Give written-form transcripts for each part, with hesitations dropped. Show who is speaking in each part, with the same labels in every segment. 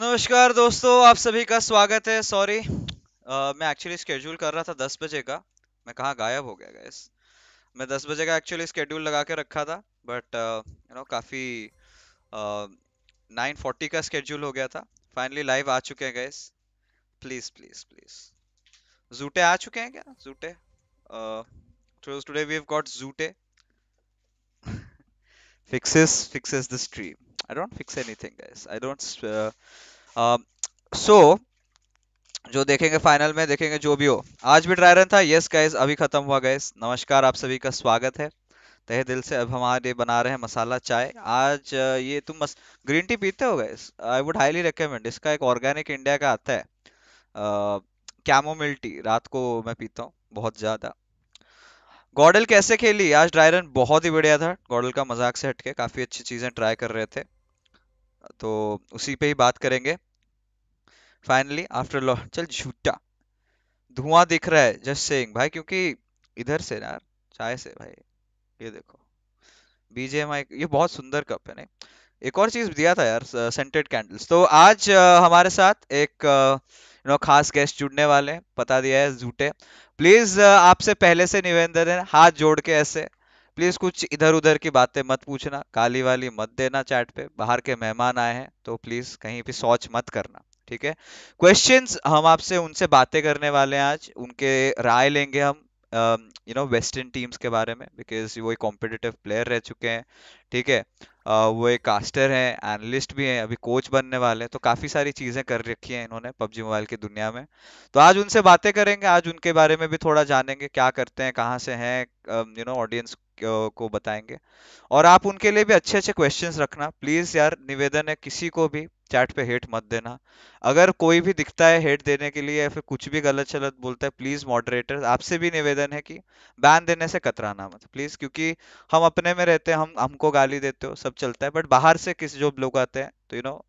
Speaker 1: नमस्कार दोस्तों, आप सभी का स्वागत है। सॉरी, मैं एक्चुअली स्केड्यूल कर रहा था 10 बजे का। मैं कहाँ गायब हो गया गैस। मैं 10 बजे का एक्चुअली स्केड्यूल लगा के रखा था, बट काफ़ी 9:40 का स्केड्यूल हो गया था। फाइनली लाइव आ चुके हैं गैस। प्लीज प्लीज प्लीज, जूटे आ चुके हैं क्या? जूटे, टुडे वी हैव गॉट जूटे। fixes the stream. I don't fix anything, guys. I don't. So जो देखेंगे फाइनल में देखेंगे, जो भी हो। आज भी ड्राई रन था, यस गाइस, अभी खत्म हुआ गाइस। नमस्कार, आप सभी का स्वागत है तहे दिल से। अब हमारे बना रहे हैं मसाला चाय। आज ये तुम ग्रीन टी पीते हो guys? I would highly recommend. इसका एक ऑर्गेनिक इंडिया का आता है, कैमोमिल टी। रात को मैं पीता हूँ बहुत ज्यादा। गॉडल कैसे खेली आज? ड्राई रन बहुत ही बढ़िया था। गॉडल का मजाक से हटके काफी अच्छी चीजें ट्राई कर रहे थे, तो उसी पे ही बात करेंगे। फाइनली आफ्टर लॉ, चल झूठा धुआं दिख रहा है, जस्ट सेइंग भाई, क्योंकि इधर से ना यार, चाय से भाई। ये देखो, बीजेएमआई, ये बहुत सुंदर कप है। नहीं, एक और चीज दिया था यार, सेंटेड कैंडल्स। तो आज हमारे साथ एक खास गेस्ट जुड़ने वाले हैं, बता दिया है, जूटे। प्लीज आपसे पहले से निवेदन है, हाथ जोड़ के ऐसे, प्लीज कुछ इधर उधर की बातें मत पूछना, गाली वाली मत देना चैट पे। बाहर के मेहमान आए हैं तो प्लीज कहीं भी शौच मत करना, ठीक है? क्वेश्चंस हम आपसे उनसे बातें करने वाले हैं आज, उनके राय लेंगे हम वेस्टर्न टीम्स के बारे में, बिकॉज वो एक कॉम्पिटिटिव प्लेयर रह चुके हैं, ठीक है? वो एक कास्टर हैं, एनालिस्ट भी हैं, अभी कोच बनने वाले हैं, तो काफी सारी चीजें कर रखी हैं इन्होंने पबजी मोबाइल की दुनिया में। तो आज उनसे बातें करेंगे, आज उनके बारे में भी थोड़ा जानेंगे, क्या करते हैं, कहाँ से हैं, ऑडियंस को बताएंगे। और आप उनके लिए भी अच्छे अच्छे क्वेश्चंस रखना प्लीज यार। निवेदन है, किसी को भी चैट पे हेट मत देना। अगर कोई भी दिखता है हेट देने के लिए या फिर कुछ भी गलत सलत बोलता है, प्लीज मॉडरेटर आपसे भी निवेदन है कि बैन देने से कतराना मत प्लीज, क्योंकि हम अपने में रहते हैं, हम हमको गाली देते हो सब चलता है, बट बाहर से किसी जो लोग आते हैं तो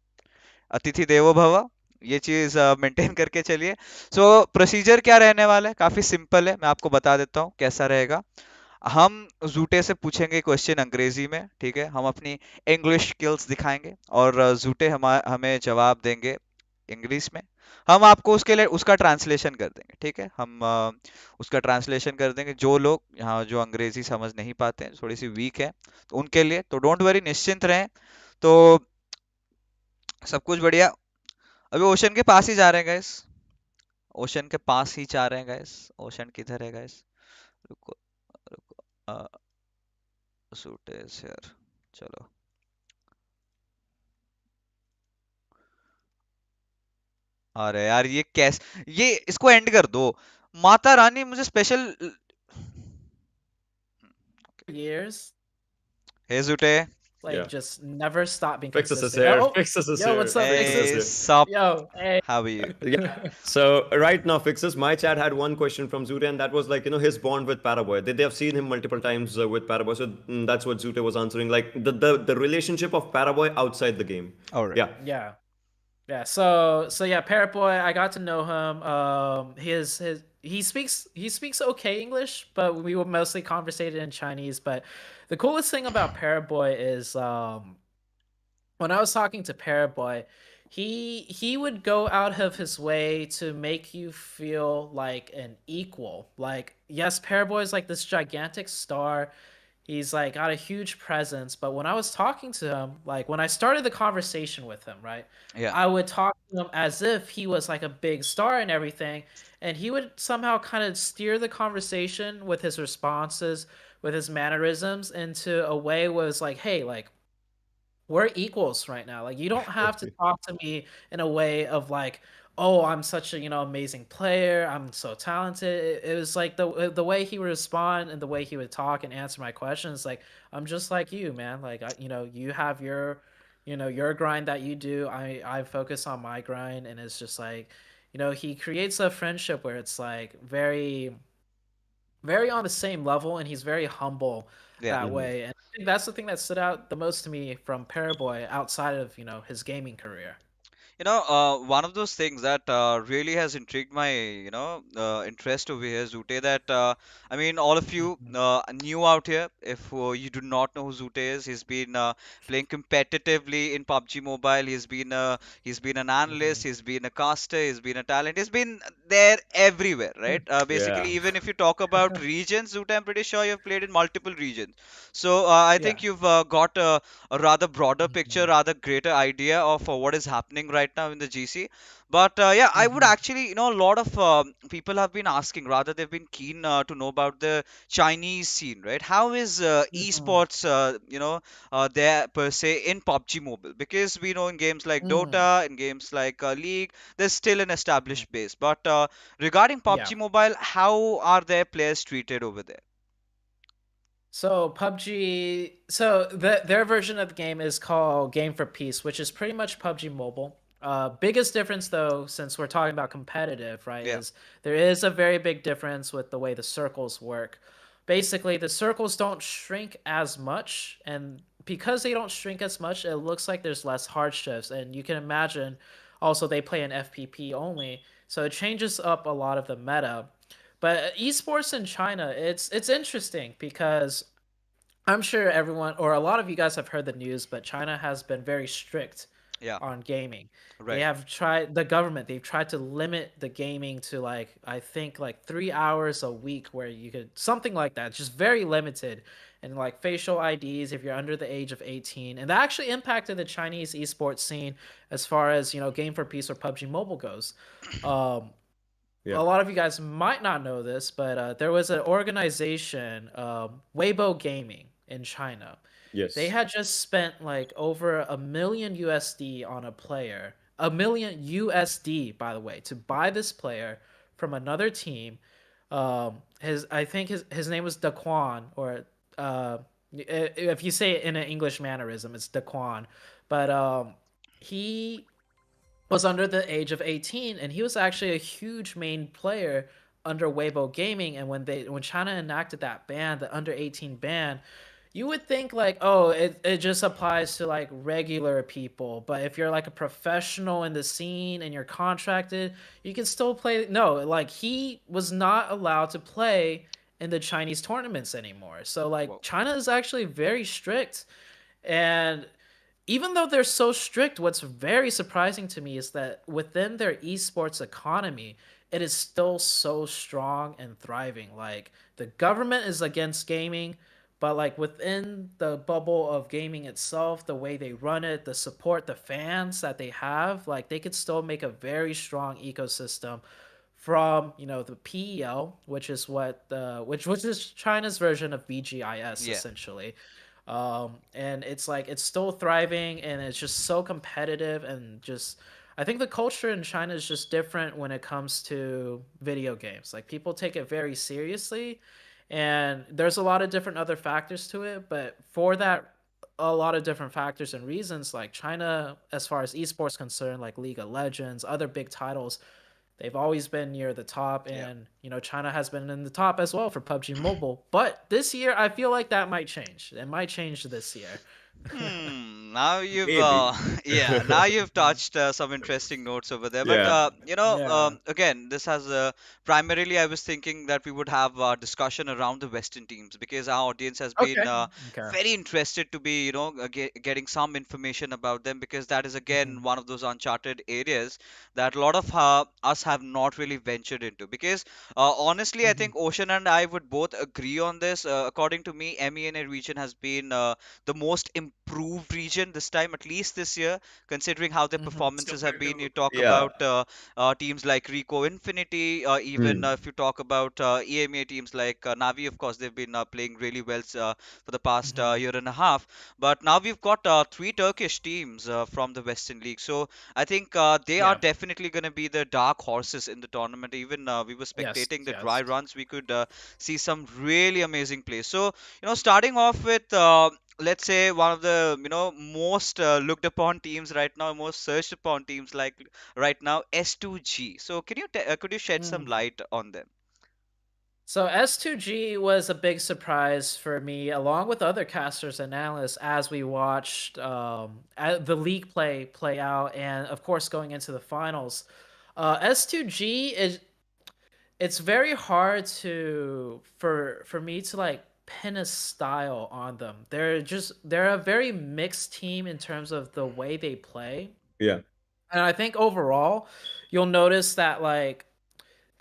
Speaker 1: अतिथि देवो भव, ये चीज मेंटेन करके चलिए। सो प्रोसीजर क्या रहने वाला है, काफी सिंपल है, मैं आपको बता देता हूँ कैसा रहेगा। हम जूटे से पूछेंगे क्वेश्चन अंग्रेजी में, ठीक है? हम अपनी इंग्लिश स्किल्स दिखाएंगे और जूटे हमें जवाब देंगे इंग्लिश में। हम आपको उसके लिए उसका ट्रांसलेशन कर देंगे, ठीक है? हम उसका ट्रांसलेशन कर देंगे। जो लोग यहाँ जो अंग्रेजी समझ नहीं पाते हैं, थोड़ी सी वीक है, तो उनके लिए तो डोंट वरी, निश्चिंत रहें। तो सब कुछ बढ़िया। अभी ओशन के पास ही जा रहे हैं गाइस, ओशन के पास ही जा रहे हैं गाइस। ओशन किधर है गाइस? रुको रुको, सूटे से यार, चलो। अरे यार, ये कैसे, ये इसको एंड कर दो। माता रानी मुझे स्पेशल।
Speaker 2: years.
Speaker 1: हे जुटे,
Speaker 2: Like,
Speaker 3: Yeah.
Speaker 2: just never stop being
Speaker 3: Fixes is
Speaker 2: consistent.
Speaker 3: here.
Speaker 2: Oh,
Speaker 3: Fixes is
Speaker 2: yo,
Speaker 3: here.
Speaker 2: what's up,
Speaker 3: Fixes is
Speaker 2: Fixes?
Speaker 1: hey
Speaker 3: here.
Speaker 1: sup,
Speaker 2: Yo, hey.
Speaker 1: how are you?
Speaker 3: Yeah. So right now, Fixes, my chat had one question from Zute, and that was like, his bond with Paraboy. They have seen him multiple times with Paraboy. So that's what Zute was answering. Like the relationship of Paraboy outside the game.
Speaker 1: All right.
Speaker 3: Yeah.
Speaker 2: Yeah. Yeah, so yeah, Parrot Boy, I got to know him. His he speaks okay English, but we were mostly conversated in Chinese. But the coolest thing about Parrot Boy is when I was talking to Parrot Boy, he would go out of his way to make you feel like an equal. Like, yes, Parrot Boy is like this gigantic star. He's like got a huge presence, but when I was talking to him, like when I started the conversation with him, right,
Speaker 1: Yeah.
Speaker 2: I would talk to him as if he was like a big star and everything, and he would somehow kind of steer the conversation with his responses, with his mannerisms into a way where it's like, hey, like we're equals right now. Like you don't have to talk to me in a way of like, oh, I'm such a amazing player. I'm so talented. It was like the way he would respond and the way he would talk and answer my questions. Like I'm just like you, man. Like you have your your grind that you do. I focus on my grind, and it's just like he creates a friendship where it's like very on the same level, and he's very humble
Speaker 1: Yeah.
Speaker 2: that way. And I think that's the thing that stood out the most to me from Paraboy outside of his gaming career.
Speaker 1: One of those things that really has intrigued my, interest over here, Zute, that I mean, all of you
Speaker 2: Mhm.
Speaker 1: new out here. If you do not know who Zute is, he's been playing competitively in PUBG Mobile. He's been an analyst.
Speaker 2: Mhm.
Speaker 1: He's been a caster. He's been a talent. He's been there everywhere, right? Basically,
Speaker 3: Yeah.
Speaker 1: even if you talk about regions, Zute, I'm pretty sure you've played in multiple regions. So I
Speaker 2: Yeah.
Speaker 1: think you've got a rather broader picture,
Speaker 2: Mhm.
Speaker 1: rather greater idea of what is happening right now in the GC. But yeah, I would
Speaker 2: Mhm.
Speaker 1: actually, a lot of people have been asking, rather they've been keen to know about the Chinese scene, right? How is
Speaker 2: Mhm.
Speaker 1: esports, there per se in PUBG Mobile? Because we know in games like
Speaker 2: Mm.
Speaker 1: Dota, in games like League, there's still an
Speaker 2: Mhm.
Speaker 1: established base. But regarding
Speaker 2: Yeah.
Speaker 1: PUBG Mobile, how are their players treated over there?
Speaker 2: So PUBG, so their version of the game is called Game for Peace, which is pretty much PUBG Mobile. Biggest difference though, since we're talking about competitive, right,
Speaker 1: Yeah,
Speaker 2: is there is a very big difference with the way the circles work. Basically, the circles don't shrink as much, and because they don't shrink as much, it looks like there's less hardships. And you can imagine, also they play an FPP only, so it changes up a lot of the meta. But esports in China, it's interesting because I'm sure everyone or a lot of you guys have heard the news, but China has been very strict
Speaker 1: yeah,
Speaker 2: on gaming. They
Speaker 1: right.
Speaker 2: have tried the government, they've tried to limit the gaming to like I think like 3 hours a week where you could something like that, just very limited. And like facial IDs if you're under the age of 18. And that actually impacted the Chinese esports scene as far as, Game for Peace or PUBG Mobile goes. Um,
Speaker 3: Yeah.
Speaker 2: a lot of you guys might not know this, but there was an organization, Weibo Gaming in China. They
Speaker 3: Yes.
Speaker 2: had just spent like over $1 million USD on a player, $1 million USD, by the way, to buy this player from another team. His I think his name was Daquan, or if you say it in an English mannerism, it's Daquan. But he was under the age of 18, and he was actually a huge main player under Weibo Gaming. And when China enacted that ban, the under 18 ban, you would think like, oh, it just applies to like regular people, but if you're like a professional in the scene and you're contracted, you can still play. No, like he was not allowed to play in the Chinese tournaments anymore. So like
Speaker 1: Whoa.
Speaker 2: China is actually very strict. And even though they're so strict, what's very surprising to me is that within their esports economy, it is still so strong and thriving. Like the government is against gaming, but like within the bubble of gaming itself, the way they run it, the support, the fans that they have, like they could still make a very strong ecosystem from the PEL, which is which is China's version of BGIS
Speaker 1: Yeah.
Speaker 2: essentially. And it's like it's still thriving and it's just so competitive and just I think the culture in China is just different when it comes to video games. Like people take it very seriously, and there's a lot of different other factors to it, but for that a lot of different factors and reasons, like China as far as esports concerned, like League of Legends, other big titles, they've always been near the top,
Speaker 1: Yeah.
Speaker 2: and China has been in the top as well for PUBG Mobile. But this year, I feel like that might change. It might change this year.
Speaker 1: Now you've
Speaker 3: Maybe.
Speaker 1: yeah, now you've touched some interesting notes over there. But
Speaker 3: Yeah.
Speaker 2: Yeah.
Speaker 1: again, this has primarily I was thinking that we would have a discussion around the Western teams because our audience has been
Speaker 2: Okay. Okay.
Speaker 1: very interested to be, getting some information about them because that is again
Speaker 2: Mhm.
Speaker 1: one of those uncharted areas that a lot of us have not really ventured into. Because honestly, I
Speaker 2: Mhm.
Speaker 1: think Ocean and I would both agree on this. According to me, MENA region has been the most improved region this time, at least this year, considering how their
Speaker 2: Mhm.
Speaker 1: performances have been. You talk
Speaker 3: Yeah.
Speaker 1: about teams like Rico Infinity, even
Speaker 3: Hmm.
Speaker 1: if you talk about EMEA teams like Navi, of course, they've been playing really well for the past
Speaker 2: Mhm.
Speaker 1: year and a half. But now we've got three Turkish teams from the Western League. So I think they are
Speaker 2: Yeah.
Speaker 1: definitely going to be the dark horses in the tournament. Even we were
Speaker 2: Yes.
Speaker 1: spectating the dry
Speaker 2: Yes.
Speaker 1: runs, we could see some really amazing plays. So, starting off with let's say one of the most looked upon teams right now, most searched upon teams right now, S2G. So can you could you shed some
Speaker 2: Mm.
Speaker 1: light on them?
Speaker 2: So S2G was a big surprise for me, along with other casters and analysts, as we watched the league play out, and of course going into the finals. S2G is it's very hard to for me to like pin a style on them. They're a very mixed team in terms of the way they play,
Speaker 3: Yeah.
Speaker 2: and I think overall you'll notice that like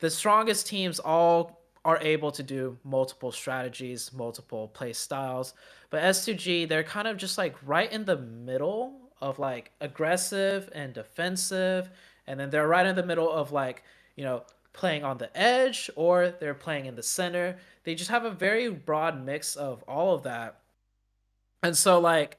Speaker 2: the strongest teams all are able to do multiple strategies, multiple play styles. But S2G, they're kind of just like right in the middle of like aggressive and defensive. And then they're right in the middle of like, you know, playing on the edge or they're playing in the center. They just have a very broad mix of all of that. And so, like,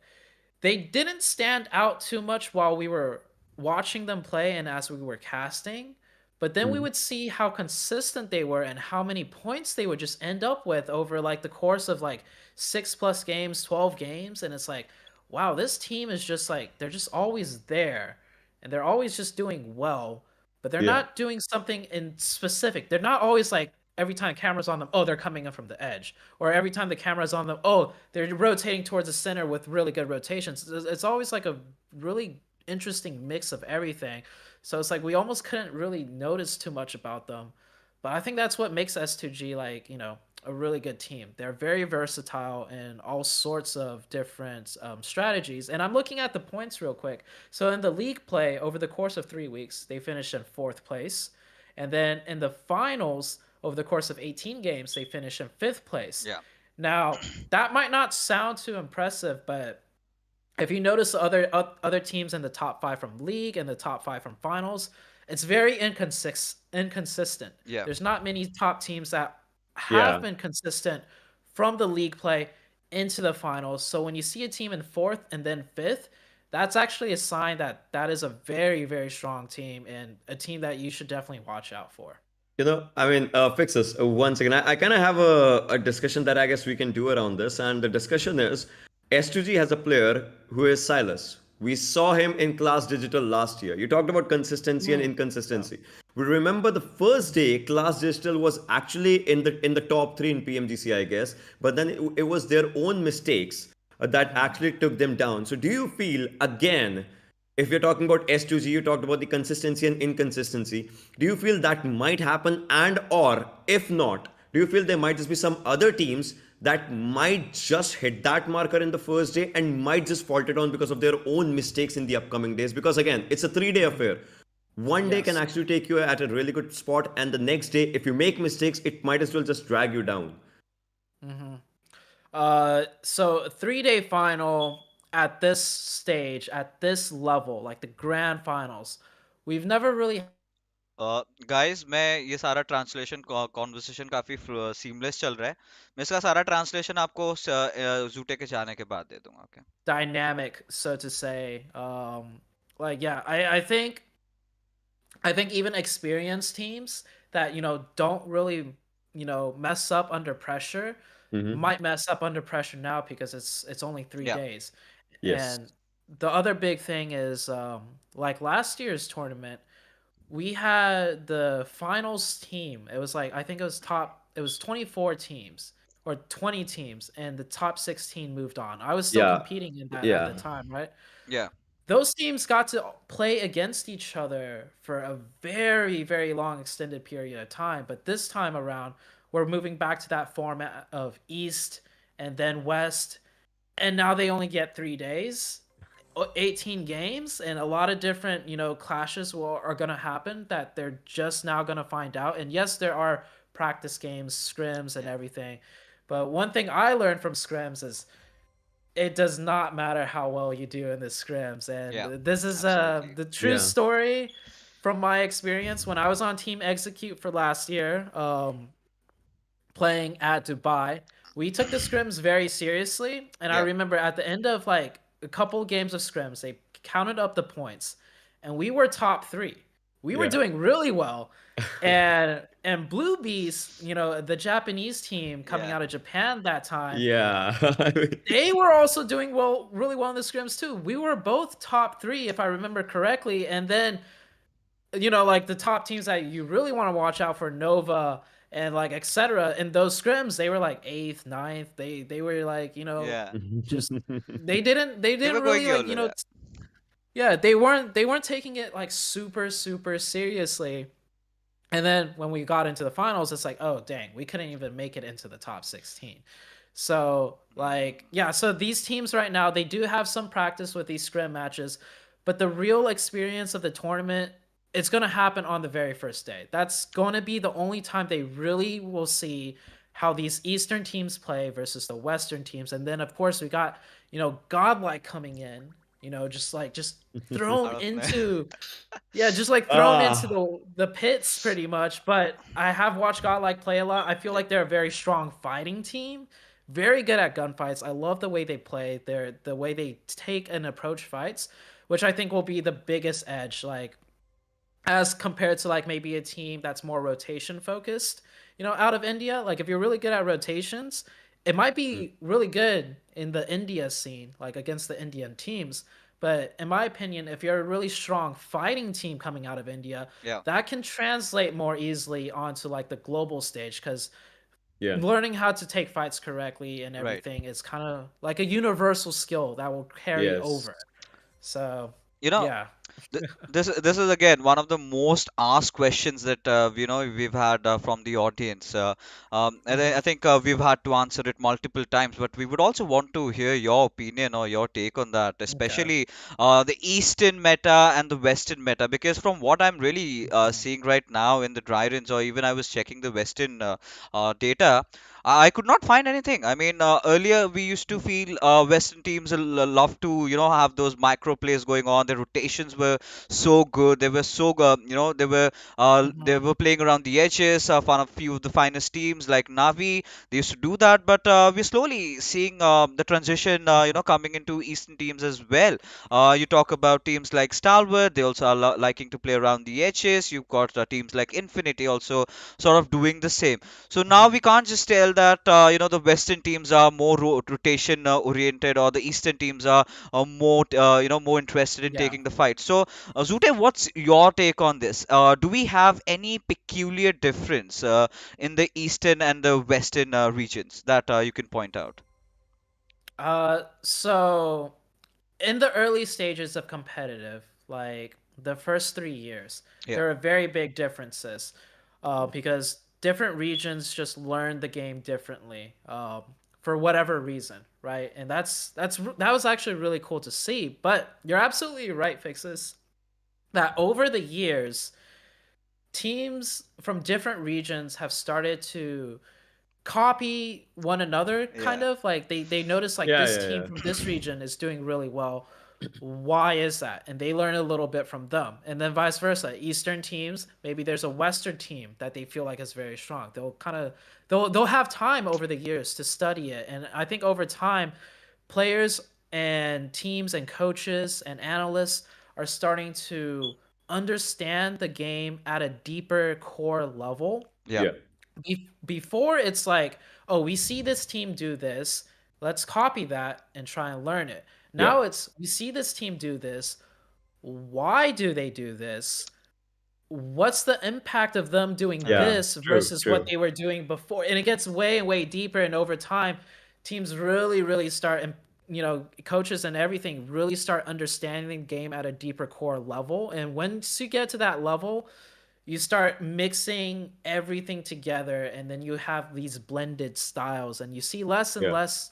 Speaker 2: they didn't stand out too much while we were watching them play and as we were casting, but then we
Speaker 3: Mhm.
Speaker 2: would see how consistent they were and how many points they would just end up with over like the course of like 6+ games, 12 games, and it's like, wow, this team is just like they're just always there and they're always just doing well, but they're
Speaker 3: Yeah.
Speaker 2: not doing something in specific. They're not always like every time camera's on them, oh, they're coming in from the edge. Or every time the camera's on them, oh, they're rotating towards the center with really good rotations. It's always like a really interesting mix of everything. So it's like we almost couldn't really notice too much about them. But I think that's what makes S2G like, a really good team. They're very versatile in all sorts of different strategies. And I'm looking at the points real quick. So in the league play, over the course of 3 weeks, they finished in fourth place. And then in the finals, over the course of 18 games, they finished in fifth place.
Speaker 1: Yeah.
Speaker 2: Now, that might not sound too impressive, but if you notice other teams in the top five from league and the top five from finals, it's very inconsistent.
Speaker 1: Yeah.
Speaker 2: There's not many top teams that have
Speaker 3: Yeah.
Speaker 2: been consistent from the league play into the finals. So when you see a team in fourth and then fifth, that's actually a sign that that is a very, very strong team and a team that you should definitely watch out for.
Speaker 3: I mean, fix this once again. I kind of have a discussion that I guess we can do around this, and the discussion is S2G has a player who is Silas. We saw him in Class Digital last year. You talked about consistency and
Speaker 2: Yeah.
Speaker 3: inconsistency. We remember the first day Class Digital was actually in the top three in PMGC, I guess, but then it was their own mistakes that
Speaker 2: Mhm.
Speaker 3: actually took them down. So, do you feel again? If you're talking about S2G, you talked about the consistency and inconsistency. Do you feel that might happen, and or if not, do you feel there might just be some other teams that might just hit that marker in the first day and might just falter down because of their own mistakes in the upcoming days? Because again, it's a 3 day affair. One day can
Speaker 2: Yes.
Speaker 3: actually take you at a really good spot, and the next day, if you make mistakes, it might as well just drag you down.
Speaker 2: hmm so 3 day final at this stage, at this level, like the grand finals, we've never really
Speaker 1: guys मैं ये सारा translation conversation काफी seamless चल रहा है। मैं इसका सारा ट्रांसलेशन आपको जूटे के जाने के बाद दे दूंगा। Okay.
Speaker 2: dynamic, so to say. Like yeah, I think even experienced teams that don't really mess up under pressure
Speaker 3: Mm-hmm.
Speaker 2: might mess up under pressure now because it's only three
Speaker 1: या
Speaker 2: days.
Speaker 3: Yes.
Speaker 2: And the other big thing is like last year's tournament, we had the finals team. It was like I think it was 24 teams or 20 teams and the top 16 moved on. I was still
Speaker 3: Yeah.
Speaker 2: competing in that at the
Speaker 3: Yeah.
Speaker 2: time, right?
Speaker 1: या
Speaker 2: Those teams got to play against each other for a very, very long extended period of time. But this time around, we're moving back to that format of East and then West. And now they only get 3 days, 18 games, and a lot of different, clashes are going to happen that they're just now going to find out. And yes, there are practice games, scrims, and
Speaker 1: या
Speaker 2: everything. But one thing I learned from scrims is it does not matter how well you do in the scrims.
Speaker 1: या
Speaker 2: And this is
Speaker 1: absolutely
Speaker 2: the true
Speaker 3: Yeah.
Speaker 2: story from my experience when I was on Team Execute for last year, playing at Dubai. We took the scrims very seriously. And I
Speaker 1: या
Speaker 2: remember at the end of like a couple games of scrims, they counted up the points and we were top three. We were
Speaker 3: Yeah.
Speaker 2: doing really well. And Blue Beast, the Japanese team coming
Speaker 1: या
Speaker 2: out of Japan that time,
Speaker 3: Yeah.
Speaker 2: they were also doing well, really well in the scrims too. We were both top three, if I remember correctly. And then, like the top teams that you really want to watch out for, Nova and like etc. In those scrims, they were like eighth, ninth. They were like,
Speaker 1: Yeah,
Speaker 2: just they
Speaker 1: they were
Speaker 2: didn't
Speaker 1: going
Speaker 2: really
Speaker 1: your
Speaker 2: like,
Speaker 1: way. Yeah.
Speaker 2: yeah, they weren't taking it like super seriously. And then when we got into the finals, it's like, oh dang, we couldn't even make it into the top 16. So like,
Speaker 1: Mm,
Speaker 2: yeah, so these teams right now, they do have some practice with these scrim matches, but the real experience of the tournament, it's gonna happen on the very first day. That's gonna be the only time they really will see how these Eastern teams play versus the Western teams. And then of course we got, Godlike coming in, just thrown
Speaker 1: out of
Speaker 2: into yeah, just like thrown into
Speaker 3: Ah,
Speaker 2: the pits pretty much. But I have watched Godlike play a lot. I feel
Speaker 1: yeah,
Speaker 2: like they're a very strong fighting team, very good at gunfights. I love the way they play, the way they take and approach fights, which I think will be the biggest edge. Like as compared to like maybe a team that's more rotation focused, out of India. Like if you're really good at rotations, it might
Speaker 3: mm,
Speaker 2: be really good in the India scene, like against the Indian teams. But in my opinion, if you're a really strong fighting team coming out of India,
Speaker 1: yeah.
Speaker 2: that can translate more easily onto like the global stage because
Speaker 3: yeah.
Speaker 2: learning how to take fights correctly and
Speaker 1: Right.
Speaker 2: everything is kind of like a universal skill that will carry
Speaker 3: Yes.
Speaker 2: over. So,
Speaker 1: You know,
Speaker 2: yeah.
Speaker 1: this is again one of the most asked questions that we've had from the audience, and I
Speaker 2: Mhm.
Speaker 1: think we've had to answer it multiple times, but we would also want to hear your opinion or your take on that,
Speaker 2: Okay.
Speaker 1: especially the Eastern meta and the Western meta, because from what I'm really
Speaker 2: Mhm.
Speaker 1: seeing right now in the dry runs, or even I was checking the Western data. I could not find anything. I mean, earlier we used to feel Western teams love to, have those micro plays going on. The rotations were so good. They were so good. They
Speaker 2: Mhm.
Speaker 1: were playing around the edges of one of few of the finest teams like Navi. They used to do that, but we're slowly seeing the transition,
Speaker 2: Mhm.
Speaker 1: coming into Eastern teams as well. You talk about teams like Stalwart. They also are liking to play around the edges. You've got teams like Infinity also sort of doing the same. So now we
Speaker 2: Mhm.
Speaker 1: can't just tell that the Western teams are more rotation oriented, or the Eastern teams are more interested in
Speaker 2: Yeah.
Speaker 1: taking the fight. So Zute, what's your take on this? Do we have any peculiar difference in the Eastern and the Western regions that you can point out?
Speaker 2: So in the early stages of competitive, like the first 3 years,
Speaker 1: Yeah,
Speaker 2: there are very big differences, because different regions just learn the game differently, for whatever reason, right? And that was actually really cool to see. But you're absolutely right, Fixes, that over the years, teams from different regions have started to copy one another kind
Speaker 1: yeah,
Speaker 2: of like they notice like
Speaker 3: Yeah,
Speaker 2: this
Speaker 3: yeah,
Speaker 2: team
Speaker 3: yeah.
Speaker 2: from this region is doing really well. Why is that? And they learn a little bit from them, and then vice versa. Eastern teams, maybe there's a Western team that they feel like is very strong. They'll have time over the years to study it, and I think over time players and teams and coaches and analysts are starting to understand the game at a deeper core level.
Speaker 1: yeah,
Speaker 3: Yeah.
Speaker 2: Before it's like, oh, we see this team do this, let's copy that and try and learn it.
Speaker 3: Yeah.
Speaker 2: Now it's, we see this team do this, why do they do this, what's the impact of them doing
Speaker 3: Yeah.
Speaker 1: mm,
Speaker 2: this
Speaker 3: True.
Speaker 2: versus what
Speaker 3: True.
Speaker 2: they were doing before, and it gets way deeper, and over time teams really start, and coaches and everything really start understanding the game at a deeper core level. And once you get to that level, you start mixing everything together, and then you have these blended styles, and you see less and
Speaker 3: Yeah.
Speaker 2: less,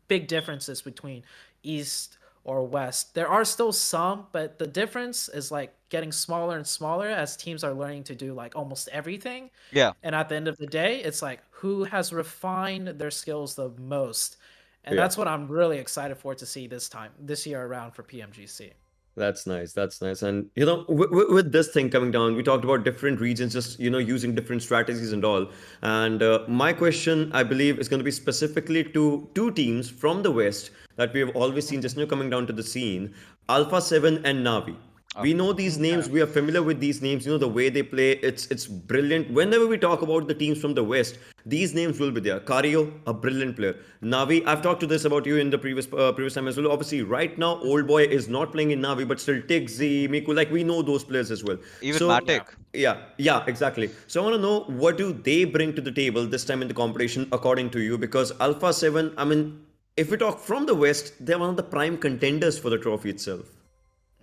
Speaker 2: big differences between east or west. There are still some, but the difference is like getting smaller and smaller as teams are learning to do like almost everything.
Speaker 1: yeah.
Speaker 2: And at the end of the day, it's like who has refined their skills the most. And
Speaker 3: Yeah.
Speaker 2: that's what I'm really excited for to see this year around for PMGC.
Speaker 3: That's nice. That's nice. And with this thing coming down, we talked about different regions, just using different strategies and all. And my question, I believe, is going to be specifically to two teams from the West that we have always seen just coming down to the scene: Alpha 7 and Navi.
Speaker 1: Oh,
Speaker 3: We know these
Speaker 2: Okay.
Speaker 3: names. We are familiar with these names. You know the way they play. It's brilliant. Whenever we talk about the teams from the West, these names will be there. Cario, a brilliant player. Navi, I've talked to this about you in the previous time as well. Obviously, right now, old boy is not playing in Navi, but still Tiggsy, Miku, like we know those players as well.
Speaker 1: even
Speaker 3: So
Speaker 2: Yeah.
Speaker 1: Matic.
Speaker 3: yeah, yeah, exactly. So I want to know what do they bring to the table this time in the competition, according to you? Because Alpha Seven, I mean, if we talk from the West, they're one of the prime contenders for the trophy itself.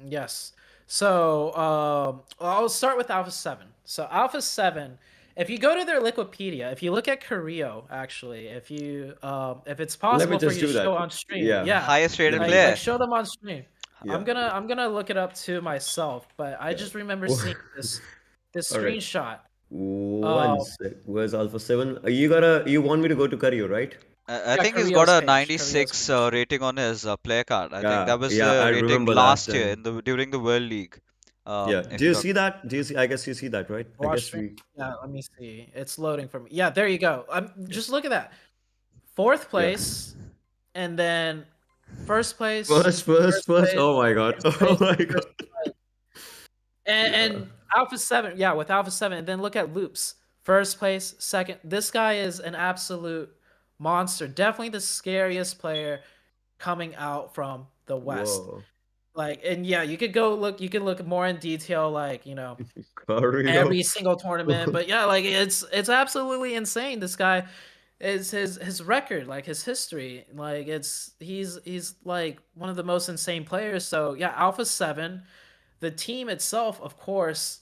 Speaker 2: Yes. So I'll start with Alpha 7. So Alpha 7, if you go to their Wikipedia, if you look at Carrillo, actually, if it's
Speaker 3: Let me
Speaker 2: possible for
Speaker 3: just
Speaker 2: you to
Speaker 3: do
Speaker 2: show
Speaker 3: that.
Speaker 2: on stream,
Speaker 3: Yeah,
Speaker 2: yeah,
Speaker 1: Highest
Speaker 3: let
Speaker 1: rated
Speaker 3: me do
Speaker 2: like
Speaker 3: that.
Speaker 1: player.
Speaker 2: show them on stream.
Speaker 3: Yeah.
Speaker 2: I'm gonna look it up to myself, but I just remember seeing this
Speaker 3: All right.
Speaker 2: screenshot. Uh,
Speaker 3: One sec. Where's Alpha 7? You want me to go to Cario, right?
Speaker 1: I
Speaker 2: yeah,
Speaker 1: think he's got
Speaker 2: Carrillo's
Speaker 1: a
Speaker 2: page, Carrillo's
Speaker 1: 96
Speaker 2: page.
Speaker 1: rating on his player card. I think
Speaker 3: Yeah,
Speaker 1: that was
Speaker 3: yeah,
Speaker 1: the
Speaker 3: I
Speaker 1: rating
Speaker 3: remember that
Speaker 1: last year
Speaker 3: time.
Speaker 1: in the during the World League.
Speaker 3: Yeah.
Speaker 1: If
Speaker 3: Do
Speaker 1: you
Speaker 3: you
Speaker 1: talk,
Speaker 3: see that? Do you see? I guess you see that, right? I
Speaker 2: Watch
Speaker 3: guess
Speaker 2: stream.
Speaker 3: we.
Speaker 2: Yeah, let me see. It's loading for me. Yeah, there you go. Just look at that. Fourth
Speaker 3: Yeah.
Speaker 2: place, and then first place,
Speaker 3: First, first,
Speaker 2: first
Speaker 3: first.
Speaker 2: place,
Speaker 3: Oh my God.
Speaker 2: first
Speaker 3: Oh
Speaker 2: place,
Speaker 3: my God.
Speaker 2: first place.
Speaker 3: Yeah.
Speaker 2: And Alpha 7, yeah, with Alpha 7, and then look at Loops. First place, second. This guy is an absolute monster. Definitely the scariest player coming out from the West.
Speaker 3: Whoa.
Speaker 2: Like, and yeah, you could look more in detail, like,
Speaker 3: Cario.
Speaker 2: every single tournament. But yeah, like it's absolutely insane. This guy is his record, like his history, like he's like one of the most insane players. So yeah, Alpha 7, the team itself, of course,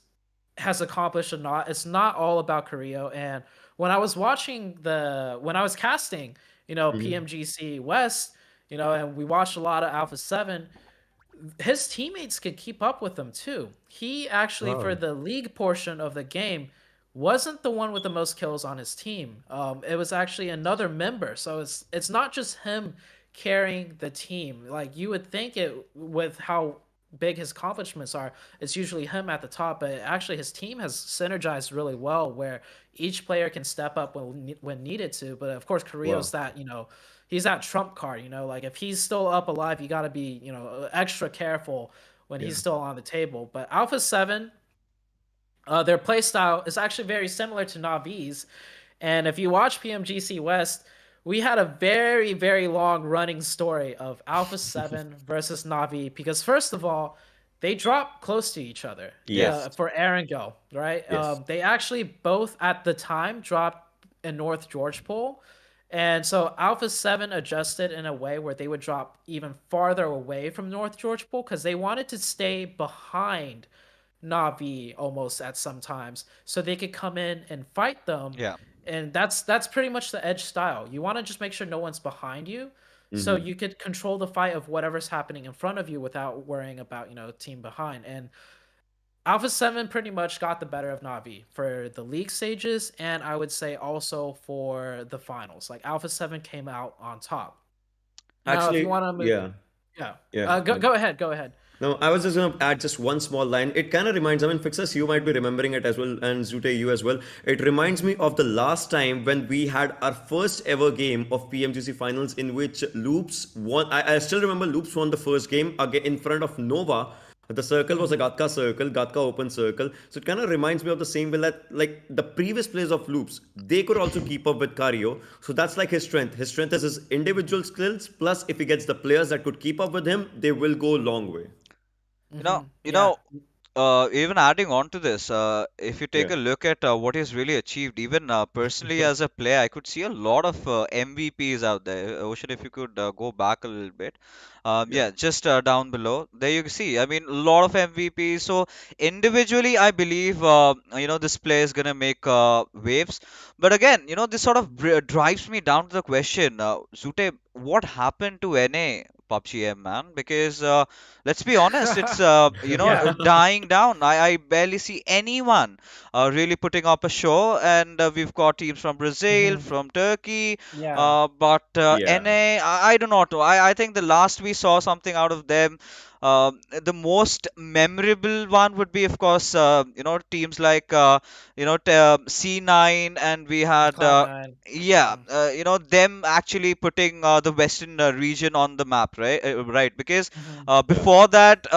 Speaker 2: has accomplished a lot. It's not all about Carrillo. And when I was casting,
Speaker 3: Mhm.
Speaker 2: PMGC West, and we watched a lot of Alpha 7, his teammates could keep up with him too. He actually, for
Speaker 3: Wow.
Speaker 2: the league portion of the game, wasn't the one with the most kills on his team. It was actually another member. So it's not just him carrying the team. Like you would think it with how big his accomplishments are, it's usually him at the top, but actually his team has synergized really well where each player can step up when needed to. But of course, Carrillo's
Speaker 3: Wow.
Speaker 2: that, he's that trump card, like if he's still up alive, you got to be, extra careful when
Speaker 3: Yeah.
Speaker 2: he's still on the table. But Alpha 7, their playstyle is actually very similar to Navi's. And if you watch PMGC West, we had a very, very long running story of Alpha 7 versus Navi because, first of all, they dropped close to each other
Speaker 1: yeah,
Speaker 3: Yes.
Speaker 2: for Erangel, right?
Speaker 3: Yes.
Speaker 2: They actually both at the time dropped in North George Pool. And so Alpha 7 adjusted in a way where they would drop even farther away from North George Pool because they wanted to stay behind Navi almost at some times so they could come in and fight them.
Speaker 1: yeah.
Speaker 2: And that's pretty much the edge style. You want to just make sure no one's behind you so
Speaker 3: Mm-hmm.
Speaker 2: you could control the fight of whatever's happening in front of you without worrying about, team behind. And Alpha 7 pretty much got the better of Navi for the league stages, and I would say also for the finals. Like Alpha 7 came out on top. Now, if you
Speaker 3: Actually,
Speaker 2: want to move,
Speaker 3: yeah.
Speaker 2: yeah,
Speaker 3: Yeah.
Speaker 2: go ahead, go ahead.
Speaker 3: No, I was just going to add just one small line. It kind of reminds, I mean, Fixers, you might be remembering it as well, and Zute, you as well. It reminds me of the last time when we had our first ever game of PMGC finals in which Loops won. I still remember Loops won the first game again in front of Nova. The circle was a
Speaker 2: Hmm.
Speaker 3: Gatka circle, Gatka open circle. So it kind of reminds me of the same way that, like, the previous players of Loops, they could also keep up with Cario. So that's like his strength. His strength is his individual skills. Plus, if he gets the players that could keep up with him, they will go a long way.
Speaker 1: You know, you
Speaker 2: Yeah.
Speaker 1: know, even adding on to this, if you take
Speaker 3: Yeah.
Speaker 1: a look at what he's really achieved, even personally as a player, I could see a lot of MVPs out there. Ocean, if you could go back a little bit.
Speaker 3: Yeah.
Speaker 1: Yeah, just down below. There you see, I mean, a lot of MVPs. So individually, I believe, this player is gonna make waves. But again, this sort of drives me down to the question, Zute, what happened to NA? PUBG M, man, because let's be honest, it's
Speaker 2: Yeah.
Speaker 1: dying down. I barely see anyone really putting up a show, and we've got teams from Brazil,
Speaker 2: Hmm.
Speaker 1: from Turkey,
Speaker 2: Yeah.
Speaker 1: but
Speaker 3: Yeah.
Speaker 1: NA, I do not know. I think the last we saw something out of them, the most memorable one would be, of course, teams like C9, and we had
Speaker 2: Cloud9.
Speaker 1: yeah,
Speaker 2: Hmm.
Speaker 1: them actually putting the Western region on the map, right? Right, because
Speaker 2: Hmm.
Speaker 3: Yeah.
Speaker 1: before that,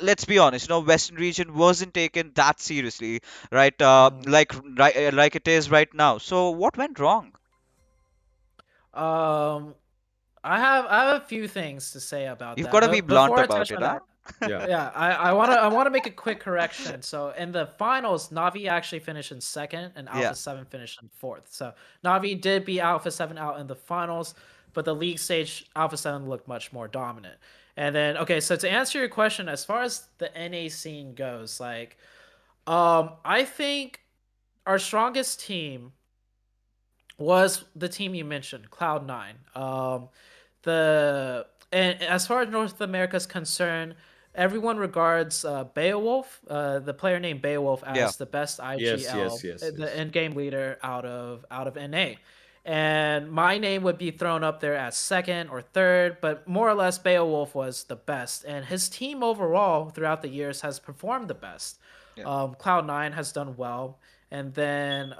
Speaker 1: let's be honest, Western region wasn't taken that seriously, right?
Speaker 2: Mhm.
Speaker 1: Like it is right now. So what went wrong?
Speaker 2: Um, I have a few things to say about
Speaker 1: You've got
Speaker 2: that,
Speaker 1: to be
Speaker 2: but
Speaker 1: blunt
Speaker 2: before I
Speaker 1: about
Speaker 2: touch
Speaker 1: it,
Speaker 2: on
Speaker 1: huh?
Speaker 2: that,
Speaker 3: Yeah.
Speaker 2: yeah, I wanna make a quick correction. So in the finals, Navi actually finished in second, and
Speaker 1: Yeah,
Speaker 2: Alpha Seven finished in fourth. So Navi did beat Alpha Seven out in the finals, but the league stage, Alpha Seven looked much more dominant. And then, okay, so to answer your question, as far as the NA scene goes, like, I think our strongest team was the team you mentioned, Cloud9. The and as far as North America is concerned, everyone regards Beowulf, the player named Beowulf,
Speaker 1: yeah,
Speaker 2: as the best
Speaker 3: Yes, yes,
Speaker 2: IGL,
Speaker 3: yes,
Speaker 2: the
Speaker 3: yes.
Speaker 2: end game leader out of NA. And my name would be thrown up there as second or third, but more or less Beowulf was the best, and his team overall throughout the years has performed the best.
Speaker 1: yeah,
Speaker 2: Cloud9 has done well, and then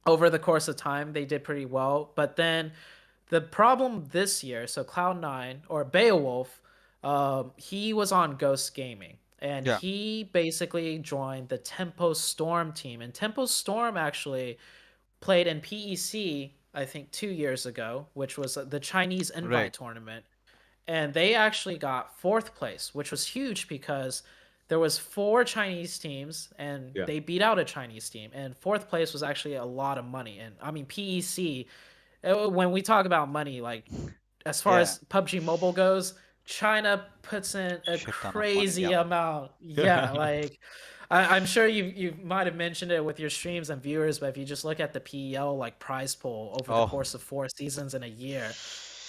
Speaker 2: over the course of time they did pretty well, but then the problem this year, so Cloud9 or Beowulf, he was on Ghost Gaming, and
Speaker 1: yeah.
Speaker 2: he basically joined the Tempo Storm team, and Tempo Storm actually played in PEC, I think 2 years ago, which was the Chinese
Speaker 1: Right.
Speaker 2: invite tournament, and they actually got fourth place, which was huge because there was four Chinese teams and
Speaker 3: Yeah.
Speaker 2: they beat out a Chinese team, and fourth place was actually a lot of money. And I mean, PEC, when we talk about money, like as far
Speaker 1: Yeah.
Speaker 2: as PUBG Mobile goes, China puts in a
Speaker 1: Shit ton of money.
Speaker 2: crazy
Speaker 1: Yeah.
Speaker 2: amount. Yeah, like I'm sure you might have mentioned it with your streams and viewers, but if you just look at the PEL like prize pool over the
Speaker 1: Oh,
Speaker 2: course of 4 seasons in a year,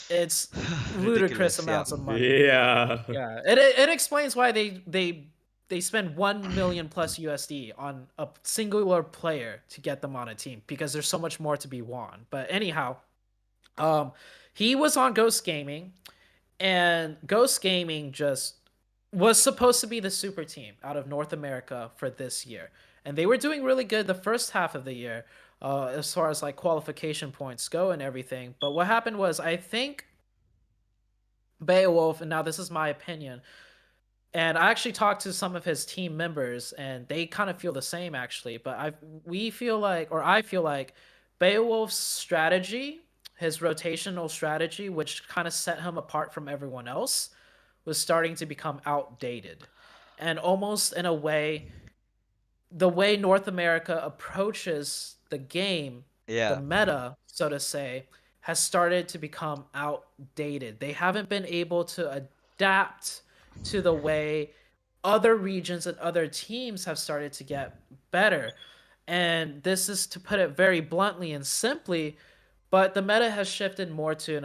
Speaker 2: it's ludicrous
Speaker 1: ridiculous. Yeah.
Speaker 2: amounts of money.
Speaker 3: Yeah.
Speaker 2: Yeah, it explains why they spend 1 million plus USD on a singular player to get them on a team because there's so much more to be won. But anyhow, um, he was on Ghost Gaming, and Ghost Gaming just was supposed to be the super team out of North America for this year, and they were doing really good the first half of the year, as far as like qualification points go and everything. But what happened was, I think Beowulf, and now this is my opinion, and I actually talked to some of his team members, and they kind of feel the same actually. But we feel like, or I feel like, Beowulf's strategy, his rotational strategy, which kind of set him apart from everyone else, was starting to become outdated, and almost in a way, the way North America approaches the game, the
Speaker 1: Yeah.
Speaker 2: meta, so to say, has started to become outdated. They haven't been able to adapt to the way other regions and other teams have started to get better. And this is, to put it very bluntly and simply, but the meta has shifted more to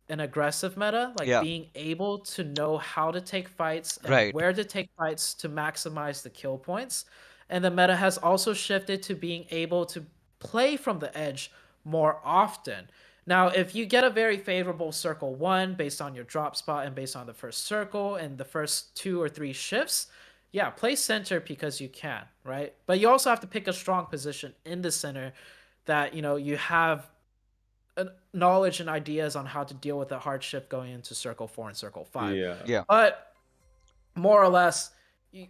Speaker 2: an aggressive meta, like
Speaker 1: Yeah.
Speaker 2: being able to know how to take fights and
Speaker 1: Right.
Speaker 2: where to take fights to maximize the kill points. And the meta has also shifted to being able to play from the edge more often. Now, if you get a very favorable circle one based on your drop spot and based on the first circle and the first 2 or 3 shifts, yeah, play center because you can, right? But you also have to pick a strong position in the center that you have knowledge and ideas on how to deal with the hardship going into circle 4 and circle 5.
Speaker 3: Yeah.
Speaker 1: Yeah.
Speaker 2: But more or less,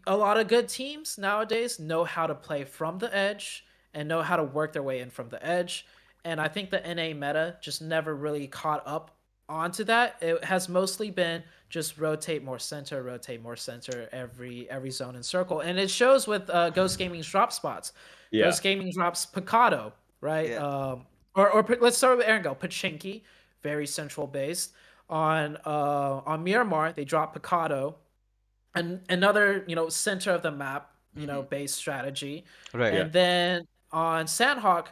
Speaker 2: a lot of good teams nowadays know how to play from the edge and know how to work their way in from the edge. And I think the NA meta just never really caught up onto that. It has mostly been just rotate more center every zone and circle. And it shows with Ghost Gaming's drop spots.
Speaker 3: Yeah.
Speaker 2: Ghost Gaming drops Picado, right?
Speaker 1: Yeah.
Speaker 2: Or let's start with Erangel. Pachinki, very central based. On Miramar, they drop Picado, and another center of the map
Speaker 1: Hmm.
Speaker 2: base strategy.
Speaker 1: Right.
Speaker 3: Yeah.
Speaker 2: And then on Sandhawk,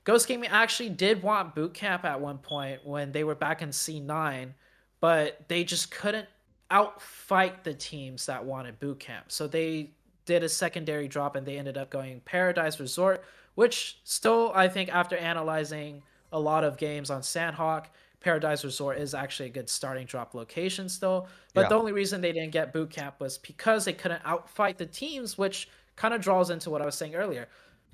Speaker 2: Ghost Gaming actually did want boot camp at one point when they were back in C9, but they just couldn't outfight the teams that wanted boot camp, so they did a secondary drop and they ended up going Paradise Resort, which still, I think, after analyzing a lot of games on Sandhawk, Paradise Resort is actually a good starting drop location still. But
Speaker 1: Yeah.
Speaker 2: the only reason they didn't get boot camp was because they couldn't outfight the teams, which kind of draws into what I was saying earlier.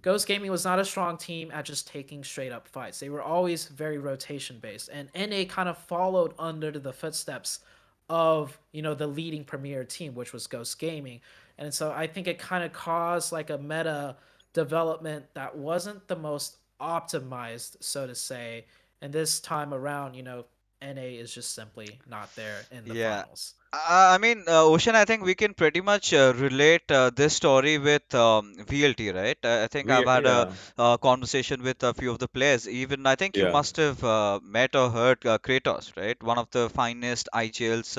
Speaker 2: Ghost Gaming was not a strong team at just taking straight up fights. They were always very rotation based, and NA kind of followed under the footsteps of the leading premier team, which was Ghost Gaming. And so I think it kind of caused like a meta development that wasn't the most optimized, so to say. And this time around, NA is just simply not there in the
Speaker 1: Yeah.
Speaker 2: finals.
Speaker 1: I mean, Ocean, I think we can pretty much relate this story with VLT, right? I think I've
Speaker 3: We
Speaker 1: had a,
Speaker 3: yeah
Speaker 1: conversation with a few of the players. Even I think you
Speaker 3: yeah
Speaker 1: must have met or heard Kratos, right? One of the finest IGLs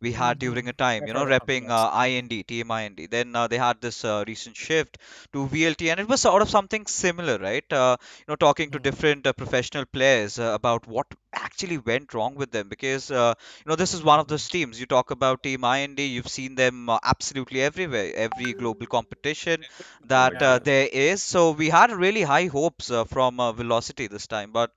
Speaker 1: we had during a time,
Speaker 2: I've heard of them,
Speaker 1: repping
Speaker 2: yes.
Speaker 1: IND, Team IND. Then they had this recent shift to VLT, and it was sort of something similar, right? Talking to
Speaker 2: Mhm,
Speaker 1: different professional players about what actually went wrong with them because this is one of
Speaker 2: mhm.
Speaker 1: those teams. You talk about Team IND, you've seen them absolutely everywhere, every global competition that
Speaker 2: Yeah.
Speaker 1: there is. So we had really high hopes from Velocity this time, but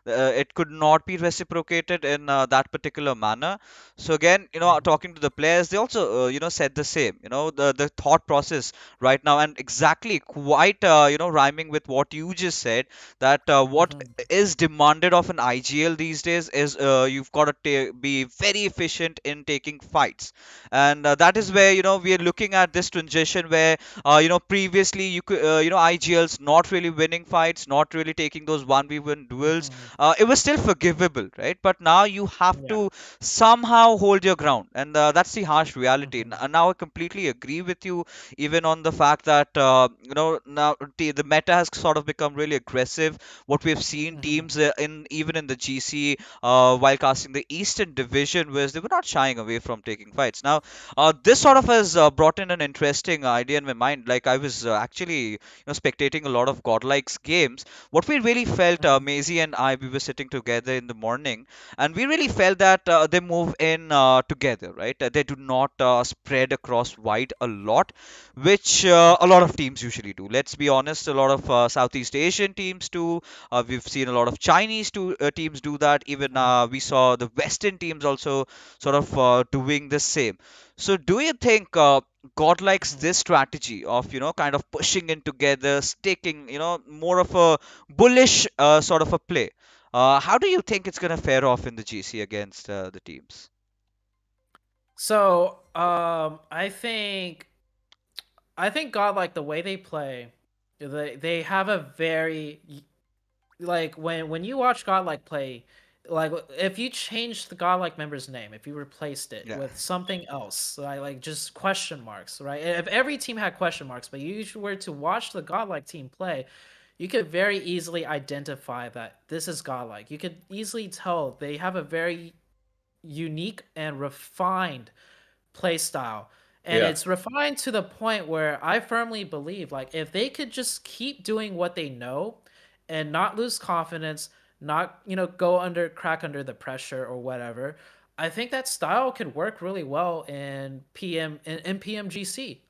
Speaker 1: it could not be reciprocated in that particular manner. So again,
Speaker 2: Mhm,
Speaker 1: talking to the players, they also, said the same. The thought process right now, and exactly quite, rhyming with what you just said, that what
Speaker 2: mhm,
Speaker 1: is demanded of an IGL these days is you've got to be very efficient in taking fights, and that is
Speaker 2: mhm,
Speaker 1: where we are looking at this transition where previously you could IGLs not really winning fights, not really taking those 1v1 duels.
Speaker 2: mhm.
Speaker 1: It was still forgivable, right? But now you have
Speaker 2: Yeah.
Speaker 1: to somehow hold your ground, and that's the harsh reality.
Speaker 2: Mhm,
Speaker 1: Now I completely agree with you, even on the fact that now the meta has sort of become really aggressive. What we've seen
Speaker 2: mhm,
Speaker 1: teams in even in the GC while casting the Eastern Division was they were not shying away from taking fights. Now, this sort of has brought in an interesting idea in my mind. Like I was actually spectating a lot of Godlike's games. What we really felt,
Speaker 2: mhm,
Speaker 1: Maisie and I, we were sitting together in the morning, and we really felt that they move in together, right? They do not spread across wide a lot, which a lot of teams usually do. Let's be honest, a lot of Southeast Asian teams do. We've seen a lot of teams do that. Even
Speaker 2: mhm,
Speaker 1: we saw the Western teams also sort of doing the same. So, do you think God likes
Speaker 2: mhm.
Speaker 1: this strategy of kind of pushing in together, sticking, more of a bullish sort of a play? How do you think it's gonna fare off in the GC against the teams?
Speaker 2: So, I think God, like the way they play, they have a very like when you watch Godlike play, like if you changed the Godlike member's name, if you replaced it
Speaker 1: Yeah,
Speaker 2: with something else, like just question marks, right? If every team had question marks, but you were to watch the Godlike team play, you could very easily identify that this is Godlike. You could easily tell they have a very unique and refined play style. And
Speaker 3: yeah
Speaker 2: it's refined to the point where I firmly believe like if they could just keep doing what they know and not lose confidence, not go under crack under the pressure or whatever, I think that style could work really well in PMGC.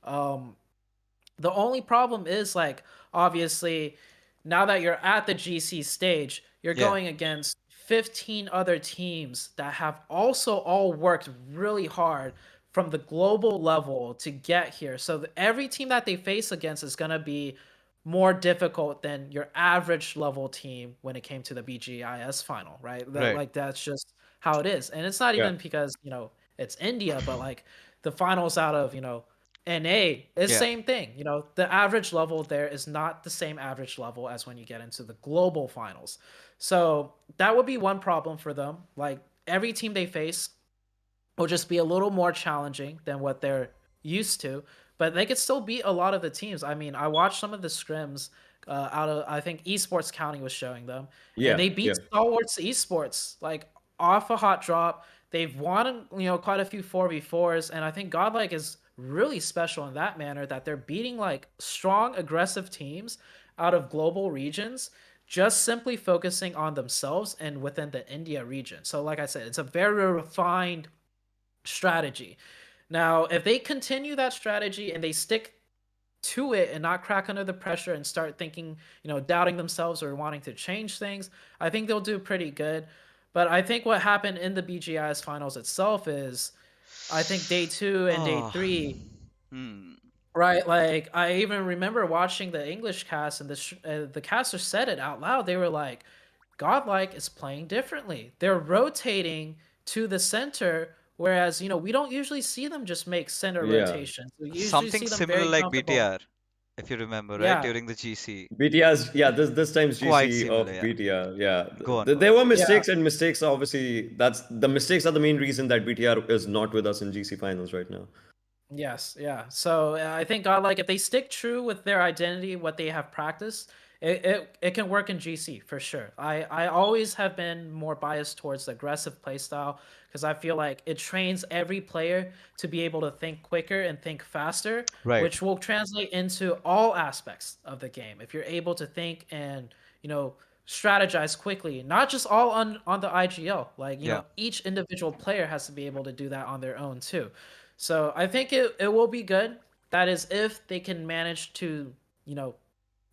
Speaker 2: The only problem is like obviously now that you're at the GC stage, you're
Speaker 1: yeah,
Speaker 2: going against 15 other teams that have also all worked really hard from the global level to get here. So every team that they face against is going to be more difficult than your average level team when it came to the BGIS final, right?
Speaker 1: right.
Speaker 2: Like that's just how it is. And it's not
Speaker 3: yeah
Speaker 2: even because, it's India, but like the finals out of, NA is
Speaker 1: Yeah,
Speaker 2: same thing. The average level there is not the same average level as when you get into the global finals. So that would be one problem for them. Like every team they face will just be a little more challenging than what they're used to, but they could still beat a lot of the teams. I mean, I watched some of the scrims out of I think Esports County was showing them, and
Speaker 3: yeah
Speaker 2: they beat
Speaker 3: yeah
Speaker 2: Stalwarts Esports like off a hot drop. They've won quite a few 4v4s, and I think Godlike is really special in that manner that they're beating like strong aggressive teams out of global regions just simply focusing on themselves and within the India region. So like I said, it's a very refined strategy. Now, if they continue that strategy and they stick to it and not crack under the pressure and start thinking, doubting themselves or wanting to change things, I think they'll do pretty good. But I think what happened in the BGIS finals itself is I think day two and day
Speaker 1: oh,
Speaker 2: three,
Speaker 1: hmm,
Speaker 2: right? Like I even remember watching the English cast and the caster said it out loud. They were like, Godlike is playing differently. They're rotating to the center Whereas, we don't usually see them just make center
Speaker 3: Yeah.
Speaker 2: rotations. We usually
Speaker 1: Something
Speaker 2: see them
Speaker 1: similar
Speaker 2: very
Speaker 1: like
Speaker 2: comfortable.
Speaker 1: BTR, if you remember, right?
Speaker 2: Yeah,
Speaker 1: During the GC.
Speaker 3: BTR's, yeah, this time's
Speaker 1: Quite
Speaker 3: GC
Speaker 1: similar,
Speaker 3: of
Speaker 1: yeah.
Speaker 3: BTR. Yeah.
Speaker 1: Go on, go on.
Speaker 3: There were
Speaker 2: yeah.
Speaker 3: mistakes, and mistakes obviously, that's the mistakes are the main reason that BTR is not with us in GC finals right now.
Speaker 2: Yes, yeah. So I think like if they stick true with their identity, what they have practiced, it can work in GC for sure. I always have been more biased towards the aggressive play style because I feel like it trains every player to be able to think quicker and think faster,
Speaker 1: Right.
Speaker 2: which will translate into all aspects of the game. If you're able to think and you know strategize quickly, not just all on the IGL, like
Speaker 1: Yeah.
Speaker 2: each individual player has to be able to do that on their own too. So I think it will be good. That is if they can manage to, you know,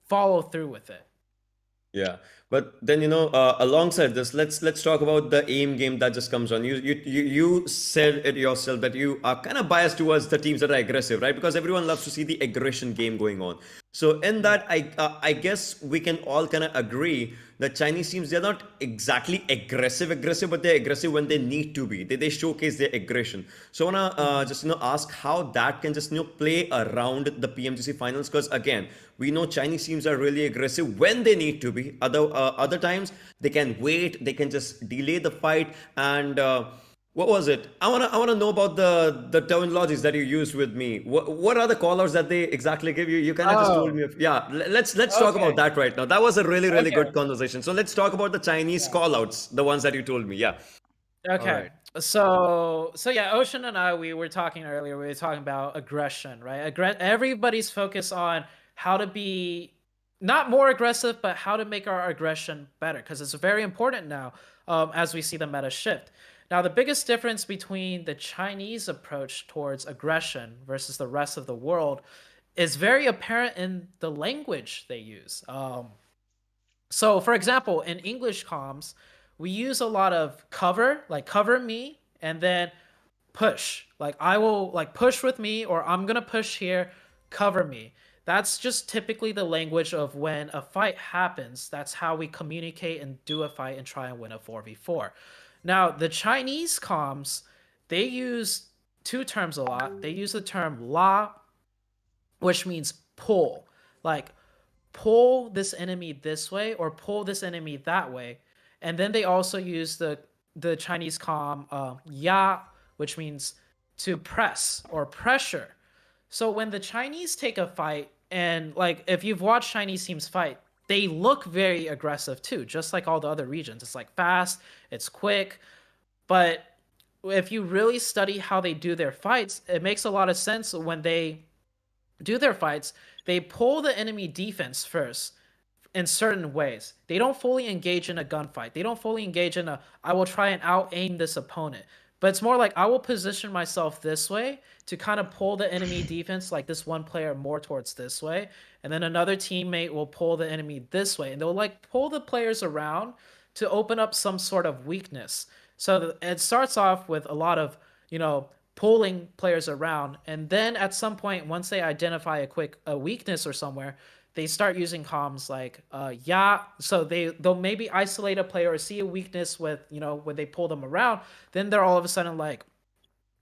Speaker 2: follow through with it.
Speaker 3: Yeah, but then alongside this, let's talk about the aim game that just comes on. You said it yourself that you are kind of biased towards the teams that are aggressive, right? Because everyone loves to see the aggression game going on. So in
Speaker 2: Yeah.
Speaker 3: that, I guess we can all kind of agree that Chinese teams, they're not exactly aggressive, but they're aggressive when they need to be. They showcase their aggression. So I wanna
Speaker 2: Mhm.
Speaker 3: just ask how that can just play around the PMGC finals, because again, we know Chinese teams are really aggressive when they need to be. Other times they can wait, they can just delay the fight. And what was it? I wanna know about the terminologies that you used with me. What are the call-outs that they exactly give you? You kind of just told
Speaker 2: Oh,
Speaker 3: me. Yeah, let's talk about
Speaker 2: okay.
Speaker 3: that right now. That was a really
Speaker 2: Okay.
Speaker 3: good conversation. So let's talk about the Chinese
Speaker 2: Yeah.
Speaker 3: call-outs, the ones that you told me. Yeah.
Speaker 1: All
Speaker 2: Okay.
Speaker 1: right.
Speaker 2: So yeah, Ocean and I, we were talking earlier. We were talking about aggression, right? Everybody's focused on how to be not more aggressive, but how to make our aggression better, because it's very important now, as we see the meta shift. Now, the biggest difference between the Chinese approach towards aggression versus the rest of the world is very apparent in the language they use. So, for example, in English comms, we use a lot of cover, like cover me, and then push. Like I will like push with me, or I'm gonna push here, cover me. That's just typically the language of when a fight happens. That's how we communicate and do a fight and try and win a 4v4. Now, the Chinese comms, they use two terms a lot. They use the term la, which means pull. Like pull this enemy this way or pull this enemy that way. And then they also use the Chinese comm ya, which means to press or pressure. So when the Chinese take a fight, and like if you've watched Chinese teams fight, they look very aggressive too, just like all the other regions. It's like fast, it's quick, but if you really study how they do their fights, it makes a lot of sense when they do their fights. They pull the enemy defense first in certain ways. They don't fully engage in a gunfight. They don't fully engage in a I will try and out aim this opponent. But it's more like I will position myself this way to kind of pull the enemy defense, like this one player more towards this way, and then another teammate will pull the enemy this way, and they'll like pull the players around to open up some sort of weakness. So it starts off with a lot of pulling players around, and then at some point, once they identify a weakness or somewhere, they start using comms like yeah. So they'll maybe isolate a player or see a weakness with when they pull them around. Then they're all of a sudden like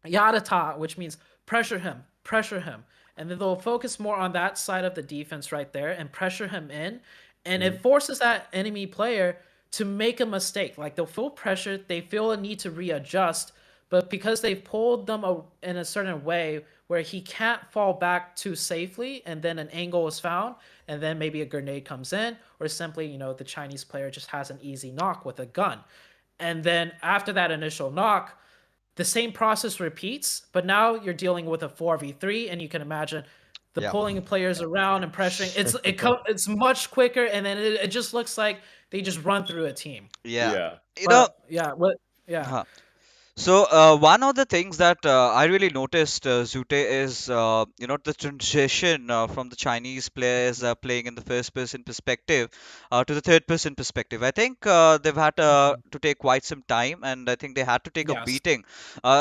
Speaker 2: yadata, which means pressure him, and then they'll focus more on that side of the defense right there and pressure him in, and it forces that enemy player to make a mistake. Like they'll feel pressure, they feel a need to readjust, but because they've pulled them in a certain way where he can't fall back too safely, and then an angle is found, and then maybe a grenade comes in, or simply the Chinese player just has an easy knock with a gun, and then after that initial knock, the same process repeats, but now you're dealing with a 4v3, and you can imagine the
Speaker 1: Yeah.
Speaker 2: pulling players around and pressuring. It's much quicker, and then it just looks like they just run through a team.
Speaker 1: Yeah.
Speaker 3: Yeah.
Speaker 1: You know,
Speaker 2: But yeah, what? Yeah,
Speaker 1: huh. So one of the things that I really noticed, Zute, is the transition from the Chinese players playing in the first person perspective to the third person perspective. I think they've had to take quite some time, and I think they had to take a
Speaker 2: yes,
Speaker 1: beating.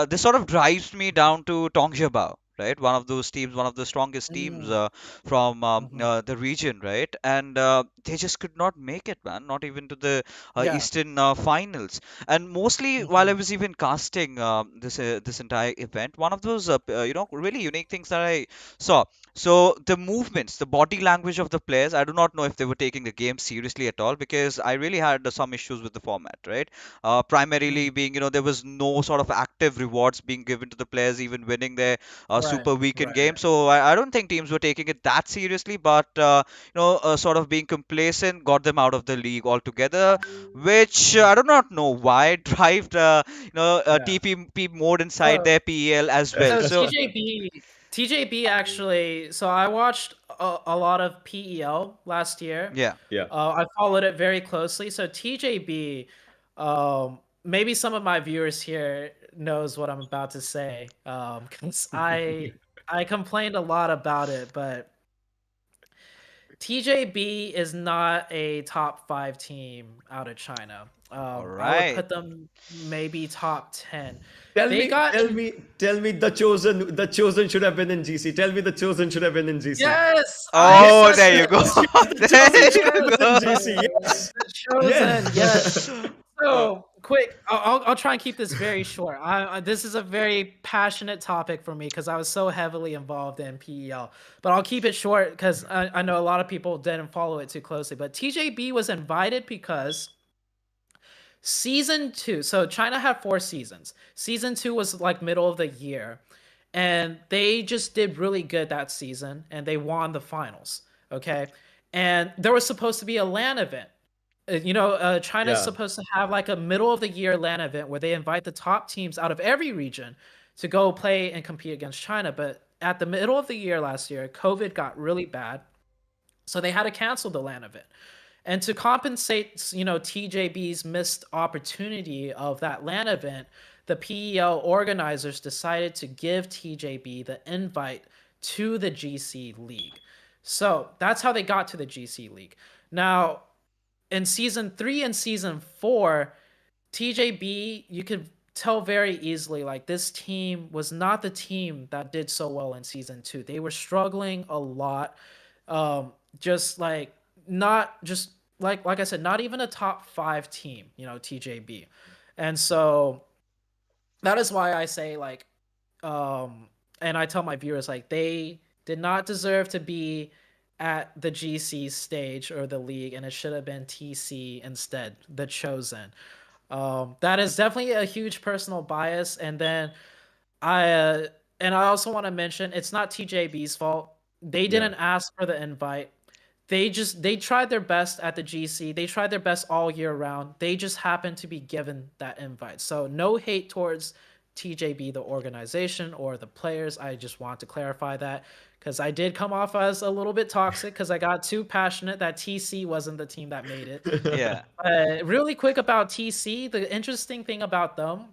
Speaker 1: This sort of drives me down to Tongjiabao. right? One of those teams, one of the strongest teams
Speaker 2: Mm,
Speaker 1: from
Speaker 2: mhm.
Speaker 1: the region, right? And they just could not make it, man, not even to the
Speaker 2: Yeah.
Speaker 1: Eastern finals. And mostly while I
Speaker 2: Mhm.
Speaker 1: was even casting this entire event, one of those really unique things that I saw. So the movements, the body language of the players, I do not know if they were taking the game seriously at all, because I really had some issues with the format, right? Primarily
Speaker 2: Mm.
Speaker 1: being, there was no sort of active rewards being given to the players, even winning their
Speaker 2: Right.
Speaker 1: super weekend
Speaker 2: Right.
Speaker 1: game. So I don't think teams were taking it that seriously, but sort of being complacent got them out of the league altogether, which
Speaker 2: Mhm.
Speaker 1: I do not know why drive
Speaker 2: Yeah.
Speaker 1: TPP mode inside
Speaker 2: So
Speaker 1: their PEL as well.
Speaker 2: so
Speaker 1: So
Speaker 2: TJB actually. So I watched a lot of PEL last year.
Speaker 1: yeah.
Speaker 3: Yeah.
Speaker 2: I followed it very closely. So TJB, maybe some of my viewers here knows what I'm about to say. 'Cause I complained a lot about it, but TJB is not a top 5 team out of China.
Speaker 1: All
Speaker 2: I would
Speaker 1: right.
Speaker 2: put them maybe top 10.
Speaker 3: Tell
Speaker 2: They
Speaker 3: me,
Speaker 2: got
Speaker 3: tell
Speaker 2: in.
Speaker 3: me, tell me the chosen should have been in GC. Tell me the chosen should have been in GC.
Speaker 2: Yes, I
Speaker 1: Oh,
Speaker 2: said
Speaker 1: there you go.
Speaker 2: this.
Speaker 3: Yes, yes, the
Speaker 1: There
Speaker 3: chosen should
Speaker 1: you
Speaker 3: have been in
Speaker 1: go.
Speaker 3: GC. Yes,
Speaker 2: The Chosen, yes.
Speaker 3: yes.
Speaker 2: So quick, I'll try and keep this very short. This is a very passionate topic for me because I was so heavily involved in PEL. But I'll keep it short because I know a lot of people didn't follow it too closely. But TJB was invited because season two. So China had 4 seasons. Season two was like middle of the year, and they just did really good that season, and they won the finals. Okay, and there was supposed to be a LAN event. China's
Speaker 3: Yeah.
Speaker 2: supposed to have like a middle of the year LAN event where they invite the top teams out of every region to go play and compete against China. But at the middle of the year last year, COVID got really bad, so they had to cancel the LAN event. And to compensate, TJB's missed opportunity of that LAN event, the PEL organizers decided to give TJB the invite to the GC League. So that's how they got to the GC League. Now, in season 3 and season 4, TJB, you could tell very easily like this team was not the team that did so well in season 2. They were struggling a lot. Just like not just like I said, not even a top 5 team, TJB. And so that is why I say like and I tell my viewers like they did not deserve to be at the GC stage or the league, and it should have been TC instead, the chosen. That is definitely a huge personal bias. And then I uh, and I also want to mention it's not TJB's fault. They
Speaker 3: Yeah.
Speaker 2: didn't ask for the invite. They tried their best at the GC. They tried their best all year round. They just happened to be given that invite. So no hate towards TJB, the organization, or the players. I just want to clarify that because I did come off as a little bit toxic because I got too passionate that TC wasn't the team that made it.
Speaker 1: Yeah.
Speaker 2: Really quick about TC, the interesting thing about them,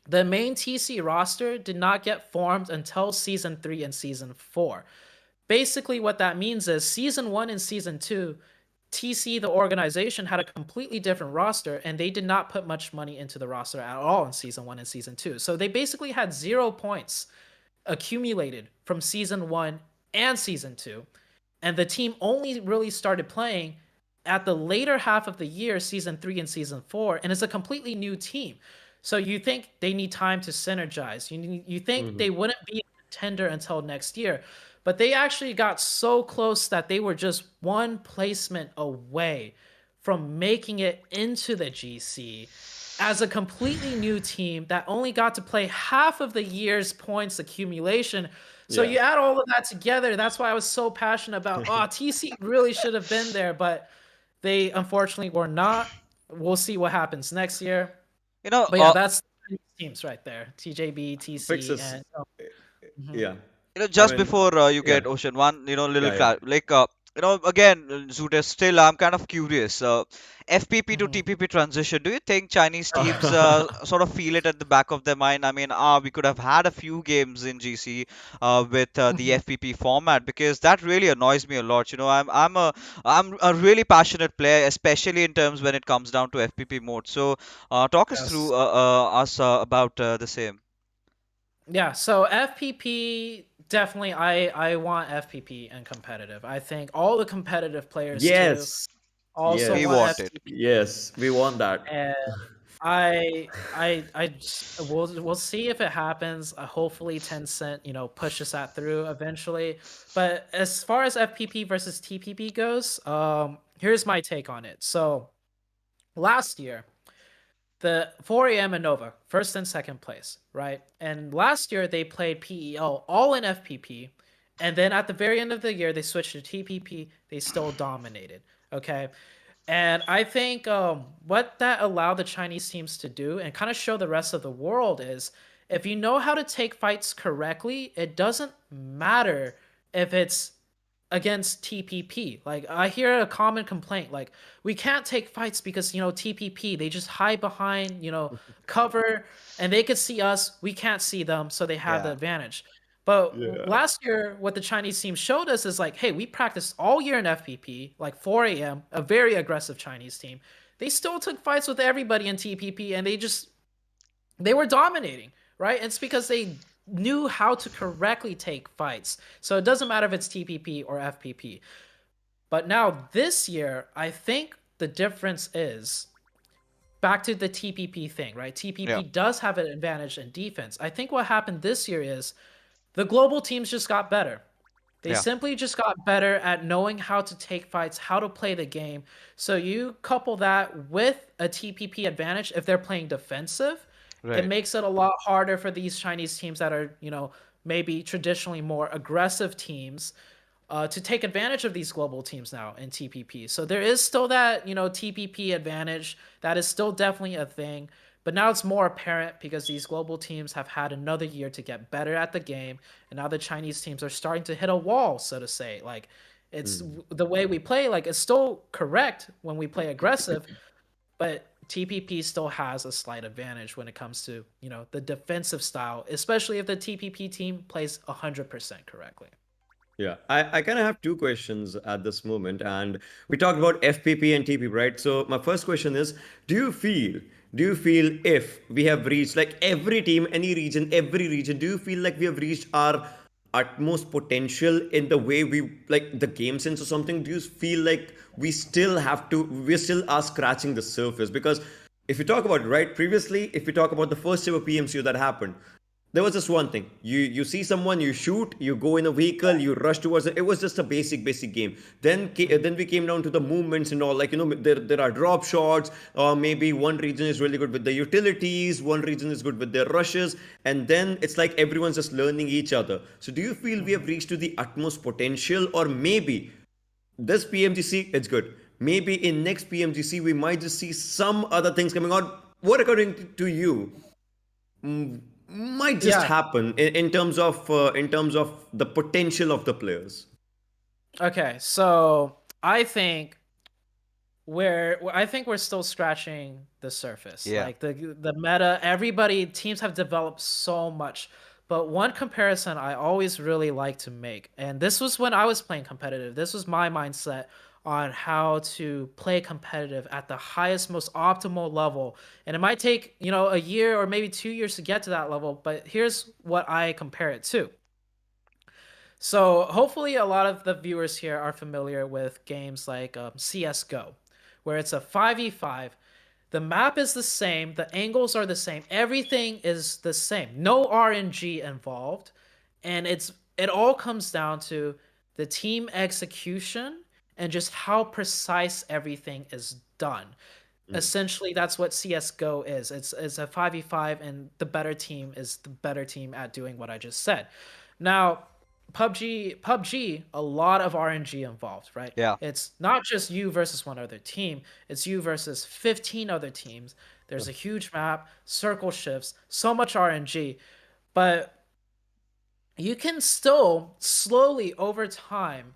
Speaker 2: the main TC roster did not get formed until season 3 and season 4. Basically, what that means is season 1 and season 2, TC, the organization, had a completely different roster, and they did not put much money into the roster at all in season 1 and season 2. So they basically had 0 points accumulated from season 1 and season 2. And the team only really started playing at the later half of the year, season 3 and season 4, and it's a completely new team. So you think they need time to synergize. You think they wouldn't be a contender until next year. But they actually got so close that they were just one placement away from making it into the GC as a completely new team that only got to play half of the year's points accumulation. So
Speaker 3: Yeah.
Speaker 2: you add all of that together. That's why I was so passionate about, TC really should have been there, but they unfortunately were not. We'll see what happens next year.
Speaker 1: You know,
Speaker 2: But yeah, that's the teams right there. TJB, TC,
Speaker 3: Fixes.
Speaker 2: and mhm.
Speaker 3: Yeah. I
Speaker 1: just
Speaker 3: mean,
Speaker 1: before you
Speaker 3: yeah.
Speaker 1: get Ocean, one, little
Speaker 3: Yeah. Yeah.
Speaker 1: like, again, Zude, still, I'm kind of curious. FPP to
Speaker 2: Mhm.
Speaker 1: TPP transition, do you think Chinese teams sort of feel it at the back of their mind? I mean, we could have had a few games in GC with the
Speaker 2: Mhm.
Speaker 1: FPP format, because that really annoys me a lot. I'm a really passionate player, especially in terms when it comes down to FPP mode. So talk us through
Speaker 2: Yes.
Speaker 1: us about the same.
Speaker 2: Yeah, so FPP definitely I want FPP and competitive. I think all the competitive players too
Speaker 3: Yes,
Speaker 2: also
Speaker 1: We
Speaker 2: want
Speaker 1: want
Speaker 3: yes,
Speaker 1: it.
Speaker 2: FPP.
Speaker 3: yes. We want that.
Speaker 2: And we'll see if it happens. Hopefully Tencent, pushes that through eventually. But as far as FPP versus TPP goes, here's my take on it. So last year, the 4AM and Nova, first and second place, right? And last year they played PEO all in FPP, and then at the very end of the year they switched to TPP. They still dominated. Okay, and I think what that allowed the Chinese teams to do and kind of show the rest of the world is if you know how to take fights correctly, it doesn't matter if it's against TPP. Like I hear a common complaint like we can't take fights because TPP they just hide behind, cover and they could see us, we can't see them, so they have the
Speaker 1: Yeah,
Speaker 2: advantage. But
Speaker 3: Yeah.
Speaker 2: last year what the Chinese team showed us is like, hey, we practiced all year in FPP, like 4 a.m., a very aggressive Chinese team. They still took fights with everybody in TPP and they were dominating, right? It's because they knew how to correctly take fights. So it doesn't matter if it's TPP or FPP. But now this year, I think the difference is back to the TPP thing, right?
Speaker 1: yeah,
Speaker 2: TPP does have an advantage in defense. I think what happened this year is the global teams just got better. They
Speaker 1: yeah.
Speaker 2: simply just got better at knowing how to take fights, how to play the game. So you couple that with a TPP advantage if they're playing defensive, it
Speaker 1: Right,
Speaker 2: makes it a lot harder for these Chinese teams that are, maybe traditionally more aggressive teams to take advantage of these global teams now in TPP. So there is still that, TPP advantage. That is still definitely a thing. But now it's more apparent because these global teams have had another year to get better at the game. And now the Chinese teams are starting to hit a wall, so to say. Like, it's
Speaker 3: Mm.
Speaker 2: the way we play, like, it's still correct when we play aggressive, but TPP still has a slight advantage when it comes to, the defensive style, especially if the TPP team plays 100% correctly.
Speaker 3: Yeah, I kind of have two questions at this moment, and we talked about FPP and TPP, right? So my first question is, do you feel, do you feel if we have reached like every team, any region, every region, do you feel like we have reached our utmost potential in the way we like the game sense or something? Do you feel like we still have to, we still are scratching the surface? Because if you talk about it, right, previously, if we talk about the first ever PMCU that happened, there was just one thing. You see someone, you shoot, you go in a vehicle, you rush towards it. It was just a basic game. Then we came down to the movements and all. Like there are drop shots, or maybe one region is really good with the utilities, one region is good with their rushes, and then it's like everyone's just learning each other. So do you feel we have reached to the utmost potential, or maybe this PMGC it's good? Maybe in next PMGC we might just see some other things coming out. What according to you might just
Speaker 2: Yeah.
Speaker 3: happen in terms of the potential of the players.
Speaker 2: Okay, so I think we're still scratching the surface.
Speaker 1: yeah.
Speaker 2: Like the meta, everybody teams have developed so much. But one comparison I always really like to make, and this was when I was playing competitive. This was my mindset on how to play competitive at the highest, most optimal level. And it might take, a year or maybe 2 years to get to that level, but here's what I compare it to. So hopefully a lot of the viewers here are familiar with games like CS:GO, where it's a 5v5. The map is the same, the angles are the same, everything is the same. No RNG involved, and it all comes down to the team execution and just how precise everything is done.
Speaker 3: Mm.
Speaker 2: Essentially, that's what CS:GO is. It's a 5v5 and the better team is the better team at doing what I just said. Now, PUBG, a lot of RNG involved, right?
Speaker 1: Yeah.
Speaker 2: It's not just you versus one other team, it's you versus 15 other teams. There's a huge map, circle shifts, so much RNG, but you can still slowly over time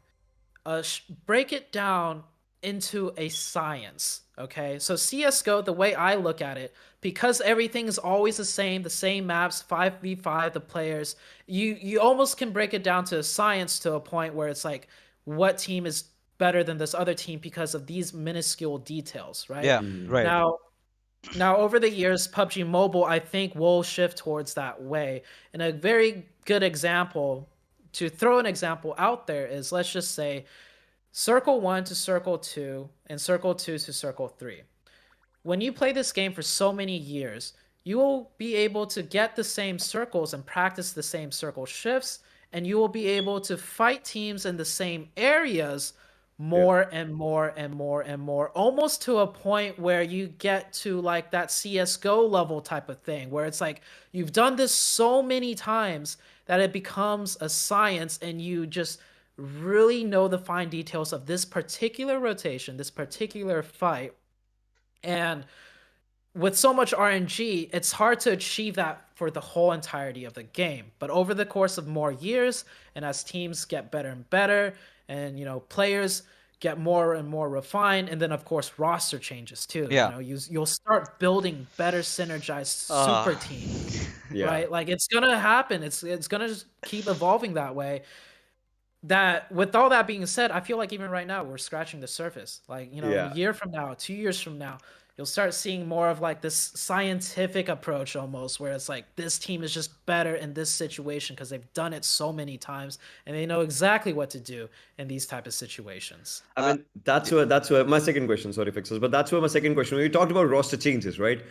Speaker 2: break it down into a science. Okay, so CS:GO, the way I look at it, because everything is always the same maps, 5v5, the players, you almost can break it down to a science to a point where it's like, what team is better than this other team because of these minuscule details, right?
Speaker 1: Yeah.
Speaker 3: Mm.
Speaker 1: Right.
Speaker 2: Now, Now, over the years, PUBG Mobile, I think, will shift towards that way. And a very good example, to throw an example out there, is let's just say Circle 1 to Circle 2 and Circle 2 to Circle 3. When you play this game for so many years, you will be able to get the same circles and practice the same circle shifts, and you will be able to fight teams in the same areas
Speaker 3: Yeah.
Speaker 2: more and more and more and more, almost to a point where you get to like that CS:GO level type of thing, where it's like you've done this so many times that it becomes a science, and you just really know the fine details of this particular rotation, this particular fight. And with so much RNG, it's hard to achieve that for the whole entirety of the game. But over the course of more years, and as teams get better and better, and players get more and more refined, and then of course roster changes too.
Speaker 1: Yeah.
Speaker 2: You'll start building better synergized
Speaker 1: Uh,
Speaker 2: super teams,
Speaker 3: Yeah.
Speaker 2: right? Like it's gonna happen. It's gonna just keep evolving that way. That with all that being said, I feel like even right now we're scratching the surface. Like, a
Speaker 3: Yeah.
Speaker 2: year from now, 2 years from now, you'll start seeing more of like this scientific approach almost, where it's like this team is just better in this situation because they've done it so many times and they know exactly what to do in these type of situations.
Speaker 3: I
Speaker 1: uh,
Speaker 3: mean, that's where my second question, sorry, Fixers, but that's where my second question. When you talked about roster changes, right?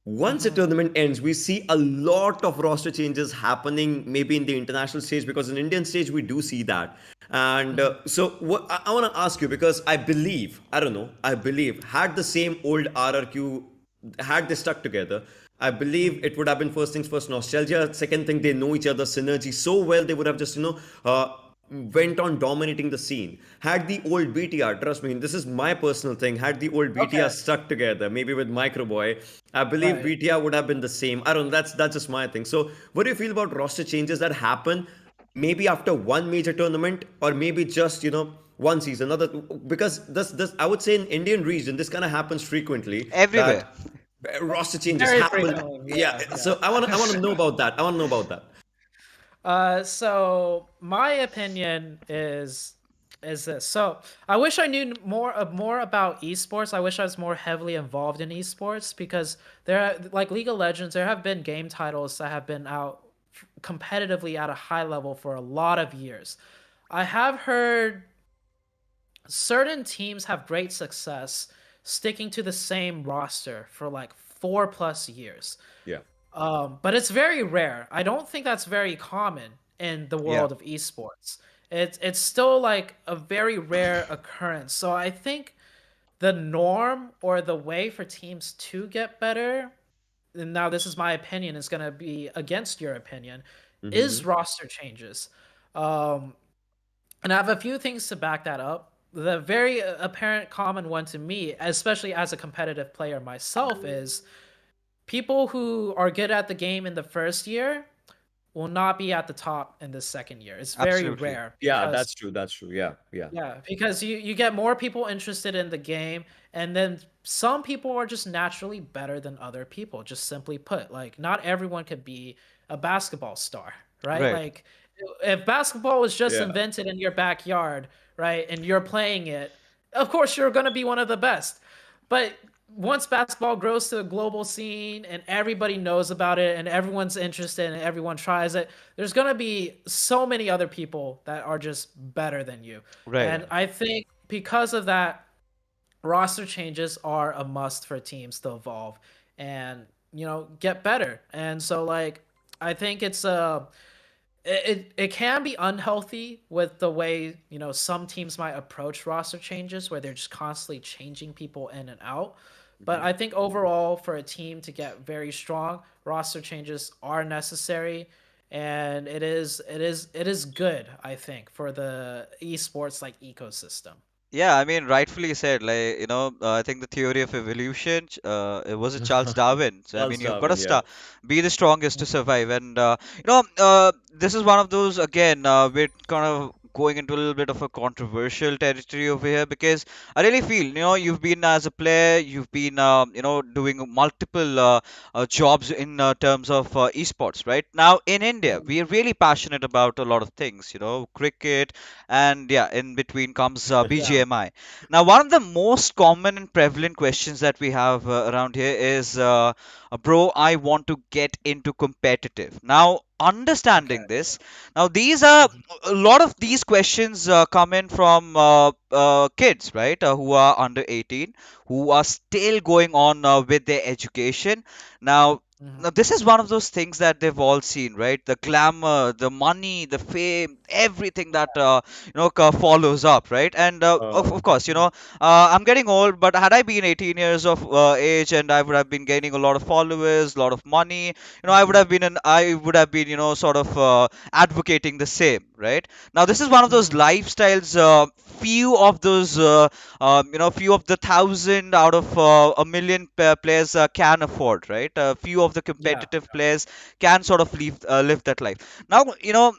Speaker 3: Once a
Speaker 2: Mhm.
Speaker 3: tournament ends, we see a lot of roster changes happening, maybe in the international stage, because in Indian stage we do see that. And
Speaker 2: Mhm.
Speaker 3: so, what I want to ask you, because I believe, I don't know, I believe had the same old RRQ, had they stuck together, I believe it would have been first things first, nostalgia. Second thing, they know each other, synergy so well, they would have just went on dominating the scene. Had the old BTR, trust me, this is my personal thing, had the old BTR
Speaker 2: Okay.
Speaker 3: stuck together, maybe with Microboy, I believe
Speaker 2: Right.
Speaker 3: BTR would have been the same. I don't know, that's just my thing. So, what do you feel about roster changes that happen maybe after one major tournament or maybe just, one season? Another, because this I would say in Indian region, this kind of happens frequently
Speaker 1: everywhere.
Speaker 3: that roster changes
Speaker 2: Very
Speaker 3: happen.
Speaker 2: frequently.
Speaker 3: Yeah,
Speaker 2: Yeah. Yeah.
Speaker 3: so I want to know about that. I want to know about that.
Speaker 2: So my opinion is this. So I wish I knew more about esports. I wish I was more heavily involved in esports because like League of Legends, there have been game titles that have been out competitively at a high level for a lot of years. I have heard certain teams have great success sticking to the same roster for like 4+ years.
Speaker 3: Yeah.
Speaker 2: But it's very rare. I don't think that's very common in the
Speaker 1: Yeah.
Speaker 2: world of esports. It's still like a very rare occurrence. So I think the norm or the way for teams to get better, and now this is my opinion, is going to be against your opinion, is
Speaker 3: Mm-hmm.
Speaker 2: roster changes. Um, and I have a few things to back that up. The very apparent common one to me, especially as a competitive player myself, is people who are good at the game in the first year will not be at the top in the second year. It's very
Speaker 1: Absolutely.
Speaker 2: rare
Speaker 3: Yeah,
Speaker 2: because
Speaker 3: that's true. That's true. Yeah, yeah.
Speaker 2: yeah, because you get more people interested in the game, and then some people are just naturally better than other people, just simply put. Like not everyone could be a basketball star, right?
Speaker 1: Right.
Speaker 2: Like if basketball was just
Speaker 3: Yeah.
Speaker 2: invented in your backyard, right, and you're playing it, of course you're going to be one of the best. But once basketball grows to a global scene and everybody knows about it and everyone's interested and everyone tries it, there's going to be so many other people that are just better than you.
Speaker 1: Right.
Speaker 2: And I think because of that, roster changes are a must for teams to evolve and, get better. And so like I think it can be unhealthy with the way some teams might approach roster changes where they're just constantly changing people in and out, but I think overall for a team to get very strong, roster changes are necessary, and it is good, I think, for the esports like ecosystem.
Speaker 1: Yeah, I mean, rightfully said. Like, I think the theory of evolution, it was it Charles Darwin. So, I
Speaker 3: Charles
Speaker 1: mean, you've got to
Speaker 3: Darwin. Yeah.
Speaker 1: start, be the strongest to survive. And, this is one of those, again, we're kind of going into a little bit of a controversial territory over here because I really feel, you've been as a player, you've been, doing multiple jobs in terms of esports, right? Now, in India,
Speaker 2: Mhm.
Speaker 1: we are really passionate about a lot of things, cricket, and yeah, in between comes
Speaker 2: Yeah.
Speaker 1: BGMI. Now, one of the most common and prevalent questions that we have around here is, bro, I want to get into competitive. Now,
Speaker 2: Okay.
Speaker 1: understanding this, now these are
Speaker 2: Mhm.
Speaker 1: a lot of these questions come in from kids, right, who are under 18, who are still going on with their education. Now,
Speaker 2: Mhm.
Speaker 1: now, this is one of those things that they've all seen, right? The glamour, the money, the fame, everything that follows up, right? And of course,
Speaker 2: Mhm.
Speaker 1: I'm getting old, but had I been 18 years of age and I would have been gaining a lot of followers, a lot of money,
Speaker 2: Mhm.
Speaker 1: I would have been, sort of advocating the same, right? Now, this is one of those
Speaker 2: Mhm.
Speaker 1: lifestyles. Few of the thousand out of a million players can afford, right? Few of the
Speaker 2: Yeah.
Speaker 1: competitive players can sort of live that life. Now,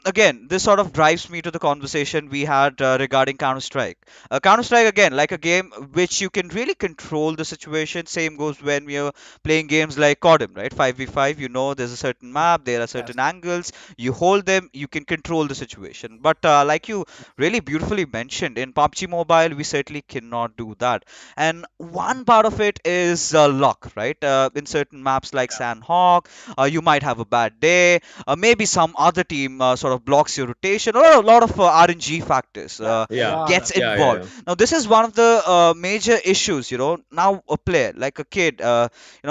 Speaker 1: again, this sort of drives me to the conversation we had regarding Counter Strike. Counter Strike, again, like a game which you can really control the situation. Same goes when we are playing games like CODM, right? 5v5, there's a certain map, there are
Speaker 2: Yes.
Speaker 1: certain angles, you hold them, you can control the situation. But like you really beautifully mentioned, in PUBG Mobile, we certainly cannot do that. And
Speaker 2: Mhm.
Speaker 1: one part of it is luck, right? In certain maps like
Speaker 2: Yeah.
Speaker 1: Sandhawk, you might have a bad day, maybe some other team sort of blocks your rotation, or a lot of RNG factors
Speaker 2: Yeah. A
Speaker 3: Yeah,
Speaker 2: lot
Speaker 1: gets
Speaker 2: of.
Speaker 3: yeah, yeah,
Speaker 1: involved.
Speaker 3: yeah.
Speaker 1: Now, this is one of the major issues. Now a player like a kid,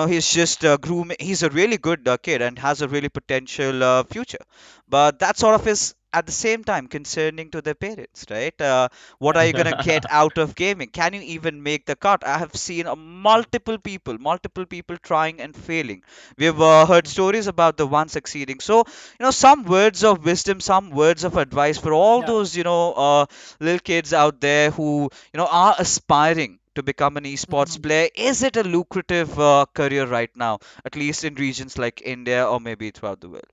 Speaker 1: he's just grooming. He's a really good kid and has a really potential future, but that sort of is at the same time concerning to their parents, right? What are you gonna get out of gaming? Can you even make the cut? I have seen multiple people trying and failing. We've heard
Speaker 2: Mhm.
Speaker 1: stories about the one succeeding. So, some words of wisdom, some words of advice for all
Speaker 2: Yeah.
Speaker 1: those, little kids out there who, are aspiring to become an esports
Speaker 2: Mhm.
Speaker 1: player. Is it a lucrative career right now, at least in regions like India or maybe throughout the world?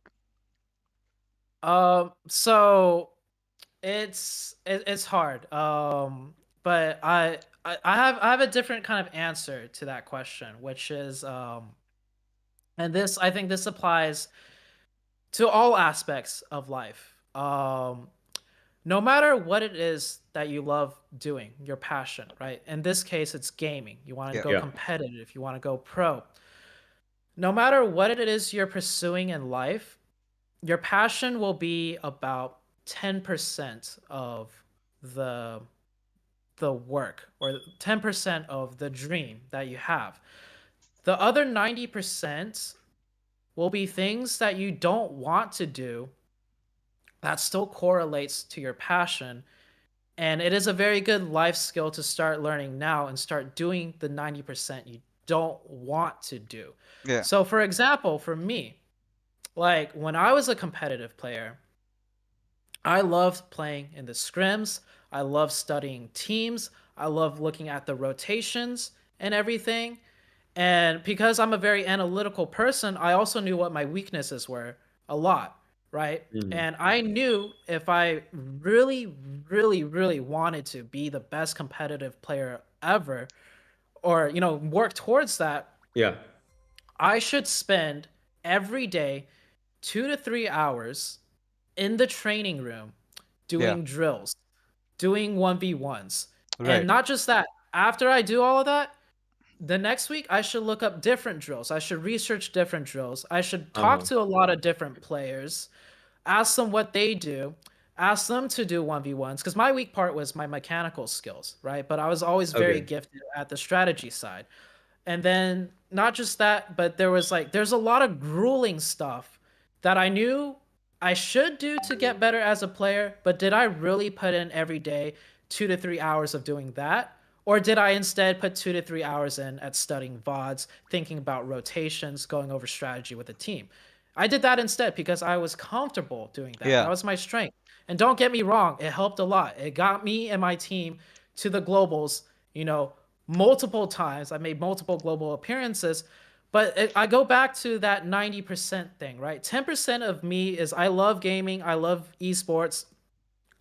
Speaker 2: So it's hard. But I have a different kind of answer to that question, which is and this I think this applies to all aspects of life. No matter what it is that you love doing, your passion, right? In this case, it's gaming. You want to
Speaker 1: Yeah,
Speaker 2: go
Speaker 3: Yeah.
Speaker 2: competitive, you want to go pro. No matter what it is you're pursuing in life, your passion will be about 10% of the the work, or 10% of the dream that you have. The other 90% will be things that you don't want to do that still correlates to your passion. And it is a very good life skill to start learning now and start doing the 90% you don't want to do.
Speaker 1: yeah,
Speaker 2: So, for example, for me, like when I was a competitive player, I loved playing in the scrims. I love studying teams. I love looking at the rotations and everything. And because I'm a very analytical person, I also knew what my weaknesses were a lot, right?
Speaker 3: Mhm.
Speaker 2: And I knew if I really, really, really wanted to be the best competitive player ever, or, work towards that,
Speaker 3: Yeah.
Speaker 2: I should spend every day 2 to 3 hours in the training room
Speaker 1: yeah,
Speaker 2: doing drills, doing 1v1s. And
Speaker 1: right.
Speaker 2: not just that, after I do all of that, the next week I should look up different drills. I should research different drills. I should talk
Speaker 3: Uh-huh.
Speaker 2: to a lot of different players, ask them what they do, ask them to do 1v1s, because my weak part was my mechanical skills, right? But I was always very
Speaker 3: Okay.
Speaker 2: gifted at the strategy side. And then not just that, but there's a lot of grueling stuff that I knew I should do to get better as a player, but did I really put in every day 2 to 3 hours of doing that? Or did I instead put 2 to 3 hours in at studying VODs, thinking about rotations, going over strategy with a team? I did that instead because I was comfortable doing that. That
Speaker 1: Yeah,
Speaker 2: was my strength. And don't get me wrong, it helped a lot. It got me and my team to the globals, you know, multiple times. I made multiple global appearances. But I go back to that 90% thing, right? 10% of me is I love gaming, I love esports,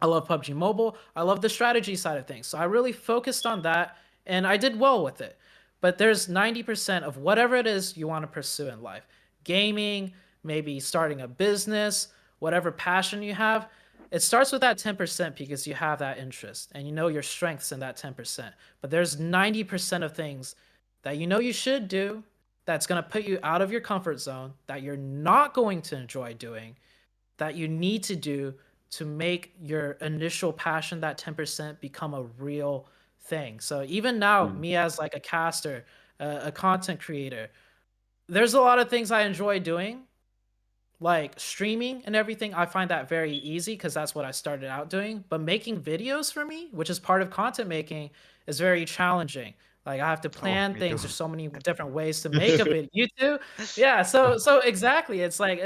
Speaker 2: I love PUBG Mobile. I love the strategy side of things. So I really focused on that and I did well with it. But there's 90% of whatever it is you want to pursue in life. Gaming, maybe starting a business, whatever passion you have. It starts with that 10% because you have that interest and you know your strengths in that 10%. But there's 90% of things that you know you should do that's going to put you out of your comfort zone that you're not going to enjoy doing that you need to do to make your initial passion, that 10%, become a real thing. So even now,
Speaker 3: Mm.
Speaker 2: me as like a caster, a content creator, there's a lot of things I enjoy doing, like streaming and everything. I find that very easy because that's what I started out doing. But making videos for me, which is part of content making, is very challenging. Like I have to
Speaker 1: Oh,
Speaker 2: plan
Speaker 1: me too.
Speaker 2: things. There's so many different ways to make a video. You too? Yeah. So exactly. It's like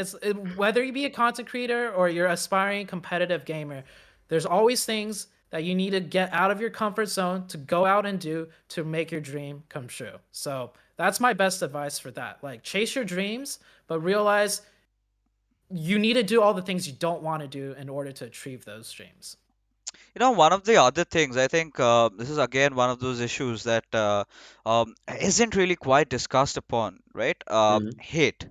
Speaker 2: whether you be a content creator or you're aspiring competitive gamer, there's always things that you need to get out of your comfort zone to go out and do to make your dream come true. So that's my best advice for that. Like chase your dreams, but realize you need to do all the things you don't want to do in order to achieve those dreams.
Speaker 1: One of the other things, I think this is again one of those issues that isn't really quite discussed upon, right?
Speaker 3: Mhm.
Speaker 1: Hate.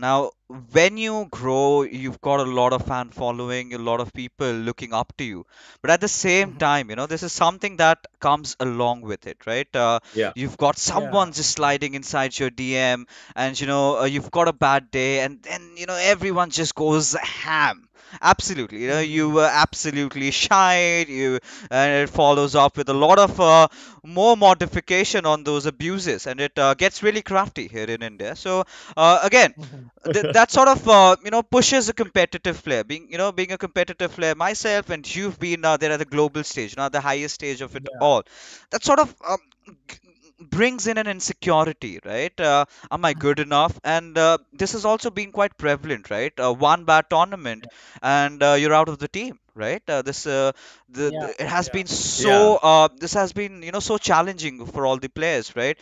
Speaker 1: Now, when you grow, you've got a lot of fan following, a lot of people looking up to you. But at the same
Speaker 2: Mhm.
Speaker 1: time, this is something that comes along with it, right?
Speaker 3: Yeah.
Speaker 1: You've got
Speaker 2: Yeah.
Speaker 1: someone just sliding inside your DM, and you've got a bad day, and then everyone just goes ham. Absolutely,
Speaker 2: Mhm.
Speaker 1: you were absolutely shy. And it follows up with a lot of more modification on those abuses, and it gets really crafty here in India. So again,
Speaker 2: Mhm.
Speaker 1: that sort of pushes a competitive player, being a competitive player myself, and you've been there at the global stage, the highest stage of it
Speaker 2: Yeah.
Speaker 1: all. That sort of g- brings in an insecurity, right? Am I good
Speaker 2: Mhm.
Speaker 1: enough? And this has also been quite prevalent, right? One bad tournament
Speaker 2: Yeah.
Speaker 1: and you're out of the team, right?
Speaker 2: Yeah.
Speaker 1: It has
Speaker 2: Yeah.
Speaker 1: been
Speaker 3: Yeah.
Speaker 1: so this has been so challenging for all the players, right?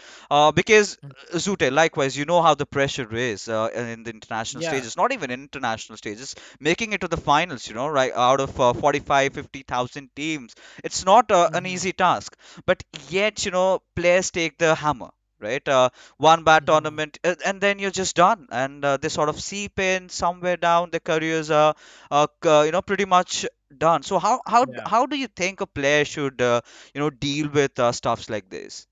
Speaker 1: Because
Speaker 2: Mhm.
Speaker 1: Zute, likewise, you know how the pressure is in the international
Speaker 2: Yeah.
Speaker 1: stages, not even in international stages, making it to the finals, right, out of 45, 50,000 teams. It's not an
Speaker 2: Mhm.
Speaker 1: easy task, but yet, players take the hammer. Right, one bad
Speaker 2: Mhm.
Speaker 1: tournament, and then you're just done, and they sort of seep in somewhere down. Their careers are, pretty much done. So
Speaker 2: Yeah.
Speaker 1: how do you think a player should, deal with stuffs like this?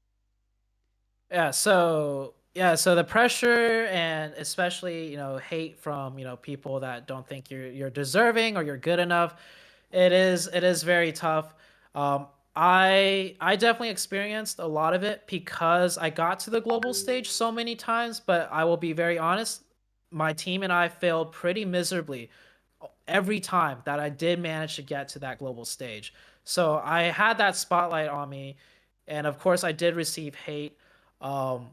Speaker 2: So the pressure and especially, hate from, people that don't think you're deserving or you're good enough, it is very tough. Um I definitely experienced a lot of it because I got to the global stage so many times, but I will be very honest, my team and I failed pretty miserably every time that I did manage to get to that global stage. So I had that spotlight on me, and of course I did receive hate. Um,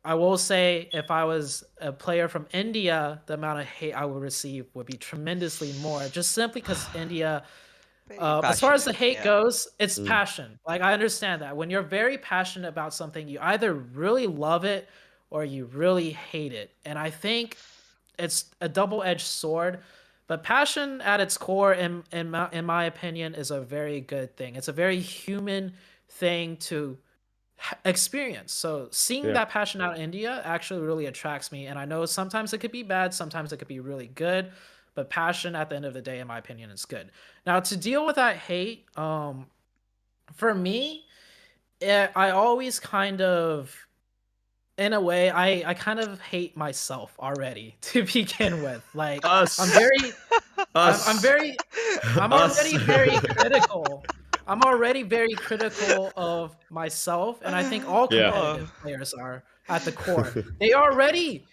Speaker 2: I will say if I was a player from India, the amount of hate I would receive would be tremendously more, just simply because India,
Speaker 1: Very
Speaker 2: as far as the
Speaker 1: passionate,
Speaker 2: hate
Speaker 1: yeah.
Speaker 2: goes, it's
Speaker 3: Mm.
Speaker 2: passion. Like I understand that when you're very passionate about something, you either really love it or you really hate it. And I think it's a double-edged sword, but passion at its core in my opinion is a very good thing. It's a very human thing to experience. So seeing
Speaker 3: Yeah.
Speaker 2: that passion out in India actually really attracts me, and I know sometimes it could be bad, sometimes it could be really good, but passion at the end of the day in my opinion is good. Now to deal with that hate, for me, I always kind of, in a way, I kind of hate myself already to begin with. Like I'm
Speaker 3: Us.
Speaker 2: very I'm
Speaker 3: Us.
Speaker 2: very I'm
Speaker 3: Us.
Speaker 2: already very critical. I'm already very critical of myself, and I think all
Speaker 3: Yeah.
Speaker 1: Oh,
Speaker 2: competitive players are at the core. They already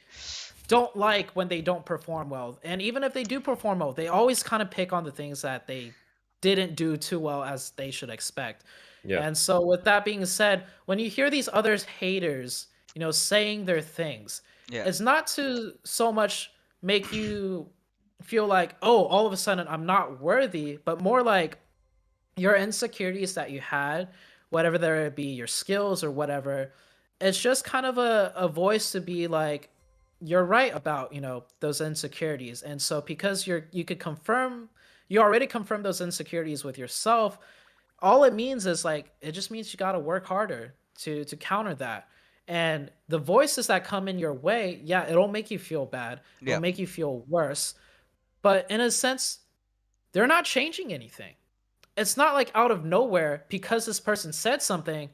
Speaker 2: don't like when they don't perform well. And even if they do perform well, they always kind of pick on the things that they didn't do too well as they should expect.
Speaker 3: Yeah.
Speaker 2: And so with that being said, when you hear these other haters, saying their things,
Speaker 1: yeah.
Speaker 2: it's not to so much make you feel like, "Oh, all of a sudden I'm not worthy," but more like your insecurities that you had, whatever there be your skills or whatever, it's just kind of a voice to be like, you're right about, those insecurities. And so because you could confirm you already confirm those insecurities with yourself. All it means is like it just means you got to work harder to counter that. And the voices that come in your way, yeah, it'll make you feel bad. It'll
Speaker 1: Yeah.
Speaker 2: make you feel worse. But in a sense, they're not changing anything. It's not like out of nowhere because this person said something,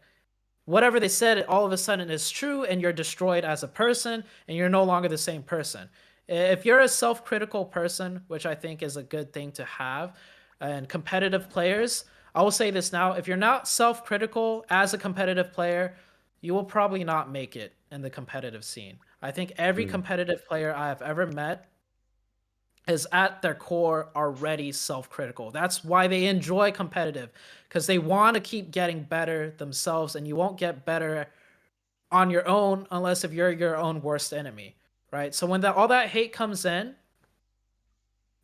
Speaker 2: whatever they said all of a sudden is true and you're destroyed as a person and you're no longer the same person. If you're a self-critical person, which I think is a good thing to have, and competitive players, I will say this now, if you're not self-critical as a competitive player, you will probably not make it in the competitive scene. I think every
Speaker 3: Mm.
Speaker 2: competitive player I have ever met is at their core already self-critical. That's why they enjoy competitive, because they want to keep getting better themselves, and you won't get better on your own unless if you're your own worst enemy, right? So when all that hate comes in,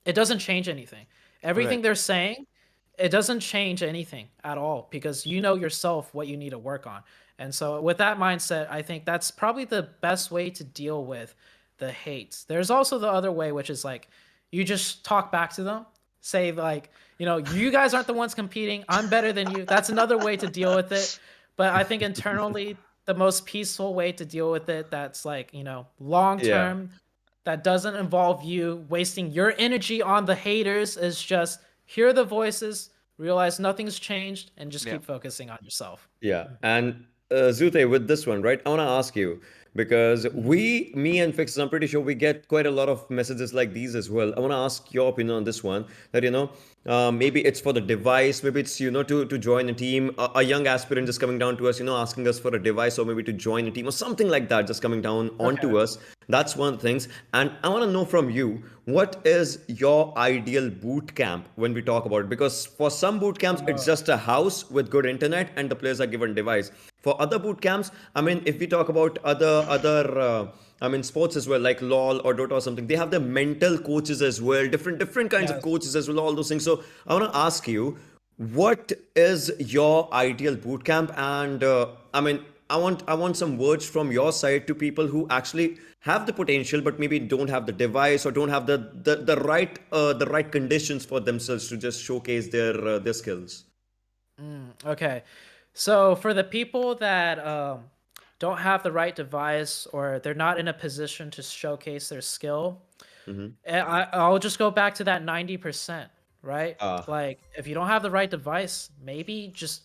Speaker 2: it doesn't change anything.
Speaker 1: Right.
Speaker 2: Everything they're saying, it doesn't change anything at all because you know yourself what you need to work on. And so with that mindset, I think that's probably the best way to deal with the hate. There's also the other way, which is like you just talk back to them, say like, you guys aren't the ones competing. I'm better than you. That's another way to deal with it. But I think internally, the most peaceful way to deal with it, that's like, long
Speaker 3: Yeah.
Speaker 2: term, that doesn't involve you wasting your energy on the haters, is just hear the voices, realize nothing's changed, and just
Speaker 1: Yeah.
Speaker 2: keep focusing on yourself.
Speaker 3: Yeah, and Zute, with this one, right? I want to ask you because me and Fixes, I'm pretty sure we get quite a lot of messages like these as well. I want to ask your opinion on this one. That maybe it's for the device, maybe it's to join a team. A young aspirant just coming down to us, asking us for a device or maybe to join a team or something like that, just coming down
Speaker 2: Okay.
Speaker 3: onto us. That's one of the things. And I want to know from you, what is your ideal boot camp when we talk about it? Because for some boot camps, it's
Speaker 2: Uh,
Speaker 3: just a house with good internet and the players are given device. For other boot camps, I mean, if we talk about other sports as well, like LOL or Dota or something, they have the mental coaches as well, different kinds of
Speaker 2: yes.
Speaker 3: coaches as well, all those things. So I want to ask you, what is your ideal boot camp? And I want some words from your side to people who actually have the potential, but maybe don't have the device or don't have the right conditions for themselves to just showcase their skills.
Speaker 2: Okay. So for the people that don't have the right device or they're not in a position to showcase their skill, I'll just go back to that 90%, right?
Speaker 3: Ah,
Speaker 2: Like if you don't have the right device, maybe just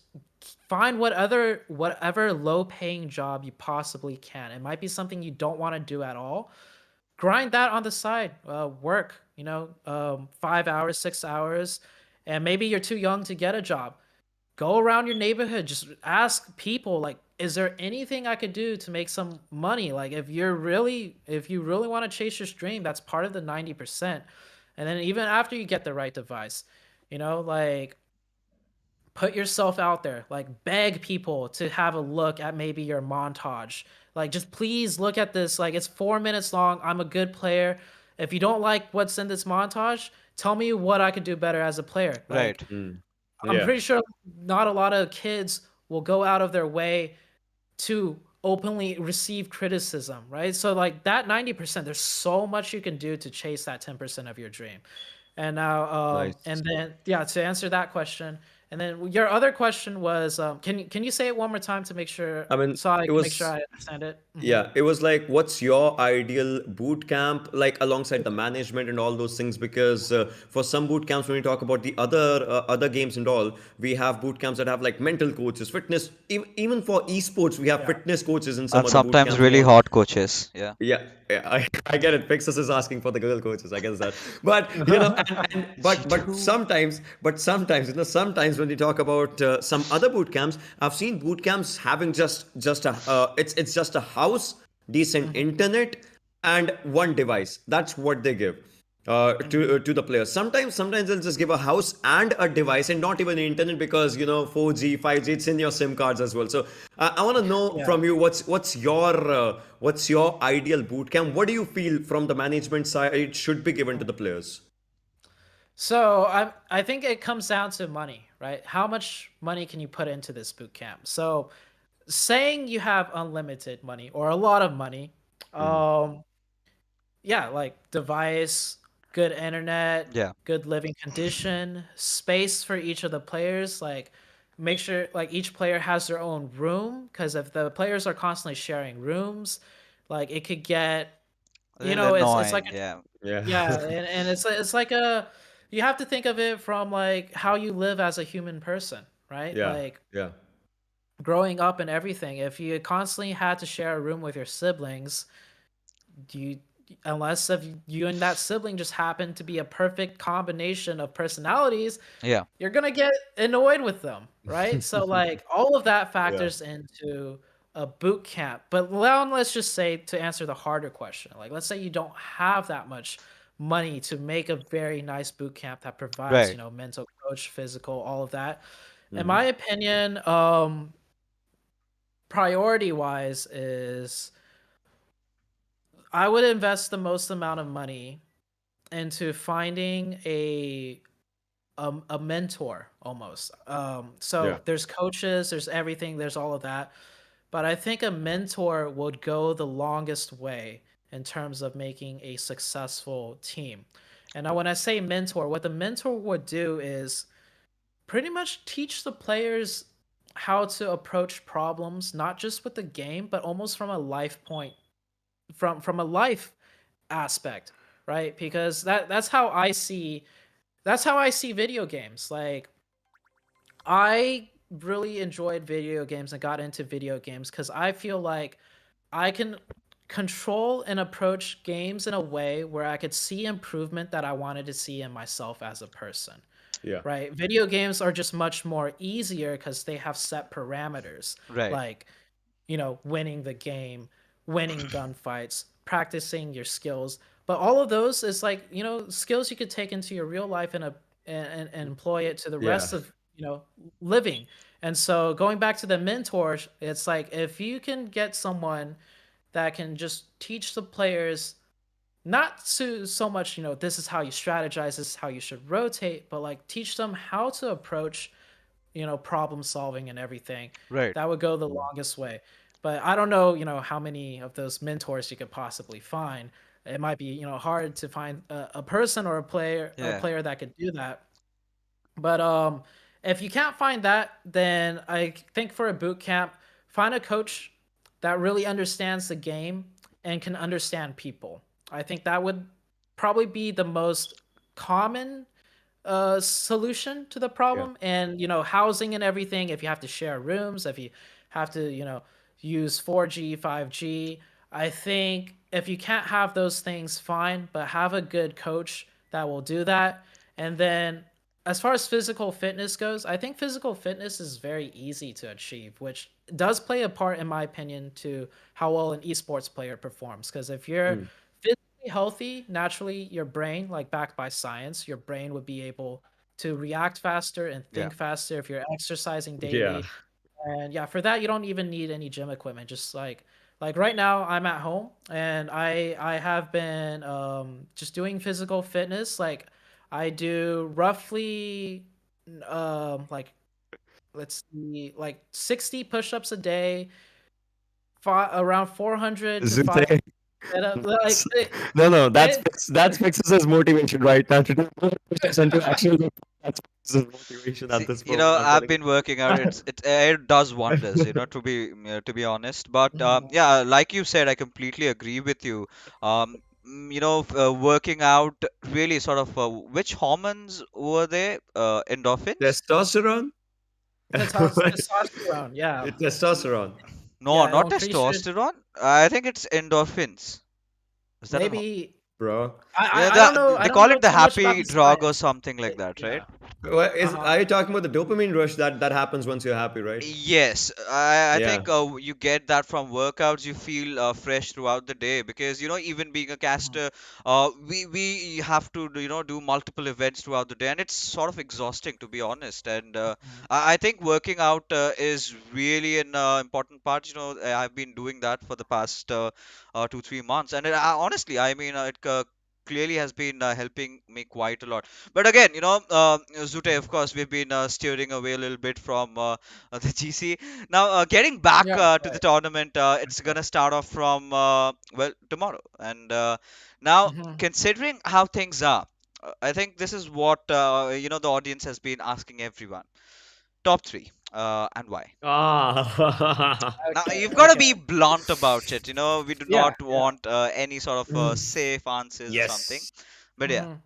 Speaker 2: find whatever low paying job you possibly can. It might be something you don't want to do at all. Grind that on the side. Work, 5 hours, 6 hours, and maybe you're too young to get a job. Go around your neighborhood, just ask people like, is there anything I could do to make some money? Like if you really want to chase your dream, that's part of the 90%. And then even after you get the right device, like put yourself out there, like beg people to have a look at maybe your montage, like just please look at this, like it's 4 minutes long, I'm a good player. If you don't like what's in this montage, tell me what I could do better as a player. Like
Speaker 1: Right.
Speaker 2: I'm
Speaker 3: yeah,
Speaker 2: pretty sure not a lot of kids will go out of their way to openly receive criticism, right? So like that 90%, there's so much you can do to chase that 10% of your dream. And now,
Speaker 3: nice.
Speaker 2: and then yeah, to answer that question, and then your other question was, can you say it one more time to make sure
Speaker 3: I mean,
Speaker 2: so I
Speaker 3: it
Speaker 2: can make sure
Speaker 3: was
Speaker 2: I understand it?
Speaker 3: Yeah, it was like, what's your ideal boot camp, like alongside the management and all those things? Because for some boot camps, when we talk about the other games and all, we have boot camps that have like mental coaches, fitness. Even for esports, we have
Speaker 2: Yeah.
Speaker 3: fitness coaches in some
Speaker 1: And
Speaker 3: other boot
Speaker 1: sometimes
Speaker 3: camps and
Speaker 1: really
Speaker 3: all.
Speaker 1: hot coaches. Yeah.
Speaker 3: Yeah, yeah, I get it. Pixis is asking for the girl coaches. I guess that, but and
Speaker 1: She
Speaker 3: but
Speaker 1: too.
Speaker 3: sometimes sometimes when we talk about some other boot camps, I've seen boot camps having just a it's just a house, decent
Speaker 2: Mhm.
Speaker 3: internet, and one device. That's what they give
Speaker 2: Mhm.
Speaker 3: to the players. Sometimes they'll just give a house and a device and not even the internet because 4G, 5G, it's in your SIM cards as well. So I want to know
Speaker 2: Yeah.
Speaker 3: from you, what's your ideal boot camp? What do you feel from the management side it should be given to the players?
Speaker 2: So I think it comes down to money, right? How much money can you put into this boot camp? So saying you have unlimited money or a lot of money,
Speaker 3: Mhm.
Speaker 2: um, yeah, like device. good internet,
Speaker 1: Yeah.
Speaker 2: good living condition, space for each of the players. Like, make sure like each player has their own room, because if the players are constantly sharing rooms, like it could get,
Speaker 1: A little
Speaker 2: it's like
Speaker 1: annoying.
Speaker 2: a,
Speaker 1: Yeah.
Speaker 3: Yeah.
Speaker 2: yeah, and it's like a, you have to think of it from like how you live as a human person, right?
Speaker 3: Yeah.
Speaker 2: Like
Speaker 3: Yeah.
Speaker 2: growing up and everything. If you constantly had to share a room with your siblings, do you, unless if you and that sibling just happen to be a perfect combination of personalities,
Speaker 1: Yeah.
Speaker 2: you're gonna get annoyed with them, right? So like all of that
Speaker 3: Yeah.
Speaker 2: factors into a boot camp. But now let's just say, to answer the harder question, like let's say you don't have that much money to make a very nice boot camp that provides,
Speaker 1: Right.
Speaker 2: mental coach, physical, all of that. In
Speaker 3: Hmm.
Speaker 2: my opinion, priority wise is I would invest the most amount of money into finding a mentor almost.
Speaker 3: Yeah.
Speaker 2: So there's coaches, there's everything, there's all of that. But I think a mentor would go the longest way in terms of making a successful team. And now when I say mentor, what the mentor would do is pretty much teach the players how to approach problems, not just with the game, but almost from a life point, from a life aspect, right? Because that's how I see video games. Like I really enjoyed video games and got into video games because I feel like I can control and approach games in a way where I could see improvement that I wanted to see in myself as a person.
Speaker 3: Yeah.
Speaker 2: Right? Video games are just much more easier because they have set parameters,
Speaker 1: Right.
Speaker 2: like, winning the game, winning gunfights, practicing your skills. But all of those is like, skills you could take into your real life and employ it to the
Speaker 3: Yeah.
Speaker 2: rest of, living. And so going back to the mentors, it's like if you can get someone that can just teach the players not so much, this is how you strategize, this is how you should rotate, but like teach them how to approach, problem solving and everything.
Speaker 1: Right.
Speaker 2: That would go the longest way. But I don't know, how many of those mentors you could possibly find. It might be, hard to find a person or a
Speaker 1: Yeah.
Speaker 2: player that could do that. But if you can't find that, then I think for a boot camp, find a coach that really understands the game and can understand people. I think that would probably be the most common solution to the
Speaker 3: Yeah.
Speaker 2: problem. And housing and everything, if you have to share rooms, if you have to use 4G, 5G, I think if you can't have those things, fine, but have a good coach that will do that. And then as far as physical fitness goes, I think physical fitness is very easy to achieve, which does play a part, in my opinion, to how well an esports player performs. Because if you're
Speaker 3: Mm.
Speaker 2: physically healthy, naturally, your brain, like backed by science, your brain would be able to react faster and
Speaker 1: Yeah.
Speaker 2: think faster if you're exercising
Speaker 3: Yeah.
Speaker 2: daily. And yeah, for that you don't even need any gym equipment. Just like right now I'm at home and I have been just doing physical fitness. Like I do roughly like let's see, like 60 push-ups a day, around 400 to 500
Speaker 3: Zute.
Speaker 2: sit-ups. Like
Speaker 3: No, no,
Speaker 2: it,
Speaker 3: that's fixes his motivation right now to do more pushes and to actually go. That's his motivation at
Speaker 1: See,
Speaker 3: this moment. I'm
Speaker 1: I've
Speaker 3: telling
Speaker 1: been working out. It does wonders, to be honest. But yeah, like you said, I completely agree with you. Working out really sort of which hormones were they?
Speaker 3: you.
Speaker 1: Endorphins?
Speaker 3: Testosterone.
Speaker 2: testosterone, yeah.
Speaker 3: Testosterone,
Speaker 1: No,
Speaker 2: Yeah,
Speaker 1: not
Speaker 2: I'm pretty sure
Speaker 1: testosterone. I think it's endorphins. Is that an?
Speaker 2: maybe
Speaker 3: bro.
Speaker 1: Yeah,
Speaker 2: I don't know.
Speaker 1: they
Speaker 2: I don't
Speaker 1: call
Speaker 2: know
Speaker 1: it the
Speaker 2: too much about
Speaker 1: happy
Speaker 2: the
Speaker 1: drug or
Speaker 2: science.
Speaker 1: something like that, right?
Speaker 2: Yeah.
Speaker 3: What is?
Speaker 2: Uh-huh.
Speaker 3: Are you talking about the dopamine rush that happens once you're happy, right?
Speaker 1: Yes, I
Speaker 3: Yeah.
Speaker 1: think you get that from workouts. You feel fresh throughout the day because even being a
Speaker 2: Mhm.
Speaker 1: caster, we have to do multiple events throughout the day, and it's sort of exhausting to be honest. And
Speaker 2: Mhm.
Speaker 1: I think working out is really an important part. I've been doing that for the past 2-3 months, and honestly, I mean, it clearly has been helping me quite a lot. But again, Zute, of course, we've been steering away a little bit from the GC. Now, getting back
Speaker 2: Yeah,
Speaker 1: to the
Speaker 2: right.
Speaker 1: tournament, it's gonna start off from well, tomorrow. And now,
Speaker 2: Hmm.
Speaker 1: considering how things are, I think this is what the audience has been asking everyone. Top three, and why?
Speaker 3: Ah.
Speaker 1: Now
Speaker 2: Okay,
Speaker 1: you've got to
Speaker 2: okay.
Speaker 1: be blunt about it. We do
Speaker 2: Yeah,
Speaker 1: not
Speaker 2: yeah.
Speaker 1: want any sort of
Speaker 3: Mm.
Speaker 1: safe answers or something.
Speaker 3: Yes.
Speaker 1: But yeah,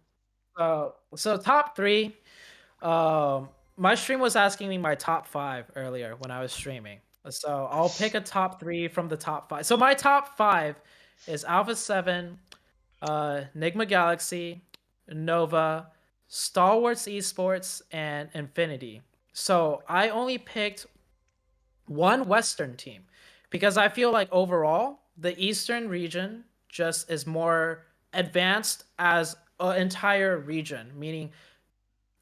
Speaker 2: Hmm. So top three. Um, my stream was asking me my top five earlier when I was streaming. So I'll pick a top three from the top five. So my top five is Alpha 7, Nigma Galaxy, Nova, Stalwarts Esports, and Infinity. So I only picked one Western team because I feel like overall the Eastern region just is more advanced as an entire region, meaning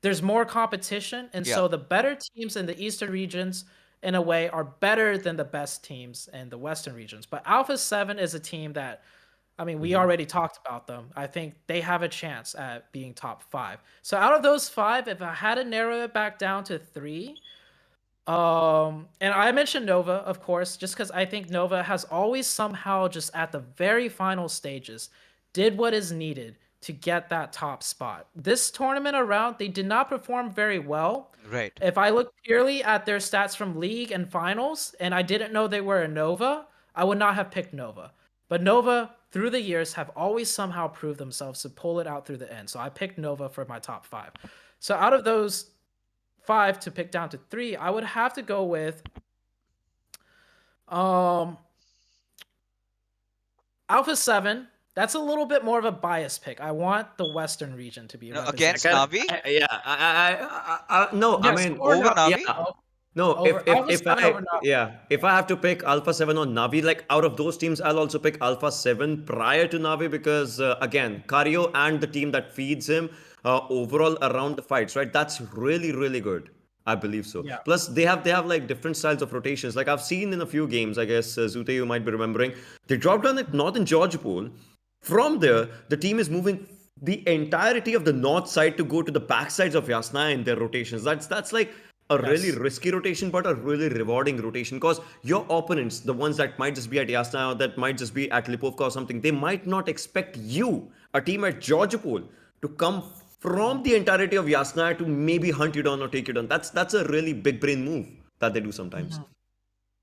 Speaker 2: there's more competition, and
Speaker 1: yeah.
Speaker 2: so the better teams in the Eastern regions, in a way, are better than the best teams in the Western regions. But Alpha 7 is a team that, I mean, we
Speaker 3: Mhm.
Speaker 2: already talked about them. I think they have a chance at being top five. So out of those five, if I had to narrow it back down to three, and I mentioned Nova, of course, just because I think Nova has always somehow just at the very final stages did what is needed to get that top spot. This tournament around, they did not perform very well.
Speaker 1: Right.
Speaker 2: If I look purely at their stats from league and finals, and I didn't know they were a Nova, I would not have picked Nova. But Nova, through the years, have always somehow proved themselves to pull it out through the end. So I picked Nova for my top five. So out of those five to pick down to three, I would have to go with um Alpha 7. That's a little bit more of a bias pick. I want the Western region to be
Speaker 3: I
Speaker 1: Against
Speaker 2: represented.
Speaker 3: can,
Speaker 1: Navi
Speaker 3: yeah, no, I
Speaker 2: Yes,
Speaker 3: mean,
Speaker 2: or
Speaker 1: over
Speaker 2: not.
Speaker 1: Navi.
Speaker 3: yeah, no,
Speaker 2: Over Alpha
Speaker 3: if
Speaker 2: 7 over
Speaker 3: I,
Speaker 2: not.
Speaker 3: yeah, if I have to pick Alpha 7 or Navi, like out of those teams, I'll also pick Alpha 7 prior to Navi because, again, Cario and the team that feeds him overall around the fights, right? That's really, really good. I believe so.
Speaker 2: Yeah.
Speaker 3: Plus, they have like different styles of rotations. Like I've seen in a few games, I guess Zute, you might be remembering, they dropped down at Northern Georgia Pool. From there, the team is moving the entirety of the north side to go to the back sides of Yasna in their rotations. That's like a really
Speaker 2: Yes.
Speaker 3: risky rotation, but a really rewarding rotation because your opponents, the ones that might just be at Yasna or that might just be at Lipovka or something, they might not expect you, a team at Georgopol, to come from the entirety of Yasna to maybe hunt you down or take you down. That's a really big brain move that they do sometimes.
Speaker 2: Mhm.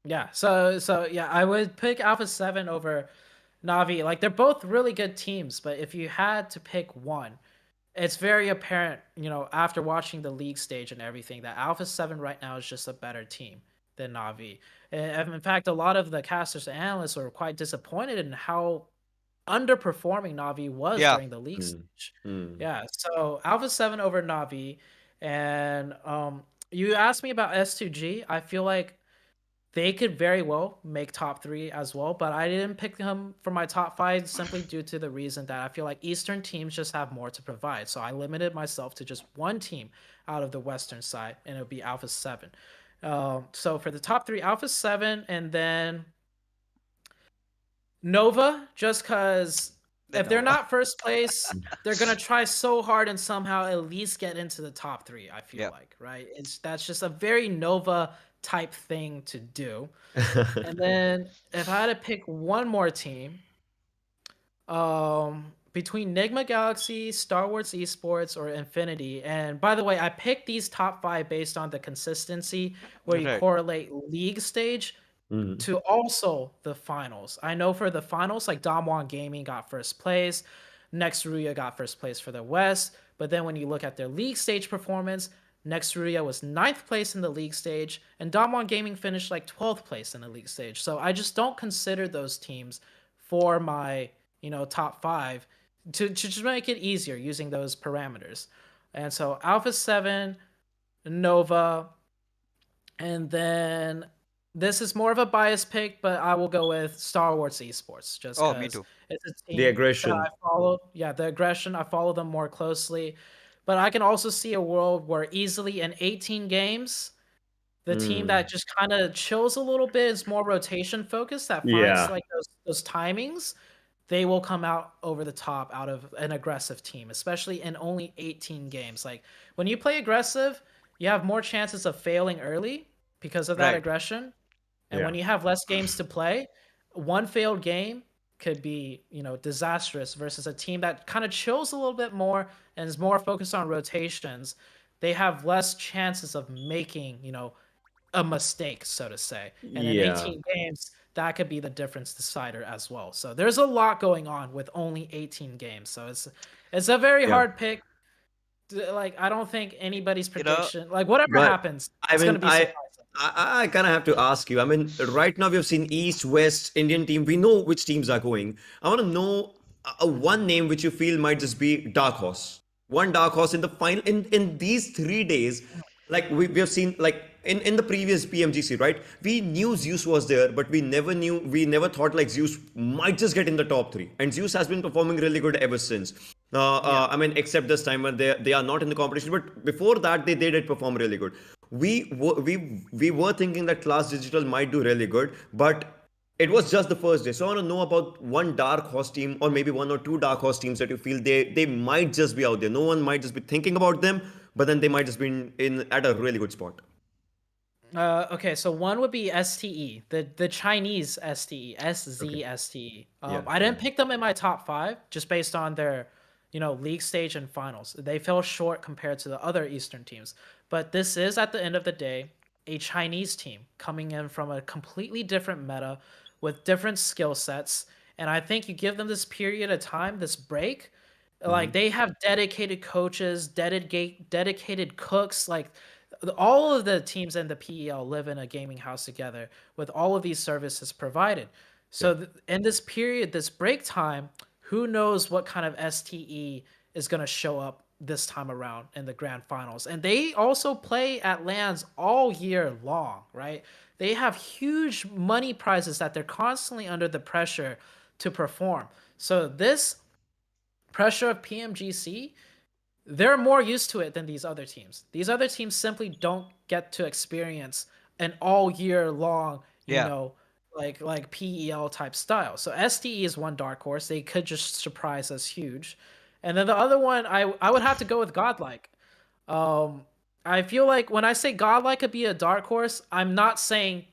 Speaker 2: Yeah. So yeah, I would pick Alpha 7 over Navi. Like they're both really good teams, but if you had to pick one, it's very apparent, after watching the league stage and everything, that Alpha 7 right now is just a better team than Navi. And in fact, a lot of the casters and analysts were quite disappointed in how underperforming Navi was
Speaker 1: Yeah.
Speaker 2: during the league
Speaker 3: Hmm.
Speaker 2: stage.
Speaker 3: Hmm.
Speaker 2: Yeah, so Alpha 7 over Navi. And you asked me about S2G. I feel like they could very well make top three as well, but I didn't pick them for my top five simply due to the reason that I feel like Eastern teams just have more to provide. So I limited myself to just one team out of the Western side, and it would be Alpha 7. So for the top three, Alpha 7, and then Nova, just because
Speaker 1: Then
Speaker 2: if they're
Speaker 1: Nova.
Speaker 2: not first place, they're gonna try so hard and somehow at least get into the top three. I feel
Speaker 1: Yeah.
Speaker 2: like, right? That's just a very Nova type thing to do. And then if I had to pick one more team, between Nigma Galaxy, Star Wars Esports, or Infinity. And by the way, I picked these top five based on the consistency where you
Speaker 1: Right.
Speaker 2: correlate league stage
Speaker 3: Hmm.
Speaker 2: to also the finals. I know for the finals, like Damwon Gaming got first place, Next Ruya got first place for the West. But then when you look at their league stage performance, Next Ruya was ninth place in the league stage, and Damwon Gaming finished like 12th place in the league stage. So I just don't consider those teams for my, top five to just make it easier using those parameters. And so Alpha 7, Nova, and then this is more of a bias pick, but I will go with Star Wars Esports just
Speaker 1: Oh, me
Speaker 2: because
Speaker 1: too.
Speaker 2: it's a
Speaker 3: The
Speaker 2: team that I
Speaker 3: aggression.
Speaker 2: follow. Yeah, the aggression, I follow them more closely. But I can also see a world where easily in 18 games, the team
Speaker 3: Hmm.
Speaker 2: that just kind of chills a little bit is more rotation focused, that finds
Speaker 3: Yeah.
Speaker 2: like those timings. they will come out over the top out of an aggressive team, especially in only 18 games. Like when you play aggressive, you have more chances of failing early because of that
Speaker 1: Right.
Speaker 2: aggression. And
Speaker 3: Yeah.
Speaker 2: when you have less games to play, one failed game could be, disastrous versus a team that kind of chills a little bit more and is more focused on rotations. They have less chances of making, a mistake, so to say. And in
Speaker 3: Yeah.
Speaker 2: 18 games, that could be the difference decider as well. So there's a lot going on with only 18 games. So it's a very
Speaker 3: Yeah.
Speaker 2: hard pick. Like I don't think anybody's
Speaker 1: You know,
Speaker 2: prediction, like whatever
Speaker 3: But
Speaker 2: happens,
Speaker 3: I
Speaker 2: it's
Speaker 3: mean,
Speaker 2: gonna be surprising.
Speaker 3: I kind of have to ask you. I mean, right now we've seen East, West, Indian team. We know which teams are going. I want to know one name which you feel might just be dark horse. One dark horse in the final in these 3 days. Like we have seen like in the previous PMGC, right? We knew Zeus was there, but we never thought like Zeus might just get in the top three. And Zeus has been performing really good ever since.
Speaker 2: Yeah.
Speaker 3: I mean, except this time when they are not in the competition, but before that they did perform really good. We were thinking that Class Digital might do really good, but it was just the first day. So I want to know about one dark horse team, or maybe one or two dark horse teams that you feel they might just be out there. No one might just be thinking about them, but then they might just be in at a really good spot.
Speaker 2: Okay, so one would be STE, the Chinese STE,
Speaker 3: Okay.
Speaker 2: SZSTE.
Speaker 3: Yeah.
Speaker 2: I didn't pick them in my top five just based on their, league stage and finals. They fell short compared to the other Eastern teams. But this is, at the end of the day, a Chinese team coming in from a completely different meta with different skill sets. And I think you give them this period of time, this break, like
Speaker 3: Mm-hmm.
Speaker 2: they have dedicated coaches, dedicated cooks, like all of the teams in the PEL live in a gaming house together with all of these services provided.
Speaker 3: Yeah.
Speaker 2: So in this period, this break time, who knows what kind of STE is going to show up this time around in the grand finals. And they also play at lands all year long, right? They have huge money prizes that they're constantly under the pressure to perform. So this pressure of PMGC, they're more used to it than these other teams. These other teams simply don't get to experience an all year long,
Speaker 1: yeah.
Speaker 2: like PEL type style. So SDE is one dark horse. They could just surprise us huge. And then the other one, I would have to go with Godlike. Um, I feel like when I say Godlike could be a dark horse, I'm not saying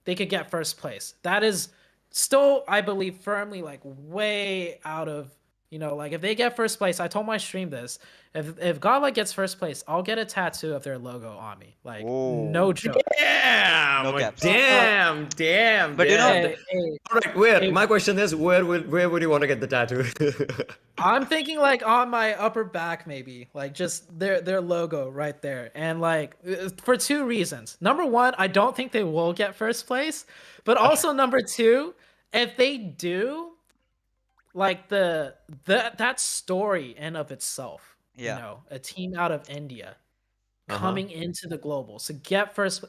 Speaker 2: they could get first place. That is still, I believe, firmly like way out of, like if they get first place, I told my stream this. If Godlike gets first place, I'll get a tattoo of their logo on me. Like no
Speaker 1: Oh,
Speaker 2: joke.
Speaker 1: no
Speaker 3: Damn,
Speaker 1: caps.
Speaker 3: damn.
Speaker 1: But you know,
Speaker 2: Hey, hey,
Speaker 3: All right, where?
Speaker 2: hey,
Speaker 3: My question is, where would you want to get the tattoo?
Speaker 2: I'm thinking like on my upper back, maybe like just their logo right there, and like for two reasons. Number one, I don't think they will get first place, but also number two, if they do, like that story in of itself,
Speaker 1: yeah,
Speaker 2: a team out of India
Speaker 3: Uh-huh.
Speaker 2: coming into the global to get first,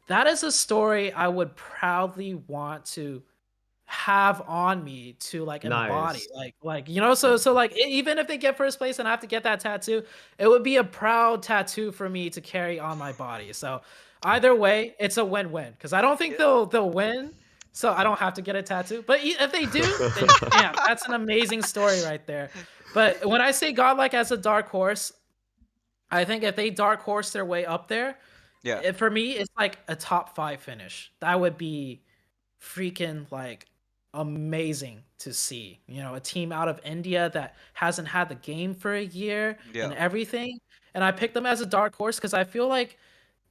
Speaker 2: that is a story I would proudly want to have on me to like embody,
Speaker 3: Nice.
Speaker 2: like
Speaker 3: Yeah.
Speaker 2: so like even if they get first place and I have to get that tattoo, it would be a proud tattoo for me to carry on my body. So either way, it's a win-win because I don't think
Speaker 1: yeah,
Speaker 2: they'll win, so I don't have to get a tattoo. But if they do, then damn, that's an amazing story right there. But when I say Godlike as a dark horse, I think if they dark horse their way up there,
Speaker 1: yeah.
Speaker 2: for me, it's like a top five finish. That would be freaking like amazing to see. A team out of India that hasn't had the game for a year and
Speaker 1: Yeah.
Speaker 2: everything. And I picked them as a dark horse because I feel like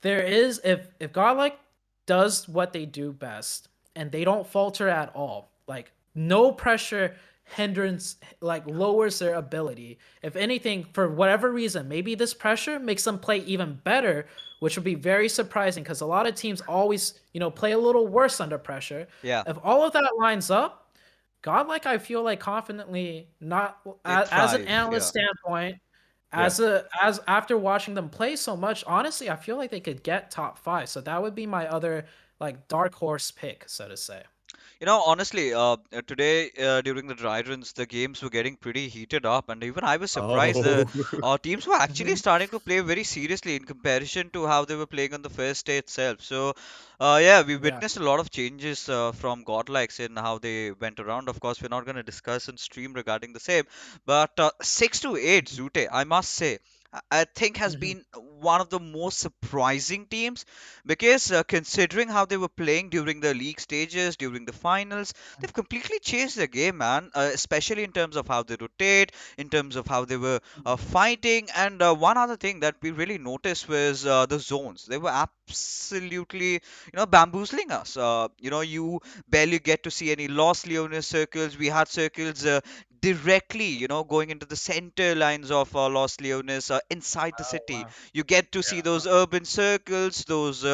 Speaker 2: there is, if Godlike does what they do best and they don't falter at all, like no pressure hindrance like lowers their ability. If anything, for whatever reason, maybe this pressure makes them play even better, which would be very surprising because a lot of teams always, play a little worse under pressure.
Speaker 1: Yeah.
Speaker 2: If all of that lines up, Godlike, I feel like confidently, not
Speaker 1: They
Speaker 2: as an
Speaker 1: thrive.
Speaker 2: analyst
Speaker 1: Yeah.
Speaker 2: standpoint,
Speaker 3: Yeah.
Speaker 2: as after watching them play so much, honestly, I feel like they could get top five. So that would be my other like dark horse pick, so to say.
Speaker 1: Honestly, today during the dry runs, the games were getting pretty heated up, and even I was surprised. The
Speaker 3: Oh,
Speaker 1: teams were actually
Speaker 2: Mhm.
Speaker 1: starting to play very seriously in comparison to how they were playing on the first day itself. So, yeah, we
Speaker 2: Yeah.
Speaker 1: witnessed a lot of changes from Godlikes in how they went around. Of course, we're not going to discuss and stream regarding the same, but 6-8 Zute, I must say. I think has
Speaker 2: Mhm.
Speaker 1: been one of the most surprising teams because considering how they were playing during the league stages, during the finals, they've completely changed their game, man. Especially in terms of how they rotate, in terms of how they were fighting, and one other thing that we really noticed was the zones. They were absolutely, bamboozling us. You barely get to see any Los Leones circles. We had circles. Directly, going into the center lines of Los Leones inside the
Speaker 2: Oh
Speaker 1: city.
Speaker 2: wow.
Speaker 1: You get to see those urban circles, those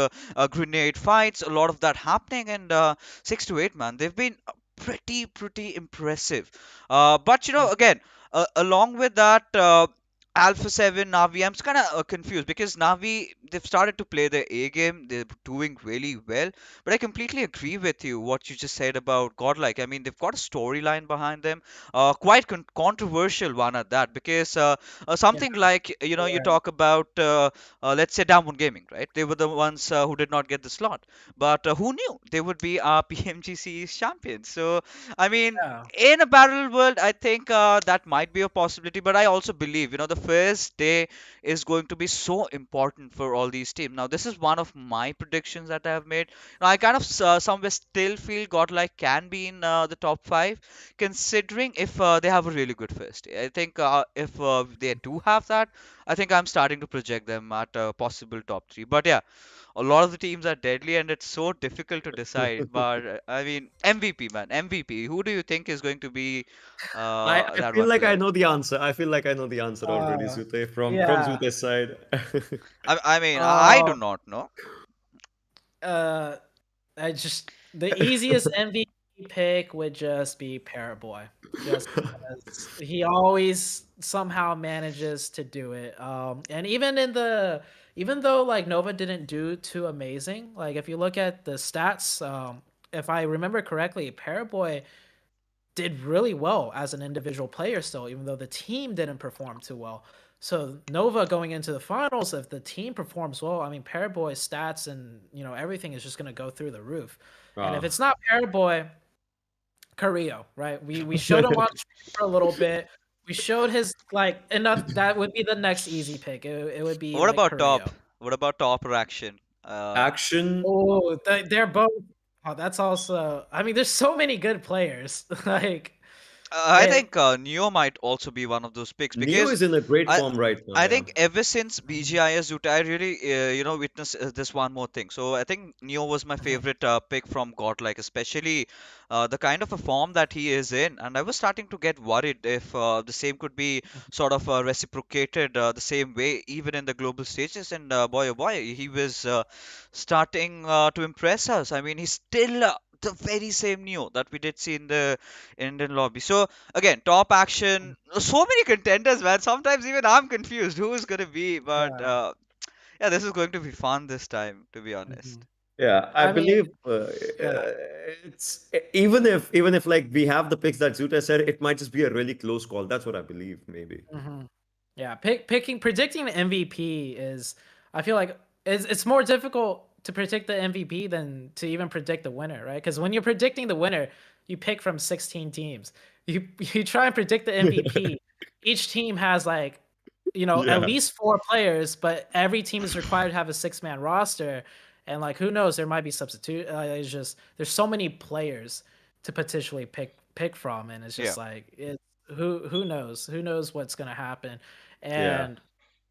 Speaker 1: grenade fights, a lot of that happening. And 6-8, man, they've been pretty impressive. But again, along with that, Alpha 7 Navi, I'm kind of confused because Navi, they've started to play their A game. They're doing really well. But I completely agree with you what you just said about Godlike. I mean, they've got a storyline behind them, quite controversial one at that, because
Speaker 2: Yeah.
Speaker 1: something like, you
Speaker 2: Right.
Speaker 1: talk about, let's say, Diamond Gaming, right? They were the ones who did not get the slot, but who knew they would be our PMGC champions? So, I mean,
Speaker 2: Yeah.
Speaker 1: in a parallel world, I think that might be a possibility, but I also believe, the first day is going to be so important for all these teams. Now, this is one of my predictions that I have made. Now, I kind of somewhere still feel Godlike can be in the top five, considering if they have a really good first day. I think if they do have that, I think I'm starting to project them at a possible top three. But yeah, a lot of the teams are deadly, and it's so difficult to decide. But I mean, MVP, man, MVP. Who do you think is going to be
Speaker 3: I
Speaker 1: that
Speaker 3: feel
Speaker 1: one
Speaker 3: like I
Speaker 1: player?
Speaker 3: know the answer. I feel like I know the answer already,
Speaker 2: Uh,
Speaker 3: Zute, from
Speaker 2: yeah.
Speaker 3: Zute's side.
Speaker 1: I mean, I do
Speaker 2: Uh,
Speaker 1: not know.
Speaker 2: uh, I just the easiest MVP pick would just be Paraboy, just because he always somehow manages to do it. And even though like Nova didn't do too amazing, like if you look at the stats, if I remember correctly, Paraboy did really well as an individual player still, even though the team didn't perform too well. So Nova going into the finals, if the team performs well, I mean Paraboy's stats and everything is just gonna go through the roof. And if
Speaker 3: Ah.
Speaker 2: it's not Paraboy, Carrillo, right? We showed him on stream for a little bit. We showed his like enough. That would be the next easy pick. It would be
Speaker 1: What
Speaker 2: like
Speaker 1: about top?
Speaker 2: Carrillo.
Speaker 1: What about top or action?
Speaker 3: Action.
Speaker 2: Oh, they're both. Oh, that's also. I mean, there's so many good players. Like
Speaker 1: I
Speaker 2: it.
Speaker 1: think Neo might also be one of those picks
Speaker 3: Neo
Speaker 1: because
Speaker 3: is in a great
Speaker 1: I
Speaker 3: form right now,
Speaker 1: I
Speaker 3: yeah.
Speaker 1: think ever since BGIS Zuta, I really witnessed this one more thing. So I think Neo was my favorite pick from Godlike, especially the kind of a form that he is in, and I was starting to get worried if the same could be sort of reciprocated the same way even in the global stages. And boy oh boy, he was starting to impress us. I mean, he's still the very same Neo that we did see in the Indian lobby. So again, top action, so many contenders, man. Sometimes even I'm confused who is going to be, but
Speaker 2: Yeah.
Speaker 1: yeah, this is going to be fun this time, to be honest.
Speaker 2: Mhm.
Speaker 3: Yeah, I
Speaker 2: I mean,
Speaker 3: believe
Speaker 2: yeah.
Speaker 3: it's even if like we have the picks that Zuta said, it might just be a really close call. That's what I believe, maybe.
Speaker 2: Mhm. Yeah, predicting the MVP is I feel like it's more difficult to predict the MVP than to even predict the winner, right? Because when you're predicting the winner, you pick from 16 teams. You try and predict the MVP. Each team has like, at
Speaker 3: Yeah,
Speaker 2: least four players, but every team is required to have a six-man roster. And like, who knows? There might be substitute. It's just there's so many players to potentially pick from, and it's
Speaker 1: Yeah,
Speaker 2: just like who knows? Who knows what's gonna happen?
Speaker 3: yeah.
Speaker 2: And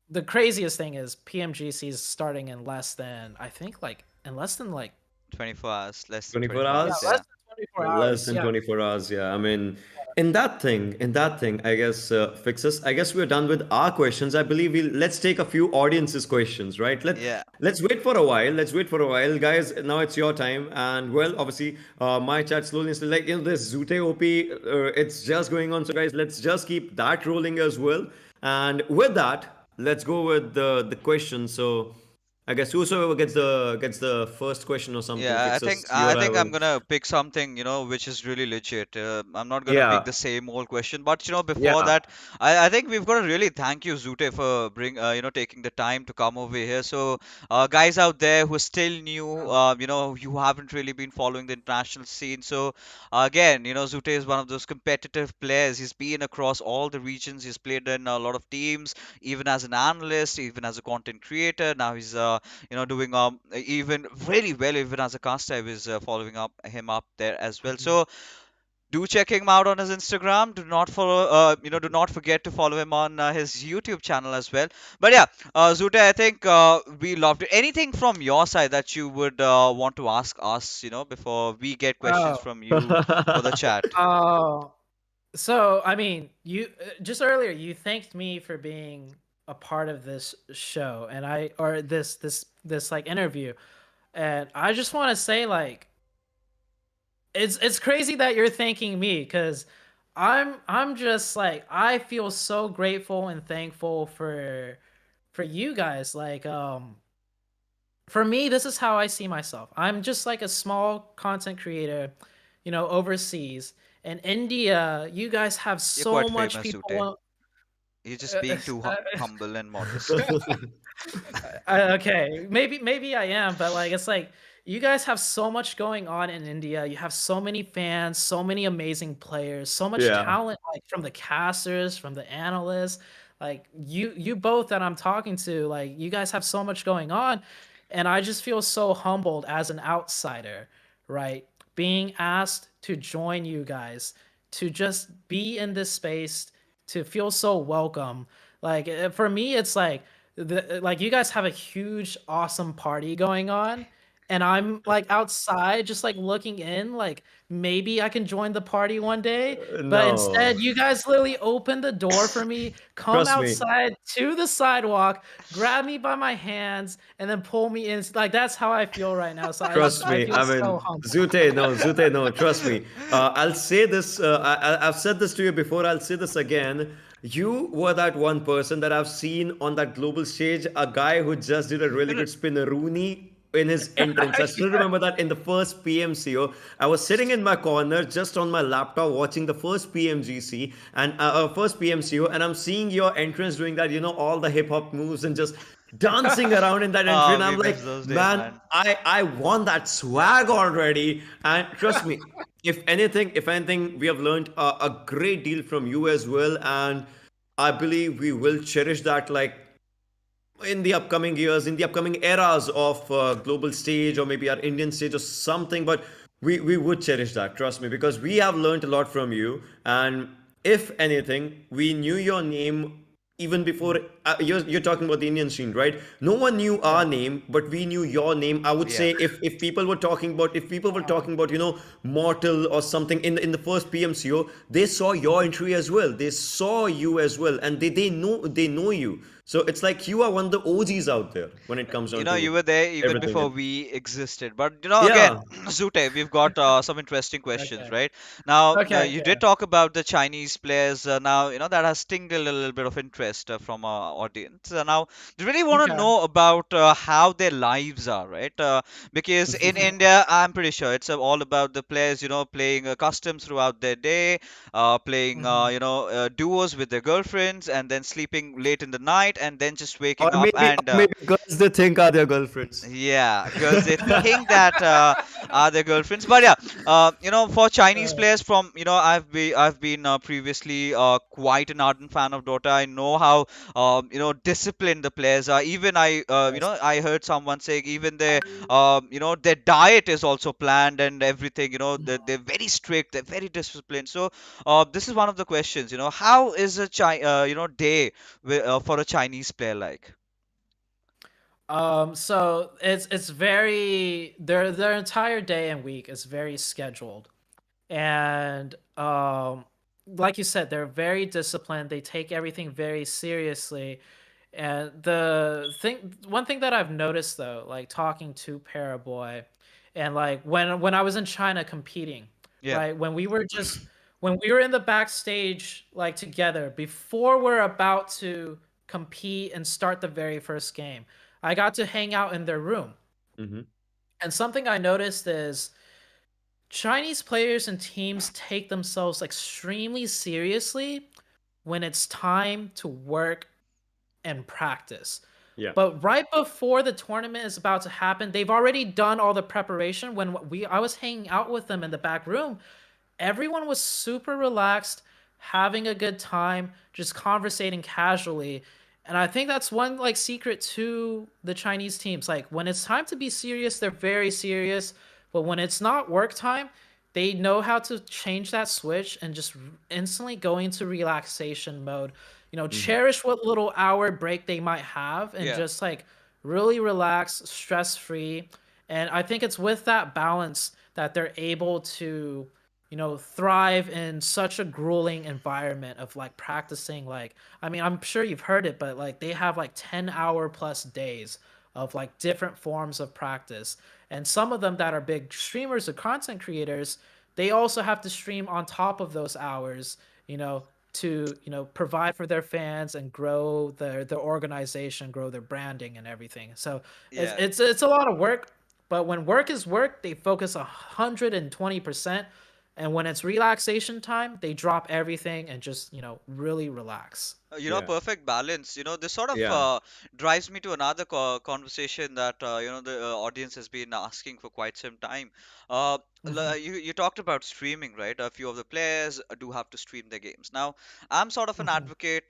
Speaker 2: the craziest thing is PMGC is starting in less than like
Speaker 1: 24 hours, less than
Speaker 3: 24
Speaker 1: 24
Speaker 2: yeah,
Speaker 1: hours.
Speaker 3: hours?
Speaker 2: less
Speaker 1: Yeah,
Speaker 2: than 24
Speaker 3: Less
Speaker 2: hours.
Speaker 3: than
Speaker 2: Yeah.
Speaker 3: 24 hours, yeah. I mean, in that thing, I guess, fixes. I guess we're done with our questions. I believe let's take a few audience's questions, right?
Speaker 1: yeah.
Speaker 3: Let's wait for a while. Let's wait for a while, guys. Now it's your time, and well, obviously, my chat slowly is like this Zute OP. It's just going on. So, guys, let's just keep that rolling as well. And with that, let's go with the question. So. I guess whosoever gets the first question or something,
Speaker 1: Yeah, I think
Speaker 3: fixes you
Speaker 1: I
Speaker 3: or I
Speaker 1: think I'm
Speaker 3: will.
Speaker 1: gonna pick something, which is really legit. I'm not gonna pick
Speaker 3: Yeah,
Speaker 1: the same old question, but before
Speaker 3: yeah.
Speaker 1: that, I think we've got to really thank you, Zute, for taking the time to come over here. So, guys out there who are still new, you haven't really been following the international scene. So, again, Zute is one of those competitive players. He's been across all the regions. He's played in a lot of teams, even as an analyst, even as a content creator. Now he's doing even very well even as a cast. I was following up him up there as well.
Speaker 2: Mhm.
Speaker 1: So do check him out on his Instagram. Do not forget to follow him on his YouTube channel as well. But yeah, Zute, I think we loved it. Anything from your side that you would want to ask us, before we get questions
Speaker 2: Oh,
Speaker 1: from you for the chat?
Speaker 2: oh. So, I mean, you just earlier you thanked me for being a part of this show, and I or this like interview, and I just want to say like it's crazy that you're thanking me because I'm just like I feel so grateful and thankful for you guys. Like for me, this is how I see myself. I'm just like a small content creator, overseas. In India, you guys have
Speaker 1: You're
Speaker 2: so
Speaker 1: quite
Speaker 2: much
Speaker 1: famous, Zute.
Speaker 2: people.
Speaker 1: You're just being too humble and modest.
Speaker 2: Okay, maybe I am, but like it's like you guys have so much going on in India. You have so many fans, so many amazing players, so much
Speaker 3: Yeah.
Speaker 2: talent, like from the casters, from the analysts. Like you both that I'm talking to, like you guys have so much going on, and I just feel so humbled as an outsider, right? Being asked to join you guys, to just be in this space, to feel so welcome. Like for me, it's like you guys have a huge awesome party going on, and I'm like outside just like looking in, like maybe I can join the party one day, but
Speaker 3: No,
Speaker 2: instead you guys literally open the door for me, come
Speaker 3: trust me.
Speaker 2: outside to the sidewalk, grab me by my hands, and then pull me in. Like that's how I feel right now, so
Speaker 3: Trust
Speaker 2: I
Speaker 3: me.
Speaker 2: feel
Speaker 3: I
Speaker 2: so
Speaker 3: mean,
Speaker 2: humble.
Speaker 3: Zute, no. Trust me. I'll say this. I've said this to you before. I'll say this again. You were that one person that I've seen on that global stage. A guy who just did a really
Speaker 1: No, no,
Speaker 3: good spin, a Rooney in his entrance. I still remember that in the first PMCO. I was sitting in my corner just on my laptop watching the first PMGC and first PMCO, and I'm seeing your entrance doing that. All the hip hop moves and just dancing around in that entry, and
Speaker 1: we
Speaker 3: I'm
Speaker 1: miss
Speaker 3: like,
Speaker 1: those days,
Speaker 3: man,
Speaker 1: man.
Speaker 3: I want that swag already. And trust me, if anything, we have learned a great deal from you as well, and I believe we will cherish that, like, in the upcoming years, in the upcoming eras of global stage or maybe our Indian stage or something. But we would cherish that, trust me, because we have learned a lot from you. And if anything, we knew your name even before. You're talking about the Indian scene, right? No one knew our
Speaker 2: Yeah.
Speaker 3: name, but we knew your name. I would
Speaker 1: Yeah.
Speaker 3: say if people were talking about, Mortal or something in the first PMCO, they saw your entry as well. They saw you as well, and they know you. So it's like you are one of the OGs out there when it comes down
Speaker 1: You
Speaker 3: to
Speaker 1: were there even before
Speaker 3: everything.
Speaker 1: we existed. But again,
Speaker 3: Yeah.
Speaker 1: Zute, we've got some interesting questions,
Speaker 2: Okay.
Speaker 1: right? Now,
Speaker 2: Okay.
Speaker 1: you
Speaker 2: Yeah.
Speaker 1: did talk about the Chinese players. Now, that has stinged a little bit of interest from our audience. Now, they really want to
Speaker 2: Okay.
Speaker 1: know about how their lives are, right? Because in India, I'm pretty sure it's all about the players, playing customs throughout their day, playing,
Speaker 2: Mhm.
Speaker 1: duos with their girlfriends, and then sleeping late in the night, and then just
Speaker 3: Or
Speaker 1: waking up
Speaker 3: maybe, or
Speaker 1: and
Speaker 3: maybe girls they think are their girlfriends.
Speaker 1: yeah, girls they think that are their girlfriends. But yeah, for Chinese
Speaker 2: Uh,
Speaker 1: players from I've been previously quite an ardent fan of Dota. I know how disciplined the players are. Even
Speaker 2: yes.
Speaker 1: I heard someone saying even their diet is also planned and everything. They're very strict. They're very disciplined. So this is one of the questions. How is a day for a Chinese player like?
Speaker 2: So it's very their entire day and week is very scheduled, and like you said, they're very disciplined. They take everything very seriously, and one thing that I've noticed though, like talking to Paraboy, and like when I was in China competing,
Speaker 1: Yeah.
Speaker 2: right, when we were in the backstage like together before we're about to compete and start the very first game. I got to hang out in their room.
Speaker 3: Mm-hmm.
Speaker 2: And something I noticed is Chinese players and teams take themselves extremely seriously when it's time to work and practice.
Speaker 3: Yeah.
Speaker 2: But right before the tournament is about to happen, they've already done all the preparation. When I was hanging out with them in the back room, everyone was super relaxed, having a good time, just conversating casually. And I think that's one secret to the Chinese teams. Like when it's time to be serious, they're very serious. But when it's not work time, they know how to change that switch and just instantly go into relaxation mode.
Speaker 3: Mm-hmm.
Speaker 2: Cherish what little hour break they might have and
Speaker 1: Yeah.
Speaker 2: just really relax, stress free. And I think it's with that balance that they're able to thrive in such a grueling environment of practicing. I mean, I'm sure you've heard it, but they have 10-hour plus days of different forms of practice. And some of them that are big streamers or content creators, they also have to stream on top of those hours, to provide for their fans and grow their organization, grow their branding and everything. So
Speaker 1: Yeah.
Speaker 2: it's a lot of work, but when work is work, they focus 120%. And when it's relaxation time, they drop everything and just, really relax.
Speaker 3: Yeah.
Speaker 1: Perfect balance. This sort of
Speaker 3: Yeah.
Speaker 1: drives me to another conversation that the audience has been asking for quite some time. Uh,
Speaker 2: Hmm.
Speaker 1: you talked about streaming, right? A few of the players do have to stream their games. Now, I'm sort of an
Speaker 2: Hmm.
Speaker 1: advocate,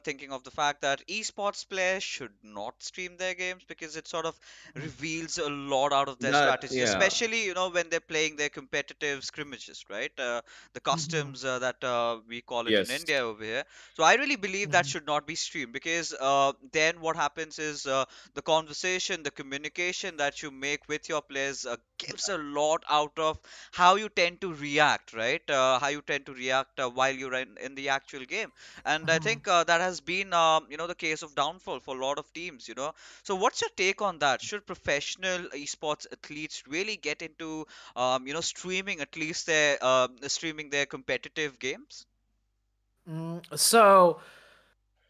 Speaker 1: thinking of the fact that esports players should not stream their games because it sort of reveals a lot out of their
Speaker 3: That,
Speaker 1: strategy,
Speaker 3: yeah.
Speaker 1: especially when they're playing their competitive scrimmages, right? The
Speaker 2: Hmm.
Speaker 1: customs that we call it in
Speaker 3: Yes.
Speaker 1: India over here. So I really believe that
Speaker 2: Hmm.
Speaker 1: should not be streamed because then what happens is the conversation, the communication that you make with your players gives a lot out of how you tend to react, right? How you tend to react while you're in the actual game. And I
Speaker 2: Hmm.
Speaker 1: think that has been, the case of downfall for a lot of teams. So what's your take on that? Should professional esports athletes really get into, streaming at least streaming their competitive games?
Speaker 2: So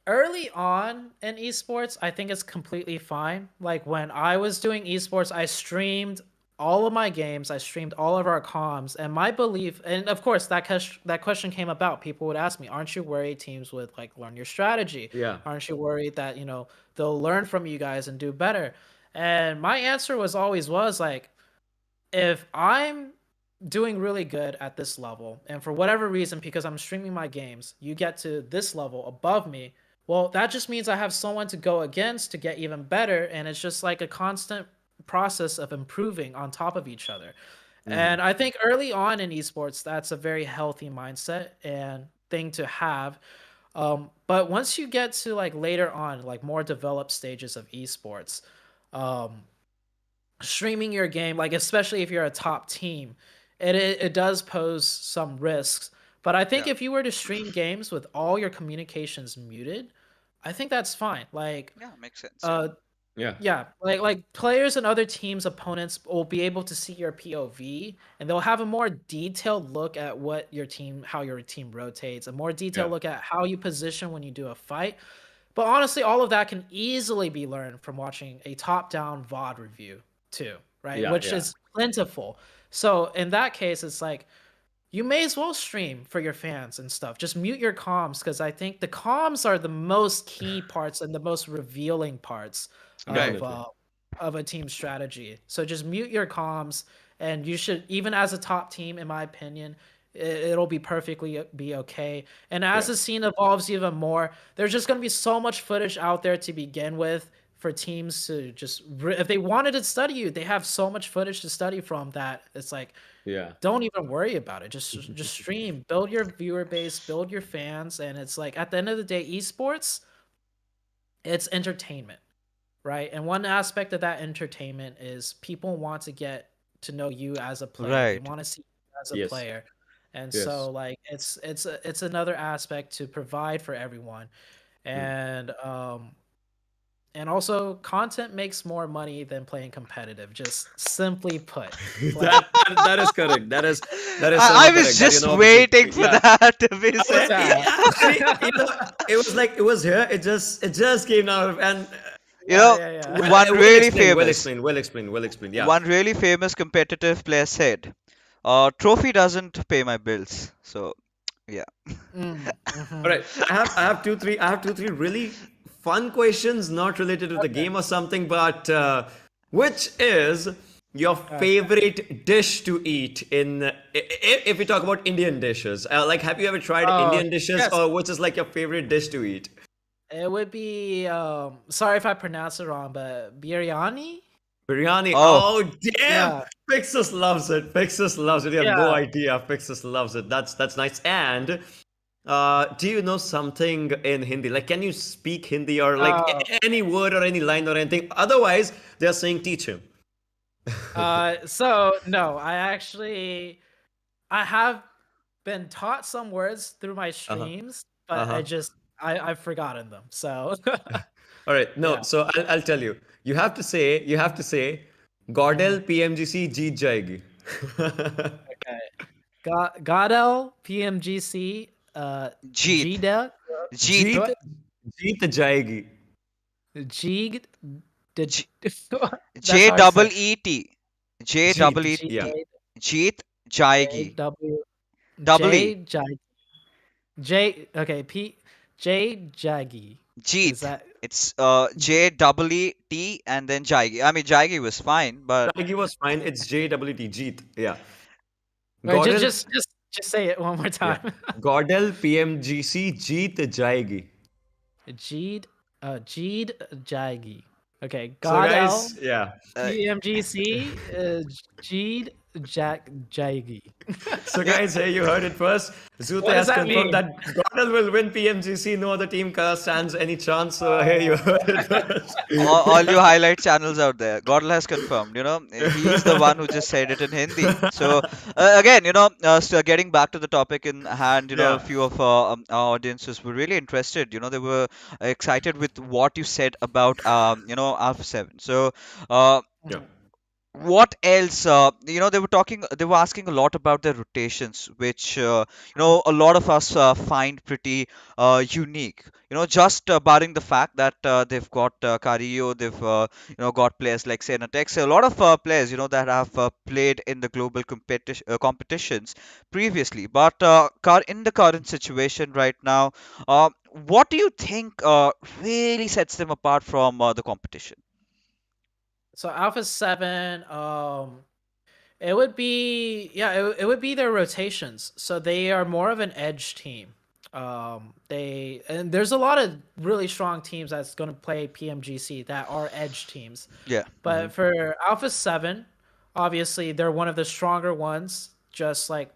Speaker 2: early on in esports, I think it's completely fine. Like when I was doing esports, I streamed all of my games, I streamed all of our comms, and my belief, and of course that question came about. People would ask me, "Aren't you worried teams would learn your strategy?
Speaker 3: Yeah.
Speaker 2: Aren't you worried that they'll learn from you guys and do better?" And my answer was always was if I'm doing really good at this level, and for whatever reason, because I'm streaming my games, you get to this level above me, well, that just means I have someone to go against to get even better, and it's just like a constant process of improving on top of each other.
Speaker 3: Mm-hmm.
Speaker 2: And I think early on in esports, that's a very healthy mindset and thing to have. But once you get to later on, more developed stages of esports, um, streaming your game, especially if you're a top team, it does pose some risks. But I think
Speaker 1: Yeah.
Speaker 2: if you were to stream games with all your communications muted, I think that's fine.
Speaker 1: Yeah, makes sense. Yeah.
Speaker 2: Uh,
Speaker 3: Yeah.
Speaker 2: yeah, players and other teams' opponents will be able to see your POV, and they'll have a more detailed look at how your team rotates, a more
Speaker 3: Yeah.
Speaker 2: detailed look at how you position when you do a fight. But honestly, all of that can easily be learned from watching a top-down VOD review too, right?
Speaker 3: Yeah.
Speaker 2: Which
Speaker 3: Yeah.
Speaker 2: is plentiful. So in that case, it's you may as well stream for your fans and stuff. Just mute your comms because I think the comms are the most key parts and the most revealing parts
Speaker 1: Right.
Speaker 3: Definitely.
Speaker 2: of a team strategy. So just mute your comms, and you should, even as a top team, in my opinion, it'll be perfectly be okay. And as
Speaker 3: Yeah.
Speaker 2: the scene evolves even more, there's just going to be so much footage out there to begin with for teams to just if they wanted to study you, they have so much footage to study from that it's
Speaker 3: Yeah.
Speaker 2: don't even worry about it. Just stream, build your viewer base, build your fans, and it's at the end of the day, esports, it's entertainment, right? And one aspect of that entertainment is people want to get to know you as a player. They
Speaker 1: Right.
Speaker 2: want to see you as a
Speaker 3: Yes.
Speaker 2: player. And
Speaker 3: Yes.
Speaker 2: so it's another aspect to provide for everyone.
Speaker 3: Mm.
Speaker 2: And also content makes more money than playing competitive, just simply put. Like
Speaker 3: That is correct. That is
Speaker 1: I
Speaker 3: somehow
Speaker 1: was
Speaker 3: correct. That
Speaker 1: just
Speaker 3: obviously,
Speaker 1: waiting for
Speaker 3: yeah.
Speaker 1: that to be
Speaker 3: I was,
Speaker 1: said.
Speaker 2: yeah.
Speaker 3: actually, it was like it was here. It just came out of and
Speaker 1: You
Speaker 2: Yeah,
Speaker 1: know,
Speaker 2: yeah, yeah.
Speaker 3: Well,
Speaker 1: one
Speaker 3: well
Speaker 1: really
Speaker 3: explained, well
Speaker 1: famous,
Speaker 3: explained, well explained, well explained. Yeah.
Speaker 1: one really famous competitive player said, "Trophy doesn't pay my bills." So yeah.
Speaker 3: All
Speaker 2: Mm-hmm.
Speaker 3: right. I have two, three really fun questions, not related to the
Speaker 2: Okay.
Speaker 3: game or something, but which is your
Speaker 2: Okay.
Speaker 3: favorite dish to eat in, if we talk about Indian dishes? Like, have you ever tried
Speaker 2: Oh,
Speaker 3: Indian dishes,
Speaker 2: yes.
Speaker 3: or which is like your favorite dish to eat?
Speaker 2: It would be sorry if I pronounce it wrong, but biryani?
Speaker 3: Biryani.
Speaker 1: Oh,
Speaker 3: Oh, damn!
Speaker 2: Yeah.
Speaker 3: Pixus loves it. Pixus loves it. You have no
Speaker 2: Yeah.
Speaker 3: idea. Pixus loves it. That's nice. And do you know something in Hindi? Like, can you speak Hindi or like
Speaker 2: Uh
Speaker 3: any word or any line or anything? Otherwise, they're saying teach him.
Speaker 2: so no, I have been taught some words through my
Speaker 3: Uh huh.
Speaker 2: streams,
Speaker 3: Uh
Speaker 2: but
Speaker 3: huh.
Speaker 2: I've forgotten them. So
Speaker 3: All right. No.
Speaker 2: yeah.
Speaker 3: So I'll tell you. You have to say,
Speaker 2: Mhm.
Speaker 3: Godel PMGC jeet jayegi.
Speaker 2: Okay. Godel PMGC
Speaker 1: Jeet,
Speaker 2: GDEC
Speaker 1: Jeet,
Speaker 3: Jeet jeet jayegi.
Speaker 2: G did
Speaker 1: J
Speaker 2: that's
Speaker 1: J
Speaker 2: hard to
Speaker 1: double
Speaker 2: say.
Speaker 1: E T, J double
Speaker 3: Jeet.
Speaker 1: E
Speaker 2: G
Speaker 3: Yeah.
Speaker 1: T,
Speaker 2: A
Speaker 1: Jeet
Speaker 2: J
Speaker 1: Jayegi,
Speaker 2: W
Speaker 1: double E,
Speaker 2: J J J okay P J Jaggy. Is
Speaker 1: Jeet.
Speaker 2: that
Speaker 1: It's J double E T and then Jayegi. I mean, Jayegi was fine, but
Speaker 3: Jayegi was fine. It's JWT jeet. Yeah.
Speaker 2: wait,
Speaker 3: Godel.
Speaker 2: just say it one more
Speaker 3: Yeah.
Speaker 2: time.
Speaker 3: Godel PMGC jeet jayegi.
Speaker 2: Jeed Jeed Jaggy. Okay,
Speaker 3: So
Speaker 2: God L
Speaker 3: guys, yeah.
Speaker 1: uh,
Speaker 2: PMGC Jeed Jaggy.
Speaker 3: So guys, here you heard it first. Zute
Speaker 2: What does
Speaker 3: has
Speaker 2: that
Speaker 3: confirmed
Speaker 2: mean?
Speaker 3: that Godel will win PMGC. No other team stands any chance. So here you heard it first.
Speaker 1: all you highlight channels out there. Godel has confirmed, he's the one who just said it in Hindi. So, again, so getting back to the topic in hand, a
Speaker 3: Yeah.
Speaker 1: few of our audiences were really interested. They were excited with what you said about, Alpha 7. So, uh,
Speaker 3: Yeah.
Speaker 2: Mhm.
Speaker 1: what else they were asking a lot about their rotations, which a lot of us find pretty unique, just barring the fact that they've got Carillo, they've got players like Senatex, a lot of players that have played in the global competitions previously, but in the current situation right now, what do you think really sets them apart from the competition?
Speaker 2: So Alpha 7 it would be it would be their rotations. So they are more of an edge team. They and there's a lot of really strong teams that's going to play PMGC that are edge teams.
Speaker 1: Yeah.
Speaker 2: But for Alpha 7, obviously they're one of the stronger ones just like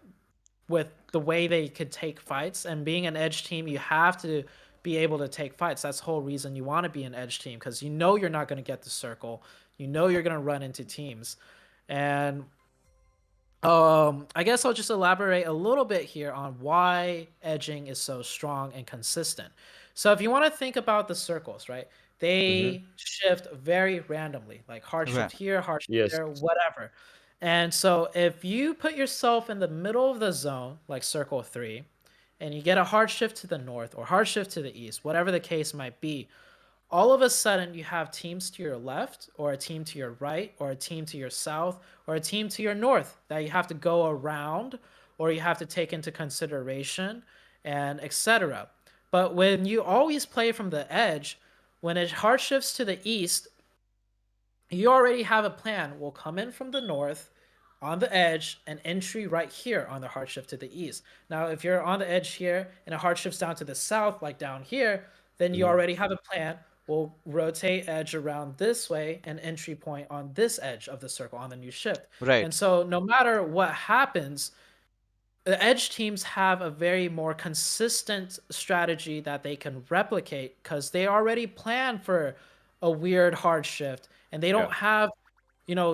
Speaker 2: with the way they could take fights, and being an edge team you have to be able to take fights. That's the whole reason you want to be an edge team, because you know you're not going to get the circle, you know you're going to run into teams. And I guess I'll just elaborate a little bit here on why edging is so strong and consistent. So if you want to think about the circles, right? They shift very randomly, like hard
Speaker 1: Right.
Speaker 2: shift here, hard shift
Speaker 3: Yes.
Speaker 2: there, whatever. And so if you put yourself in the middle of the zone, like circle 3, and you get a hard shift to the north or hard shift to the east, whatever the case might be, all of a sudden you have teams to your left or a team to your right or a team to your south or a team to your north that you have to go around or you have to take into consideration and etc. But when you always play from the edge, when it hard shifts to the east, you already have a plan. We'll come in from the north on the edge and entry right here on the hard shift to the east. Now, if you're on the edge here and a hard shifts down to the south, like down here, then you already have a plan. We'll rotate edge around this way and entry point on this edge of the circle on the new shift.
Speaker 1: Right.
Speaker 2: And so no matter what happens, the edge teams have a very more consistent strategy that they can replicate because they already plan for a weird hard shift and they
Speaker 3: Yeah.
Speaker 2: don't have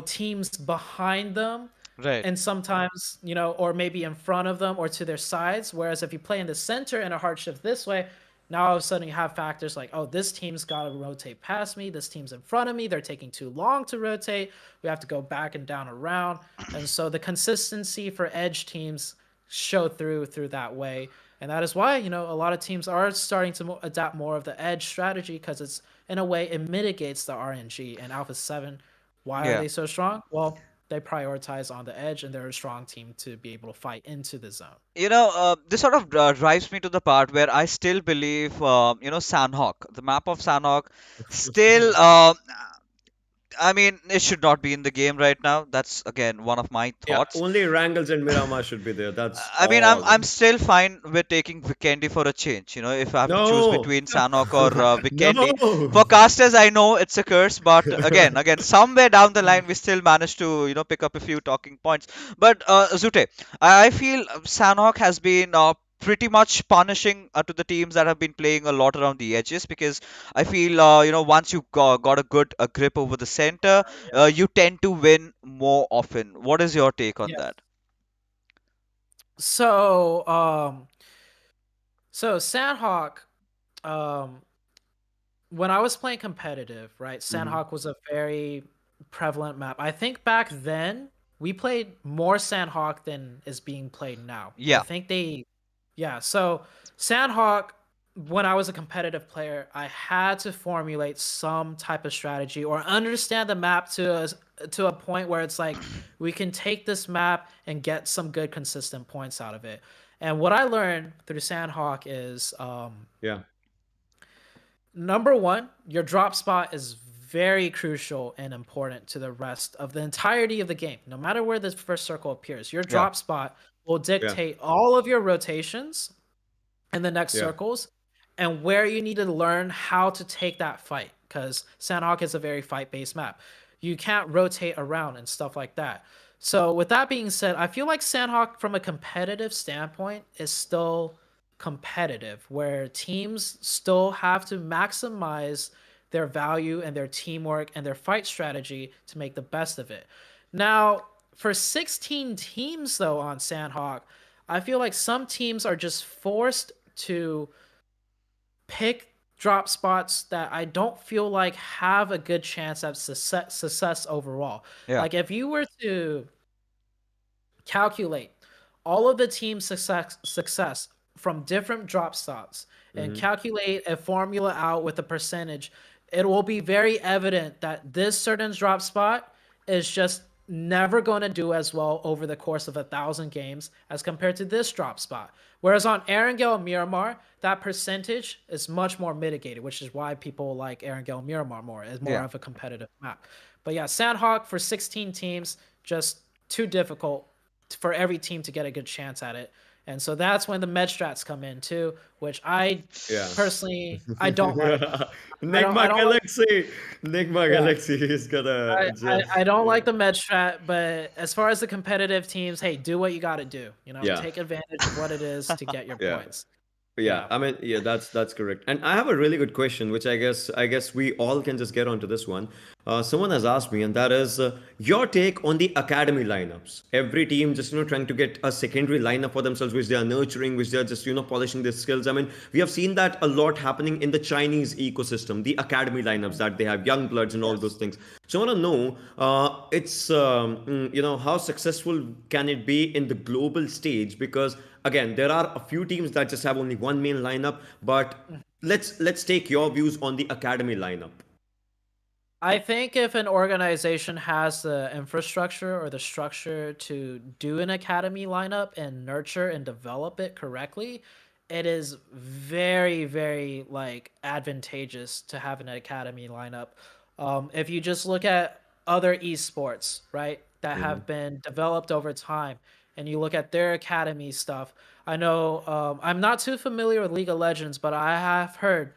Speaker 2: teams behind them
Speaker 1: Right.
Speaker 2: and sometimes or maybe in front of them or to their sides, whereas if you play in the center and a hard shift this way, now all of a sudden you have factors like, oh, this team's got to rotate past me, this team's in front of me, they're taking too long to rotate, we have to go back and down around. And so the consistency for edge teams show through that way. And that is why, a lot of teams are starting to adapt more of the edge strategy because it's, in a way, it mitigates the RNG. And Alpha 7, why are
Speaker 1: Yeah.
Speaker 2: they so strong? Well, they prioritize on the edge and they're a strong team to be able to fight into the zone.
Speaker 1: This sort of drives me to the part where I still believe, Sandhawk, the map of Sandhawk, still, I mean, it should not be in the game right now. That's again one of my
Speaker 3: Yeah,
Speaker 1: thoughts.
Speaker 3: only Wrangles and Miramar should be there. That's
Speaker 1: I mean, I'm
Speaker 3: all.
Speaker 1: I'm still fine with taking Vikendi for a change. If I have to choose
Speaker 3: No,
Speaker 1: between Sanhok or Vikendi.
Speaker 3: no.
Speaker 1: For casters, I know it's a curse, but again, somewhere down the line, we still managed to pick up a few talking points. But Zute, I feel Sanhok has been pretty much punishing to the teams that have been playing a lot around the edges, because I feel once you got a good grip over the center, you tend to win more often. What is your take on
Speaker 2: Yes.
Speaker 1: that?
Speaker 2: So, Sandhawk, um, when I was playing competitive, right,
Speaker 3: Hmm.
Speaker 2: Sandhawk was a very prevalent map. I think back then we played more Sandhawk than is being played now. I
Speaker 1: Yeah.
Speaker 2: think yeah. So Sandhawk, when I was a competitive player, I had to formulate some type of strategy or understand the map to a point where it's like we can take this map and get some good consistent points out of it. And what I learned through Sandhawk is
Speaker 3: Yeah,
Speaker 2: number one, your drop spot is very crucial and important to the rest of the entirety of the game. No matter where the first circle appears, your
Speaker 1: Yeah.
Speaker 2: drop spot will
Speaker 3: yeah,
Speaker 2: dictate all of your rotations in the next
Speaker 3: yeah.
Speaker 2: circles and where you need to learn how to take that fight because Sandhawk is a very fight based map. You can't rotate around and stuff like that. So, with that being said, I feel like Sandhawk, from a competitive standpoint, is still competitive, where teams still have to maximize their value and their teamwork and their fight strategy to make the best of it. Now, for 16 teams, though, on Sandhawk, I feel like some teams are just forced to pick drop spots that I don't feel like have a good chance at success overall.
Speaker 1: Yeah.
Speaker 2: Like if you were to calculate all of the team's success from different drop spots and
Speaker 3: Hmm.
Speaker 2: calculate a formula out with a percentage, it will be very evident that this certain drop spot is just never going to do as well over the course of 1,000 games as compared to this drop spot. Whereas on Erangel Miramar, that percentage is much more mitigated, which is why people like Erangel Miramar more. It's more
Speaker 1: Yeah.
Speaker 2: of a competitive map. But yeah, Sandhawk for 16 teams, just too difficult for every team to get a good chance at it. And so that's when the med strats come in too, which I
Speaker 3: Yeah.
Speaker 2: personally I don't like. I
Speaker 3: Nigma
Speaker 2: don't like.
Speaker 3: Galaxy. Nigma
Speaker 2: Yeah.
Speaker 3: Galaxy is gonna just
Speaker 2: I don't
Speaker 3: yeah.
Speaker 2: like the med strat, but as far as the competitive teams, hey, do what you got to do.
Speaker 3: Yeah.
Speaker 2: Take advantage of what it is to get your
Speaker 3: Yeah.
Speaker 2: points.
Speaker 3: Yeah,
Speaker 2: Yeah.
Speaker 3: I mean, yeah, that's correct. And I have a really good question, which I guess we all can just get onto this one. Someone has asked me, and that is your take on the academy lineups. Every team just trying to get a secondary lineup for themselves, which they are nurturing, which they are just polishing their skills. I mean, we have seen that a lot happening in the Chinese ecosystem, the academy lineups that they have young bloods and all those
Speaker 2: Yes.
Speaker 3: things. So I want to know, it's how successful can it be in the global stage? Because again, there are a few teams that just have only one main lineup. But let's take your views on the academy lineup.
Speaker 2: I think if an organization has the infrastructure or the structure to do an academy lineup and nurture and develop it correctly, it is very, very like advantageous to have an academy lineup. If you just look at other esports, right, that
Speaker 3: Hmm.
Speaker 2: have been developed over time, and you look at their academy stuff, I know I'm not too familiar with League of Legends, but I have heard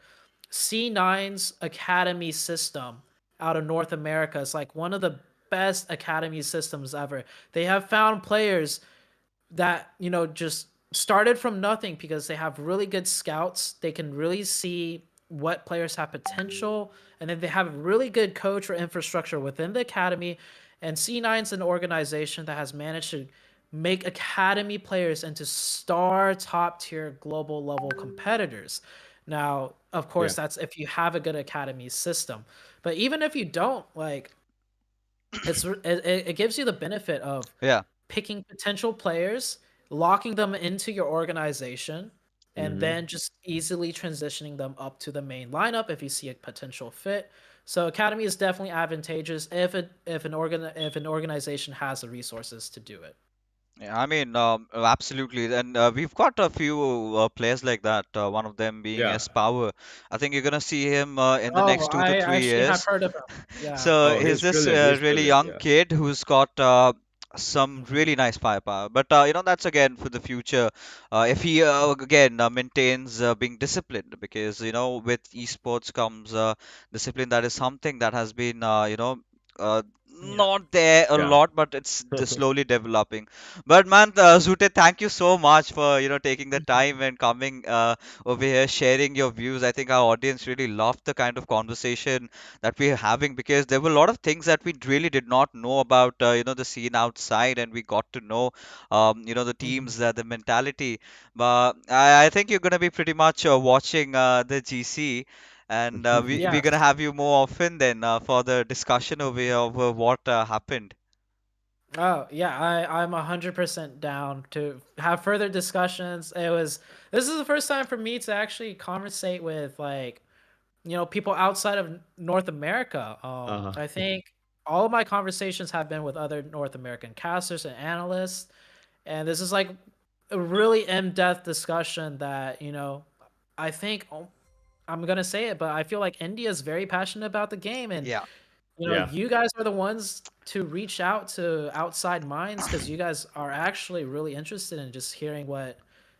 Speaker 2: C9's academy system out of North America is like one of the best academy systems ever. They have found players that, just started from nothing because they have really good scouts. They can really see what players have potential, and then they have a really good coach or infrastructure within the academy. And C9's an organization that has managed to make academy players into star top tier global level competitors. Now, of
Speaker 3: Yeah.
Speaker 2: course, that's if you have a good academy system. But even if you don't, like it gives you the benefit of
Speaker 1: Yeah.
Speaker 2: picking potential players, locking them into your organization. and
Speaker 3: Mm-hmm.
Speaker 2: then just easily transitioning them up to the main lineup if you see a potential fit. So academy is definitely advantageous if an organization has the resources to do it.
Speaker 1: Yeah, I mean, absolutely. And we've got a few players like that. One of them being
Speaker 3: Yeah.
Speaker 1: S Power. I think you're gonna see him in the
Speaker 2: Oh,
Speaker 1: next two to
Speaker 2: I
Speaker 1: three
Speaker 2: actually have
Speaker 1: years.
Speaker 2: heard of him. Yeah.
Speaker 1: So
Speaker 3: Oh,
Speaker 1: he's
Speaker 3: he's
Speaker 1: this
Speaker 3: brilliant. He's
Speaker 1: really
Speaker 3: brilliant.
Speaker 1: young
Speaker 3: Yeah.
Speaker 1: kid who's got some
Speaker 2: Mhm.
Speaker 1: really nice firepower. But that's again for the future. If he again maintains being disciplined, because with esports comes discipline. That is something that has been
Speaker 2: Yeah.
Speaker 1: not there a
Speaker 3: Yeah.
Speaker 1: lot, but it's slowly developing. But man, Zute, thank you so much for taking the time and coming over here, sharing your views. I think our audience really loved the kind of conversation that we're having, because there were a lot of things that we really did not know about the scene outside, and we got to know the
Speaker 2: Mhm.
Speaker 1: teams, the mentality. But I think you're going to be pretty much watching the GC, and we're going to
Speaker 2: Yes.
Speaker 1: have you more often then for the discussion over here over what happened.
Speaker 2: Oh, yeah, I'm 100% down to have further discussions. This is the first time for me to actually conversate with like, people outside of North America.
Speaker 3: Uh-huh.
Speaker 2: I think all of my conversations have been with other North American casters and analysts, and this is like a really in-depth discussion that, I think I'm gonna say it, but I feel like India is very passionate about the game, and
Speaker 1: Yeah.
Speaker 3: Yeah.
Speaker 2: you guys are the ones to reach out to outside minds because you guys are actually really interested in just hearing what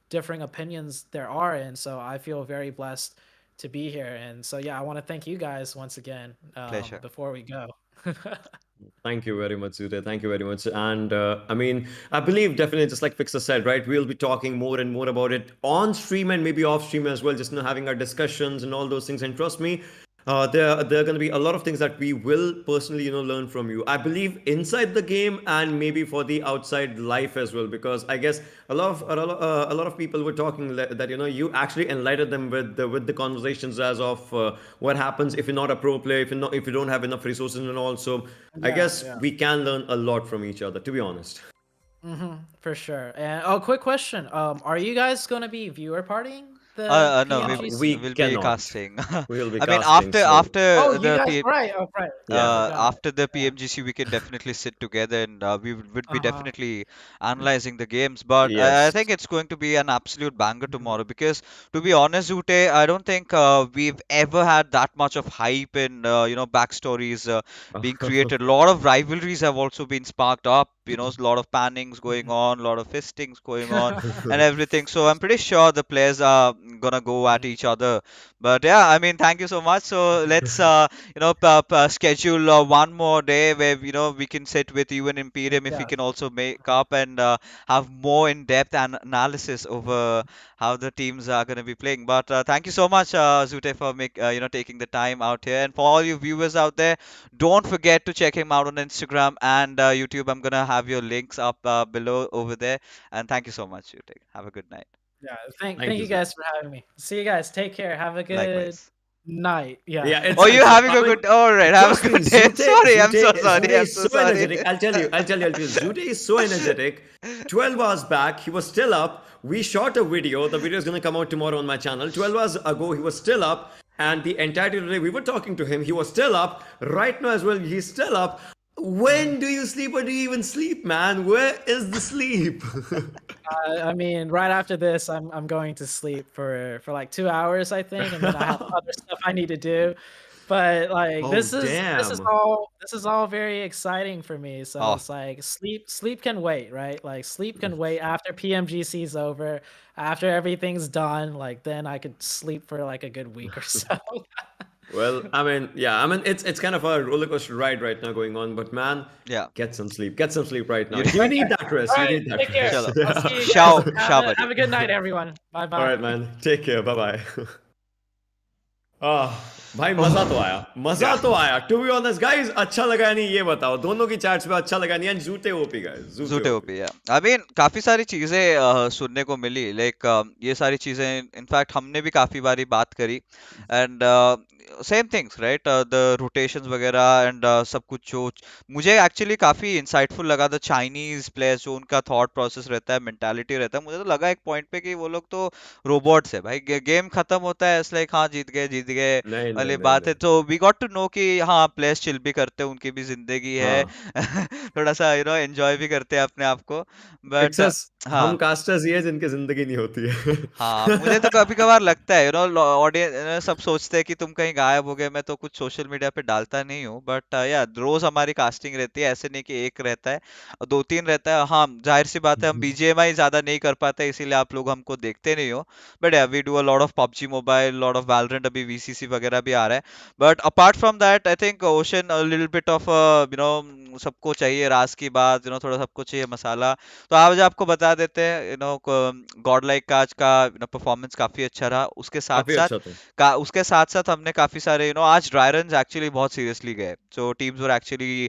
Speaker 2: differing opinions there are. And so I feel very blessed to be here. And so, yeah, I want to thank you guys once again
Speaker 1: Pleasure.
Speaker 2: before we go.
Speaker 3: Thank you very much, Sudhir. Thank you very much. And I mean, I believe definitely, just like Fixer said, right? We'll be talking more and more about it on stream and maybe off stream as well, just having our discussions and all those things. And trust me, there are going to be a lot of things that we will personally, learn from you. I believe inside the game and maybe for the outside life as well, because I guess a lot of people were talking that you actually enlightened them with the conversations as of what happens if you're not a pro player, if you don't have enough resources and all. So I
Speaker 2: Yeah,
Speaker 3: guess
Speaker 2: yeah.
Speaker 3: we can learn a lot from each other, to be honest.
Speaker 2: For sure. And oh, quick question. Are you guys going to be viewer partying the
Speaker 1: No, we
Speaker 3: We
Speaker 2: PMGC?
Speaker 1: will be
Speaker 3: cannot.
Speaker 1: casting.
Speaker 3: We will be
Speaker 1: I mean,
Speaker 3: casting. So
Speaker 2: Oh,
Speaker 1: after
Speaker 2: you
Speaker 1: the
Speaker 2: guys, right. Oh, right. I
Speaker 3: yeah.
Speaker 2: forgot.
Speaker 1: after the
Speaker 2: Yeah.
Speaker 1: PMGC, we can definitely sit together, and we would be
Speaker 2: Uh-huh.
Speaker 1: definitely analyzing the games. But I
Speaker 3: Yes.
Speaker 1: think it's going to be an absolute banger tomorrow, because, to be honest, Ute, I don't think we've ever had that much of hype and backstories being created. A lot of rivalries have also been sparked up. A lot of pannings going on, a lot of fistings going on, and everything. So I'm pretty sure the players are gonna go at each other. But yeah, I mean, thank you so much. So let's schedule one more day where we can sit with you and Imperium, if we
Speaker 2: Yeah.
Speaker 1: can also make up and have more in-depth analysis over how the teams are going to be playing. But thank you so much, Zute, for taking the time out here. And for all you viewers out there, don't forget to check him out on Instagram and YouTube. I'm gonna have your links up below over there. And thank you so much, Zute. Have a good night.
Speaker 2: Yeah,
Speaker 3: Thank
Speaker 2: thank
Speaker 3: you,
Speaker 2: you
Speaker 3: Zud.
Speaker 2: guys for having me. See you guys. Take care. Have a good
Speaker 1: Likewise.
Speaker 2: night. Yeah.
Speaker 3: Yeah,
Speaker 1: Oh, you're having
Speaker 3: I
Speaker 1: a
Speaker 3: mean,
Speaker 1: good. All right, have
Speaker 3: trust
Speaker 1: a
Speaker 3: me,
Speaker 1: good day. Sorry, I'm so sorry.
Speaker 3: Zute
Speaker 1: I'm
Speaker 3: is
Speaker 1: so
Speaker 3: so
Speaker 1: sorry.
Speaker 3: energetic. I'll tell you. Zute is so energetic. 12 hours back, he was still up. We shot a video. The video is going to come out tomorrow on my channel. 12 hours ago, he was still up. And the entirety of the day, we were talking to him. He was still up. Right now as well, he's still up.
Speaker 2: Mhm.
Speaker 3: When do you sleep or do you even sleep, man? Where is the sleep?
Speaker 2: I mean, right after this, I'm going to sleep for like 2 hours, I think, and then I have other stuff I need to do. But like
Speaker 3: Oh,
Speaker 2: this is
Speaker 3: damn.
Speaker 2: all very exciting for me. So
Speaker 1: Oh,
Speaker 2: it's like sleep can wait, right? Like sleep can wait after PMGC is over, after everything's done. Like then I could sleep for like a good week or so.
Speaker 3: Well, I mean, yeah, I mean, it's kind of a roller coaster ride right now going on, but man,
Speaker 1: yeah.
Speaker 3: get some sleep. Get some sleep right now.
Speaker 1: You
Speaker 3: You need
Speaker 2: Okay.
Speaker 3: that rest.
Speaker 2: All
Speaker 3: You
Speaker 2: right.
Speaker 3: need that
Speaker 2: Take care.
Speaker 3: rest.
Speaker 1: chalo.
Speaker 2: I'll see you guys.
Speaker 1: Ciao, ciao, buddy.
Speaker 2: Have a good night, everyone. Bye
Speaker 3: All
Speaker 2: bye.
Speaker 3: right, man. Take care. Bye bye. आह भाई मजा तो
Speaker 1: Oh,
Speaker 3: आया मजा
Speaker 1: yeah.
Speaker 3: तो आया to be honest guys अच्छा लगा या नहीं ये बताओ दोनों की चैट्स में अच्छा लगा नहीं एंड जूते ओपी गाइस जूते
Speaker 1: जूटे
Speaker 3: ओपी
Speaker 1: ओपी है। आई मीन काफी सारी चीजें सुनने को मिली, लाइक ये सारी चीजें इनफैक्ट हमने भी काफी बारी बात करी, and same things right, the rotations वगैरह एंड सब कुछ जो मुझे एक्चुअली काफी इंसाइटफुल लगा, द चाइनीज प्लेयर्स जो उनका थॉट प्रोसेस रहता है, मेंटालिटी रहता है, मुझे तो लगा एक पॉइंट पे कि वो लोग तो रोबोट्स है भाई। गेम खत्म होता है, इट्स लाइक हाँ जीत गए
Speaker 3: नहीं नहीं
Speaker 1: वाली
Speaker 3: नहीं
Speaker 1: बात है।
Speaker 3: नहीं।
Speaker 1: तो वी गॉट टू नो कि हाँ प्लेयर्स चिल भी करते हैं, उनकी भी जिंदगी है।
Speaker 3: हाँ
Speaker 1: थोड़ा सा एंजॉय भी करते हैं अपने आप को। बट
Speaker 3: फिक्सर्स,
Speaker 1: हाँ,
Speaker 3: हम कास्टर्स ये है जिनकी जिंदगी नहीं होती
Speaker 1: हाँ मुझे तो
Speaker 3: है।
Speaker 1: कभी कभार लगता है ऑडियंस सब सोचते हैं कि तुम कहीं गायब हो गए। मैं तो कुछ सोशल मीडिया पे डालता नहीं हूँ, बट या रोज हमारी कास्टिंग रहती है, ऐसे नहीं कि एक रहता है, दो तीन रहता है। हाँ जाहिर सी बात है, हम बीजीएमआई ज्यादा नहीं कर पाते, इसीलिए आप लोग हमको देखते नहीं हो। But yeah we do a lot of PUBG mobile, lot of Valorant, अभी वीसीसी वगैरह भी आ रहा है। But apart from that I think ocean little bit of सबको चाहिए राज की बात, थोड़ा सबको चाहिए मसाला। तो आज आपको बता देते हैं, गॉड लाइक का आज का परफॉर्मेंस काफी अच्छा रहा।
Speaker 3: काफी अच्छा था।
Speaker 1: उसके साथ साथ हमने काफी सारे आज ड्राई रन्स एक्चुअली बहुत सीरियसली गए, so teams were actually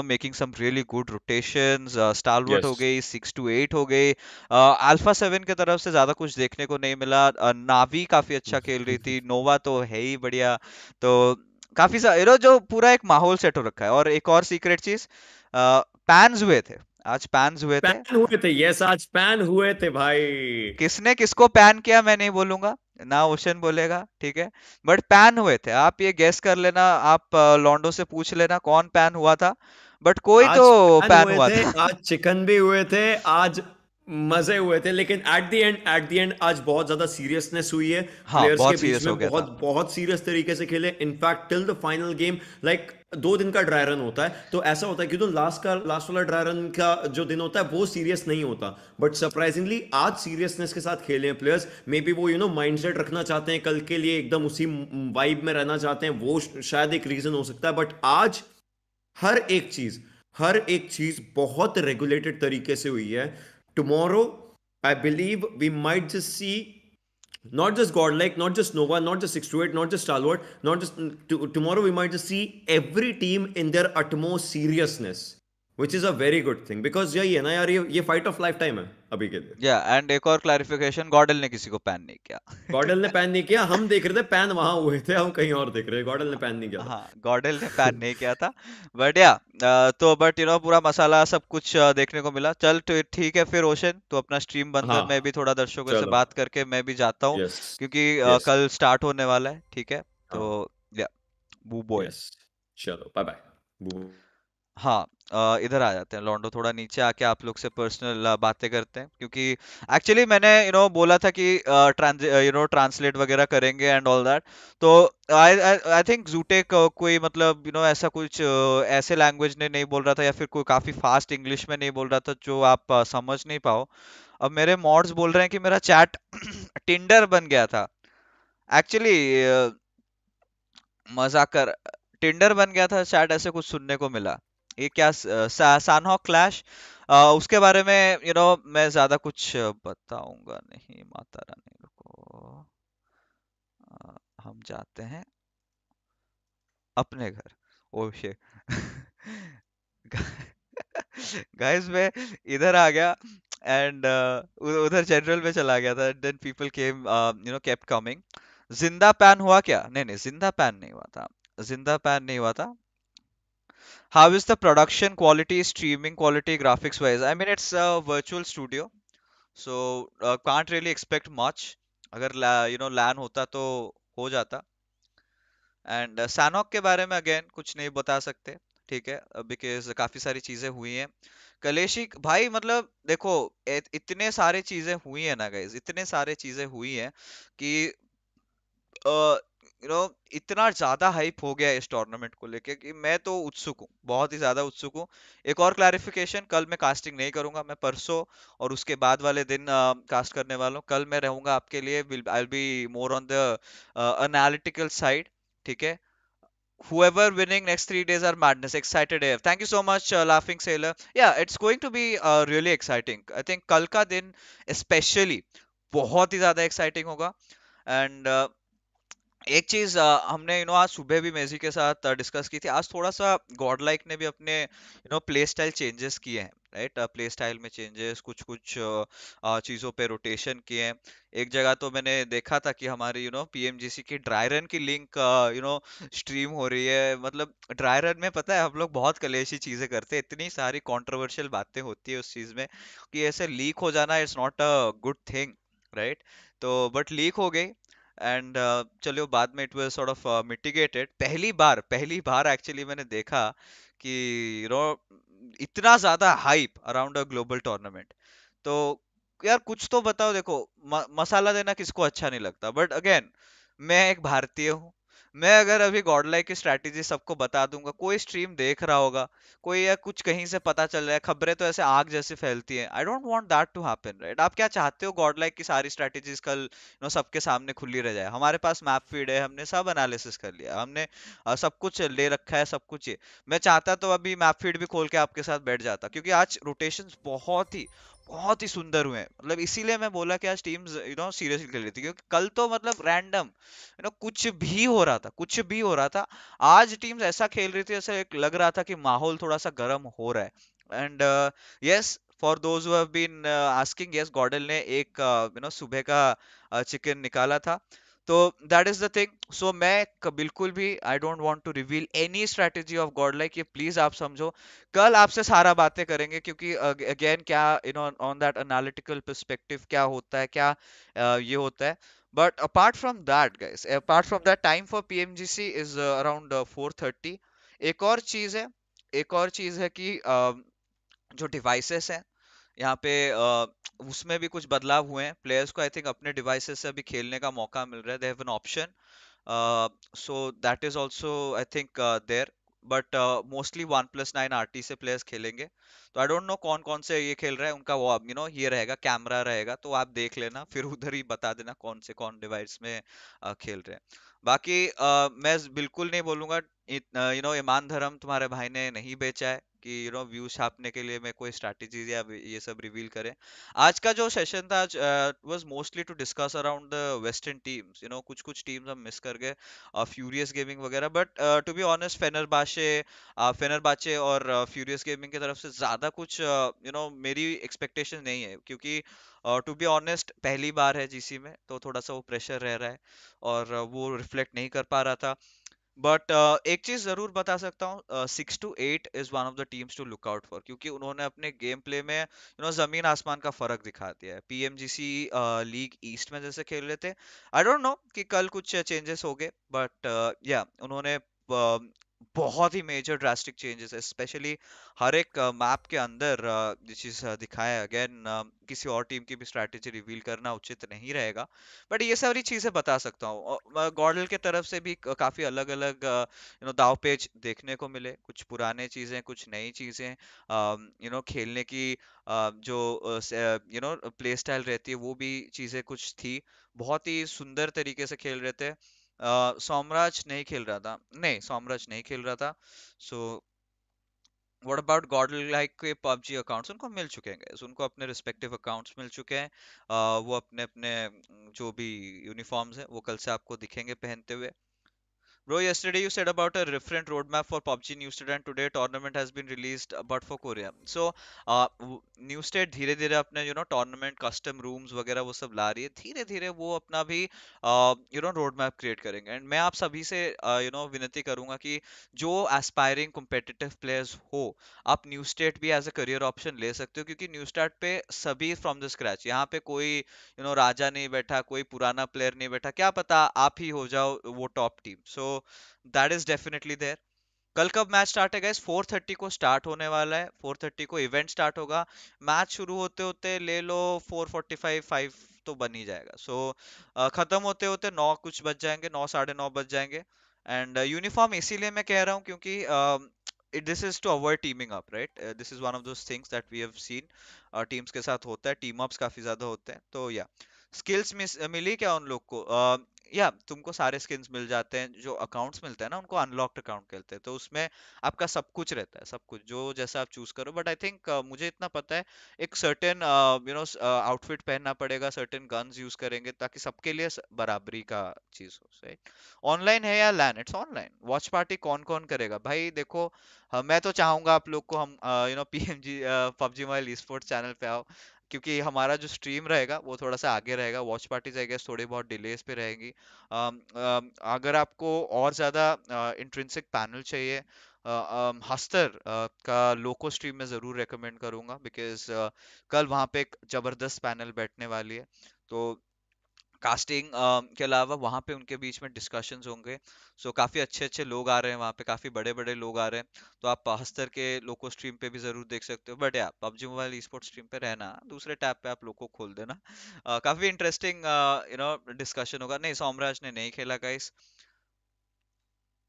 Speaker 1: making some really good rotations. Stalwart
Speaker 3: yes.
Speaker 1: हो गई, 6 to 8 हो गई। अल्फा 7 की तरफ से ज्यादा कुछ देखने को नहीं मिला। नावी काफी अच्छा खेल रही थी, नोवा तो है ही बढ़िया। तो काफी सा जो पूरा एक माहौल सेट हो रखा है। और एक और सीक्रेट चीज, पैन्स हुए थे, आज पैन्स हुए थे।
Speaker 3: पैन हुए थे, यस आज पैन हुए थे भाई।
Speaker 1: किसने किसको पैन किया मैं नहीं बोलूंगा, ना ओशन बोलेगा, ठीक है। बट पैन हुए थे, आप ये गेस कर लेना, आप लॉन्डो से पूछ लेना कौन पैन हुआ था। बट कोई तो
Speaker 3: आज पैन
Speaker 1: पैन
Speaker 3: हुए
Speaker 1: हुआ
Speaker 3: थे,
Speaker 1: था।
Speaker 3: आज चिकन भी हुए थे, आज मजे हुए थे, लेकिन एट द एंड आज बहुत ज्यादा सीरियसनेस हुई है
Speaker 1: हाँ
Speaker 3: प्लेयर्स के
Speaker 1: बहुत
Speaker 3: बीच
Speaker 1: सीरियस हो
Speaker 3: में।
Speaker 1: गया था।
Speaker 3: बहुत बहुत सीरियस तरीके से खेले, in fact till the final game. Like 2 दिन का ड्राई रन होता है तो ऐसा होता है कि तो लास्ट वाला ड्राई रन का जो दिन होता है वो सीरियस नहीं होता, बट सरप्राइजिंगली आज सीरियसनेस के साथ खेले हैं प्लेयर्स। मे बी वो माइंडसेट रखना चाहते हैं कल के लिए, एकदम उसी वाइब में रहना चाहते हैं, वो शायद एक रीजन हो सकता है। बट आज हर एक चीज, हर एक चीज बहुत रेगुलेटेड तरीके से हुई है। Tomorrow I believe we might just see not just godlike, not just nova, not just 6 to 8, not just stalwart, not just tomorrow we might just see every team in their utmost seriousness, which is a very good thing because यही है ना यार, ये fight of life time है अभी के लिए।
Speaker 1: या एंड एक और क्लैरिफिकेशन, गॉडल ने किसी को पैन नहीं किया।
Speaker 3: गॉडल ने पैन नहीं किया, हम देख रहे थे पैन वहां हुए थे, हम कहीं और देख रहे हैं, गॉडल ने पैन नहीं किया था।
Speaker 1: हाँ गॉडल ने पैन नहीं किया था। बट या तो बट पूरा मसाला सब कुछ देखने को मिला। चल तो ठीक है फिर ओशन, तो अपना स्ट्रीम बंद कर,
Speaker 3: हाँ
Speaker 1: मैं भी थोड़ा दर्शकों से
Speaker 3: चलो।
Speaker 1: बात करके मैं भी जाता हूँ,
Speaker 3: यस
Speaker 1: क्योंकि
Speaker 3: यस।
Speaker 1: कल स्टार्ट होने वाला है, ठीक है। तो
Speaker 3: हाँ
Speaker 1: या बू बॉय।
Speaker 3: यस। चलो बाय बाय।
Speaker 1: हाँ इधर आ जाते हैं लॉन्डो, थोड़ा नीचे आके आप लोग से पर्सनल बातें करते हैं, क्योंकि एक्चुअली मैंने बोला था कि ट्रांसलेट वगैरह करेंगे एंड ऑल दैट। तो आई आई थिंक जूटे कोई मतलब ऐसा कुछ ऐसे लैंग्वेज ने नहीं बोल रहा था, या फिर कोई काफी फास्ट इंग्लिश में नहीं बोल रहा था जो आप समझ नहीं पाओ। अब मेरे मॉड्स बोल रहे हैं कि मेरा चैट टिंडर बन गया था एक्चुअली, मजाक कर, टिंडर बन गया था शायद, ऐसे कुछ सुनने को मिला। ये क्या सानहॉक क्लैश, उसके बारे में मैं ज्यादा कुछ बताऊंगा नहीं, माता रानी को हम जाते हैं अपने घर। Oh shit. गाइस मैं इधर आ गया एंड उधर जनरल में चला गया था, then people came kept coming. जिंदा पैन हुआ क्या? नहीं नहीं जिंदा पैन नहीं हुआ था, जिंदा पैन नहीं हुआ था। How is the production quality, streaming quality, graphics wise? I mean, it's a virtual studio, so can't really expect much. अगर LAN होता तो हो जाता। एंड सैनॉक के बारे में अगेन कुछ नहीं बता सकते, ठीक है, बिकॉज काफी सारी चीजें हुई हैं। कलेशी भाई मतलब देखो, इतने सारे चीजें हुई है ना गाइज, इतने सारे चीजें हुई हैं कि इतना ज्यादा हाइप हो गया है इस टूर्नामेंट को लेके कि मैं तो उत्सुक हूँ, बहुत ही ज्यादा उत्सुक हूँ। एक और क्लैरिफिकेशन, कल मैं कास्टिंग नहीं करूंगा, मैं परसों और उसके बाद वाले दिन कास्ट करने वाला हूँ। कल मैं रहूंगा आपके लिए, I will be more on the analytical side, ठीक है। Whoever winning next 3 days are madness. Excited AF. Thank you so much, Laughing Sailor. Yeah, it's going to be really exciting. I think कल का दिन especially बहुत ही ज्यादा exciting होगा। And एक चीज हमने आज सुबह भी मेजी के साथ डिस्कस की थी। आज थोड़ा सा गॉड लाइक ने भी अपने प्ले स्टाइल चेंजेस किए हैं, राइट? प्ले स्टाइल में चेंजेस, कुछ कुछ चीजों पे रोटेशन किए हैं। एक जगह तो मैंने देखा था कि हमारी पीएमजीसी की ड्राई रन की लिंक स्ट्रीम हो रही है। मतलब ड्राई रन में पता है हम लोग बहुत कलेशी चीजें करते हैं, इतनी सारी कंट्रोवर्शियल बातें होती है उस चीज में कि ऐसे लीक हो जाना it's not a good thing, right? तो बट लीक हो गई एंड चलो बाद में it was sort of mitigated. पहली बार एक्चुअली मैंने देखा कि यू नो इतना ज्यादा hype around a global tournament. तो यार कुछ तो बताओ। देखो, मसाला देना किसको अच्छा नहीं लगता, बट अगेन मैं एक भारतीय हूँ। मैं अगर अभी गॉडलाइक की स्ट्रैटेजी सबको बता दूंगा, कोई स्ट्रीम देख रहा होगा, कोई या कुछ कहीं से पता चल रहा है, खबरें तो ऐसे आग जैसे फैलती हैं। I don't want that to happen, right? आप क्या चाहते हो? गॉडलाइक की सारी स्ट्रैटेजीज कल सबके सामने खुली रह जाए। हमारे पास मैप फीड है, हमने सब एनालिसिस कर लिया, हमने सब कुछ ले रखा है, सब कुछ ये। मैं चाहता तो अभी मैप फीड भी खोल के आपके साथ बैठ जाता, क्योंकि आज रोटेशंस बहुत ही सुंदर हुए हैं। मतलब इसीलिए मैं बोला कि आज टीम्स सीरियसली खेल रही थी, क्योंकि कल तो मतलब रैंडम कुछ भी हो रहा था, कुछ भी हो रहा था। आज टीम्स ऐसा खेल रही थी, ऐसा एक लग रहा था कि माहौल थोड़ा सा गर्म हो रहा है। And yes, for those who have been asking, yes, Godl ने एक सुबह का चिकन निकाला था। तो that is the thing. So मैं बिल्कुल भी I don't want to reveal any strategy of Godlike, ये प्लीज आप समझो। कल आपसे सारा बातें करेंगे, क्योंकि अगेन क्या ऑन दैट एनालिटिकल पर्सपेक्टिव क्या होता है, क्या ये होता है। But apart from that guys, apart from that, time for PMGC is around 4:30। एक और चीज है, एक और चीज है कि जो डिवाइसेस हैं यहाँ पे, उसमें भी कुछ बदलाव हुए हैं। प्लेयर्स को आई थिंक अपने डिवाइसेस से अभी खेलने का मौका मिल रहा है, they have an option. So that is also I think there, but mostly OnePlus 9 RT से प्लेयर्स खेलेंगे। तो आई डोंट नो कौन कौन से ये खेल रहा है, उनका वो ये रहेगा, कैमरा रहेगा, तो आप देख लेना, फिर उधर ही बता देना कौन से कौन डिवाइस में खेल रहे हैं। बाकी मैं बिल्कुल नहीं बोलूंगा, ईमान धर्म तुम्हारे भाई ने नहीं बेचा है कि व्यू छापने के लिए मैं कोई स्ट्रैटेजीज या ये सब रिवील करें। आज का जो सेशन था was mostly to discuss around the western teams. कुछ कुछ टीम्स हम मिस कर गए, फ्यूरियस गेमिंग वगैरह। But to be honest, Fenerbahce और फ्यूरियस गेमिंग की तरफ से ज्यादा कुछ मेरी एक्सपेक्टेशन नहीं है, क्योंकि टू बी ऑनेस्ट पहली बार है जीसी में, तो थोड़ा सा वो प्रेशर रह रहा है और वो रिफ्लेक्ट नहीं कर पा रहा था। बट एक चीज जरूर बता सकता हूँ, 6 to 8 is one of the teams to look out for, क्योंकि उन्होंने अपने गेम प्ले में जमीन आसमान का फर्क दिखा दिया है। पीएमजीसी लीग ईस्ट में जैसे खेल रहे थे, आई डोंट नो कि कल कुछ चेंजेस हो गए, बट या उन्होंने बहुत ही मेजर ड्रास्टिक चेंजेस है, स्पेशली हर एक मैप के अंदर ये चीज दिखाया है। अगेन किसी और टीम की भी स्ट्रैटेजी रिवील करना उचित नहीं रहेगा, बट ये सारी चीजें बता सकता हूँ। गॉर्डल के तरफ से भी काफी अलग अलग दाव पेच देखने को मिले, कुछ पुराने चीजें, कुछ नई चीजें। खेलने की जो प्ले स्टाइल रहती है, वो भी चीजें कुछ थी। बहुत ही सुंदर तरीके से खेल रहे थे। सोमराज नहीं खेल रहा था, नहीं, सोमराज नहीं खेल रहा था। सो व्हाट अबाउट गॉडल लाइक के पबजी अकाउंट्स? उनको मिल चुके हैं guys, उनको अपने रिस्पेक्टिव अकाउंट्स मिल चुके हैं। वो अपने अपने जो भी यूनिफॉर्म्स हैं वो कल से आपको दिखेंगे पहनते हुए। Bro, yesterday you said about a different roadmap for PUBG New State, and today tournament has been released, but for Korea. So, New State धीरे धीरे अपने tournament custom rooms वगैरह वो सब ला रही है। धीरे धीरे वो अपना भी रोड मैप क्रिएट करेंगे। एंड मैं आप सभी से विनती करूंगा कि जो एस्पायरिंग competitive प्लेयर्स हो, आप न्यू स्टेट भी एज अ करियर ऑप्शन ले सकते हो, क्योंकि न्यू स्टेट पे सभी फ्रॉम द स्क्रैच, यहाँ पे कोई राजा नहीं बैठा, कोई पुराना प्लेयर नहीं बैठा, क्या पता आप ही हो जाओ वो top team. So that is definitely there. कल कब मैच स्टार्ट है गाइस? 4:30 को स्टार्ट होने वाला है, 4:30 को इवेंट स्टार्ट होगा। मैच शुरू होते होते ले लो 4:45, 5 तो बन ही जाएगा। सो खत्म होते होते 9 कुछ बज जाएंगे, 9 9:30 बज जाएंगे। एंड यूनिफॉर्म इसीलिए मैं कह रहा हूँ क्योंकि this is to avoid teaming up, right? This is one of those things that we have seen teams के साथ होता है, टीम अप्स काफी ज्यादा होते हैं, तो या स्किल्स मिली क्या उन लोग को? या तुमको सारे स्किन्स मिल जाते हैं, जो अकाउंट्स मिलते हैं ना उनको अनलॉक्ड अकाउंट कहते हैं, तो उसमें आपका सब कुछ रहता है, सब कुछ जो जैसा आप चूज करो। बट आई थिंक मुझे इतना पता है, एक सर्टेन आउटफिट पहनना पड़ेगा, सर्टेन गन्स यूज करेंगे ताकि सबके लिए बराबरी का चीज हो, राइट? ऑनलाइन है या LAN? It's online. Watch party कौन कौन करेगा भाई? देखो, मैं तो चाहूंगा आप लोग को हम PMG PUBG mobile e sports channel पे आओ, क्योंकि हमारा जो स्ट्रीम रहेगा वो थोड़ा सा आगे रहेगा, वॉच पार्टीज आई गेस थोड़ी बहुत डिलेस पे रहेंगी। अगर आपको और ज्यादा इंट्रिंसिक पैनल चाहिए, हस्तर का लोको स्ट्रीम में जरूर रेकमेंड करूंगा, बिकॉज कल वहां पे एक जबरदस्त पैनल बैठने वाली है। तो कास्टिंग के अलावा वहां पे उनके बीच में डिस्कशंस होंगे। सो काफी अच्छे अच्छे लोग आ रहे हैं वहां पे, काफी बड़े बड़े लोग आ रहे हैं। तो आप हस्तर के लोको स्ट्रीम पे भी जरूर देख सकते हो, बट यार PUBG mobile e sports stream पे रहना, दूसरे टैब पे आप लोग को खोल देना। काफी इंटरेस्टिंग डिस्कशन होगा। नहीं, सोमराज ने नहीं खेला गाइस।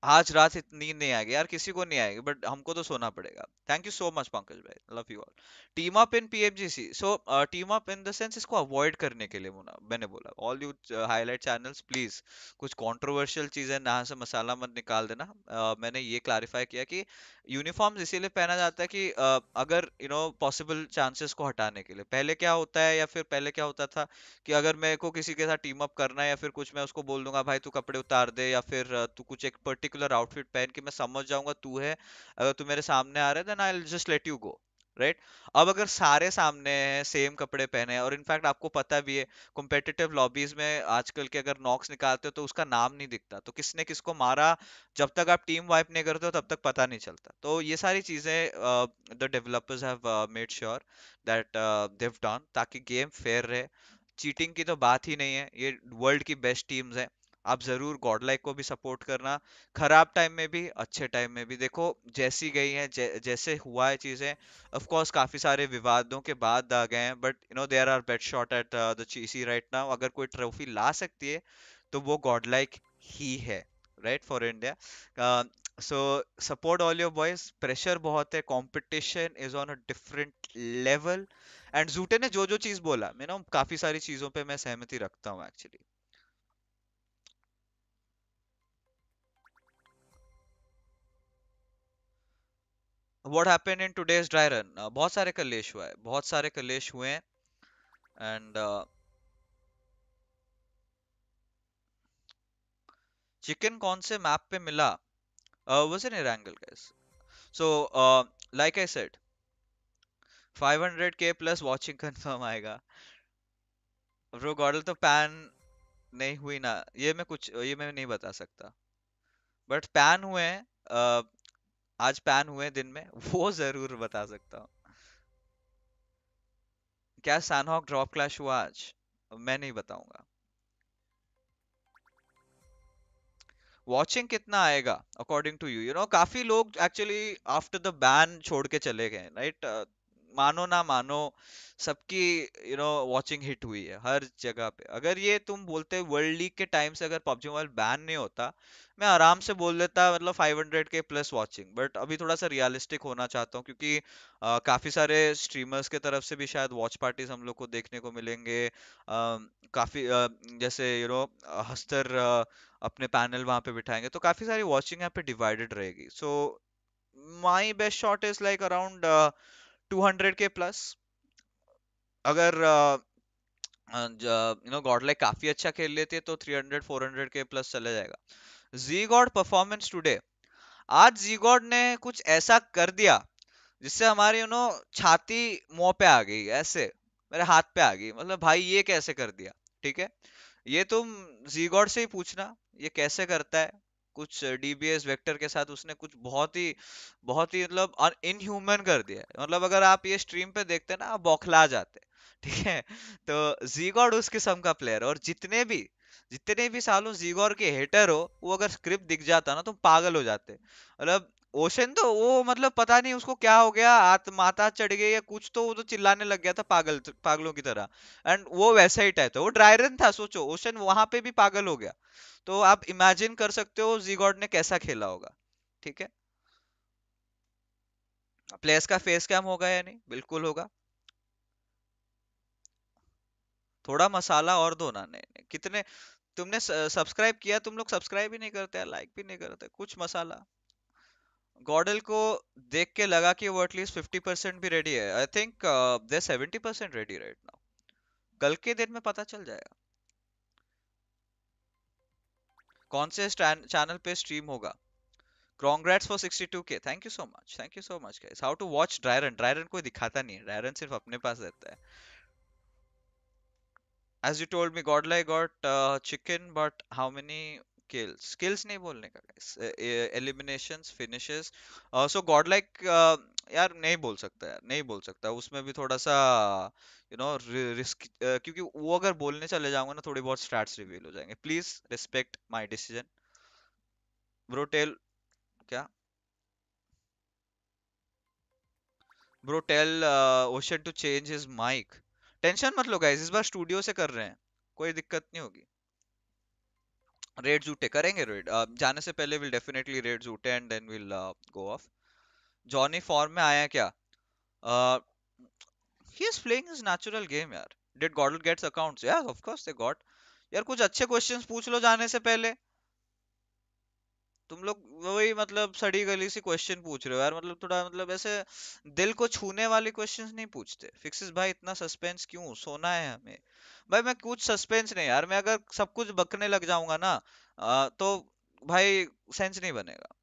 Speaker 1: आज रात इतनी नींद नहीं आएगी यार, किसी को नहीं आएगी, बट हमको तो सोना पड़ेगा। Thank you so much Pankaj भाई, love you all. Team up in PMGC, so team up in the sense, इसको अवॉइड करने के लिए मैंने बोला all you highlight channels please, कुछ कंट्रोवर्शियल चीजें ना से मसाला मत निकाल देना। मैंने ये क्लैरिफाई किया कि यूनिफॉर्म्स इसीलिए पहना जाता है कि अगर पॉसिबल चांसेस को हटाने के लिए। पहले क्या होता है, या फिर पहले क्या होता था कि अगर मेरे को किसी के साथ टीम अप करना है या फिर कुछ, मैं उसको बोल दूंगा भाई तू कपड़े उतार दे, या फिर तू कुछ एक पर्टिकुलर आउटफिट पहन के, मैं समझ जाऊंगा तू है, अगर तू मेरे सामने आ रहा है then I will just let you go, right? अब अगर सारे सामने हैं, सेम कपड़े पहने हैं, और इनफैक्ट आपको पता भी है कॉम्पिटिटिव लॉबीज में आजकल के अगर नॉक्स निकालते हो तो उसका नाम नहीं दिखता, तो किसने किसको मारा जब तक आप टीम वाइप नहीं करते हो तब तक पता नहीं चलता। तो ये सारी चीजें the developers have made sure that they've done, ताकि गेम फेयर रहे। चीटिंग की तो बात ही नहीं है, ये वर्ल्ड की बेस्ट टीम्स हैं। आप जरूर गॉडलाइक को भी सपोर्ट करना, खराब टाइम में भी अच्छे टाइम में भी। देखो जैसी गई हैं, जैसे हुआ है चीजें, ऑफ कोर्स काफी सारे विवादों के बाद आ गए हैं, but there are best shot at the cheesy right now. अगर कोई ट्रॉफी ला सकती है तो वो गॉडलाइक ही है, right, for India. So support all your boys, pressure बहुत है, competition is on a different level. And जूटे ने जो जो चीज बोला, मैं ना काफी सारी चीजों पे मैं सहमति रखता हूँ actually. What happened in today's dry run? बहुत सारे कलेश हुआ है, बहुत सारे कलेश हुए हैं। एंड चिकन कौन से मैप पे मिला? Was in Erangel guys. So like I said, 500k plus watching confirm आएगा। ब्रो गॉडल तो पैन नहीं हुई ना, ये मैं नहीं बता सकता, बट पैन हुए हैं। आज पैन हुए हैं दिन में वो जरूर बता सकता हूँ। क्या सैनहॉक ड्रॉप क्लैश हुआ आज? मैं नहीं बताऊंगा। वॉचिंग कितना आएगा अकॉर्डिंग टू यू? काफी लोग एक्चुअली आफ्टर द बैन छोड़ के चले गए, राइट? मानो ना मानो, सबकी वॉचिंग हिट हुई है हर जगह पे। अगर ये तुम बोलते वर्ल्ड लीग के टाइम से अगर पबजी मोबाइल बैन नहीं होता, मैं आराम से बोल देता मतलब 500k प्लस वॉचिंग। बट अभी थोड़ा सा रियलिस्टिक होना चाहता हूँ, क्योंकि काफी सारे स्ट्रीमर्स के तरफ से भी शायद वॉच पार्टीज हम लोग को देखने को मिलेंगे। काफी जैसे हस्तर अपने पैनल वहां पे बिठाएंगे, तो काफी सारी वॉचिंग यहाँ पे डिवाइडेड रहेगी। So my best shot is like around 200k plus. अगर गॉडलाइक काफी अच्छा खेल लेती है तो 300 400k प्लस चले जाएगा। जी गॉड परफॉर्मेंस टुडे, आज जी गॉड ने कुछ ऐसा कर दिया जिससे हमारी छाती मुंह पे आ गई, ऐसे मेरे हाथ पे आ गई, मतलब भाई ये कैसे कर दिया? ठीक है, ये तुम जीगॉड से ही पूछना ये कैसे करता है। कुछ डीबीएस वेक्टर के साथ उसने कुछ बहुत ही मतलब इनह्यूमन कर दिया है। मतलब अगर आप ये स्ट्रीम पे देखते ना आप बौखला जाते। ठीक है, तो जीगॉड उस किस्म का प्लेयर, और जितने भी सालों जीगॉड के हेटर हो, वो अगर स्क्रिप्ट दिख जाता ना तुम पागल हो जाते। मतलब ओशन तो वो मतलब पता नहीं उसको क्या हो गया, माता चढ़ गई या कुछ, तो वो तो चिल्लाने लग गया था पागलों की तरह। एंड वो वैसा ही टाइप था, वो ड्राई रन था, सोचो ओशन वहां पे भी पागल हो गया। तो आप इमेजिन कर सकते हो जीगॉड ने कैसा खेला होगा। ठीक है, प्लेयर्स का फेस कैम होगा या नहीं? बिल्कुल होगा। थोड़ा मसाला और दो ना। नहीं नहीं, कितने तुमने सब्सक्राइब किया, तुम लोग सब्सक्राइब ही नहीं करते, लाइक भी नहीं करते, कुछ मसाला। गॉडल को देख के लगा कि वो एटलीस्ट 50% भी रेडी है। I think they 70% ready right now. कल के दिन में पता चल जाएगा कौन से चैनल पे स्ट्रीम होगा। Congrats for 62K, thank you so much, thank you so much guys. How to watch dry run? Dry run कोई दिखाता नहीं है, ड्रायरन सिर्फ अपने पास रहता है। As you told me, Godlike got chicken, but how many kills? Kills नहीं बोलने का guys. Eliminations, finishes. So Godlike यार नहीं बोल सकता, यार नहीं बोल सकता, उसमें भी थोड़ा सा रिस्क, क्योंकि वो अगर बोलने चले जाऊंगा ना थोड़ी बहुत स्टैट्स रिवील हो जाएंगे। Please respect my decision. Bro tell क्या? Bro tell ocean to change his mic. Tension मत लो गाइस, इस बार स्टूडियो से कर रहे हैं, कोई दिक्कत नहीं होगी। रेड जूटे करेंगे, रेड जाने से पहले विल डेफिनेटली रेड जूटे and then will go off. Johnny form में आया क्या? He is playing his natural game यार। Did Godl gets accounts? या ऑफ कोर्स दे गॉट। यार कुछ अच्छे क्वेश्चंस पूछ लो जाने से पहले। तुम लोग वही मतलब सड़ी गली सी क्वेश्चन पूछ रहे हो यार, मतलब थोड़ा मतलब ऐसे दिल को छूने वाले क्वेश्चंस नहीं पूछते। फिक्सिस भाई इतना सस्पेंस क्यों, सोना है हमें। भाई मैं कुछ सस्पेंस नहीं यार, मैं अगर सब कुछ बकने लग जाऊंगा ना तो भाई सेंस नहीं बनेगा।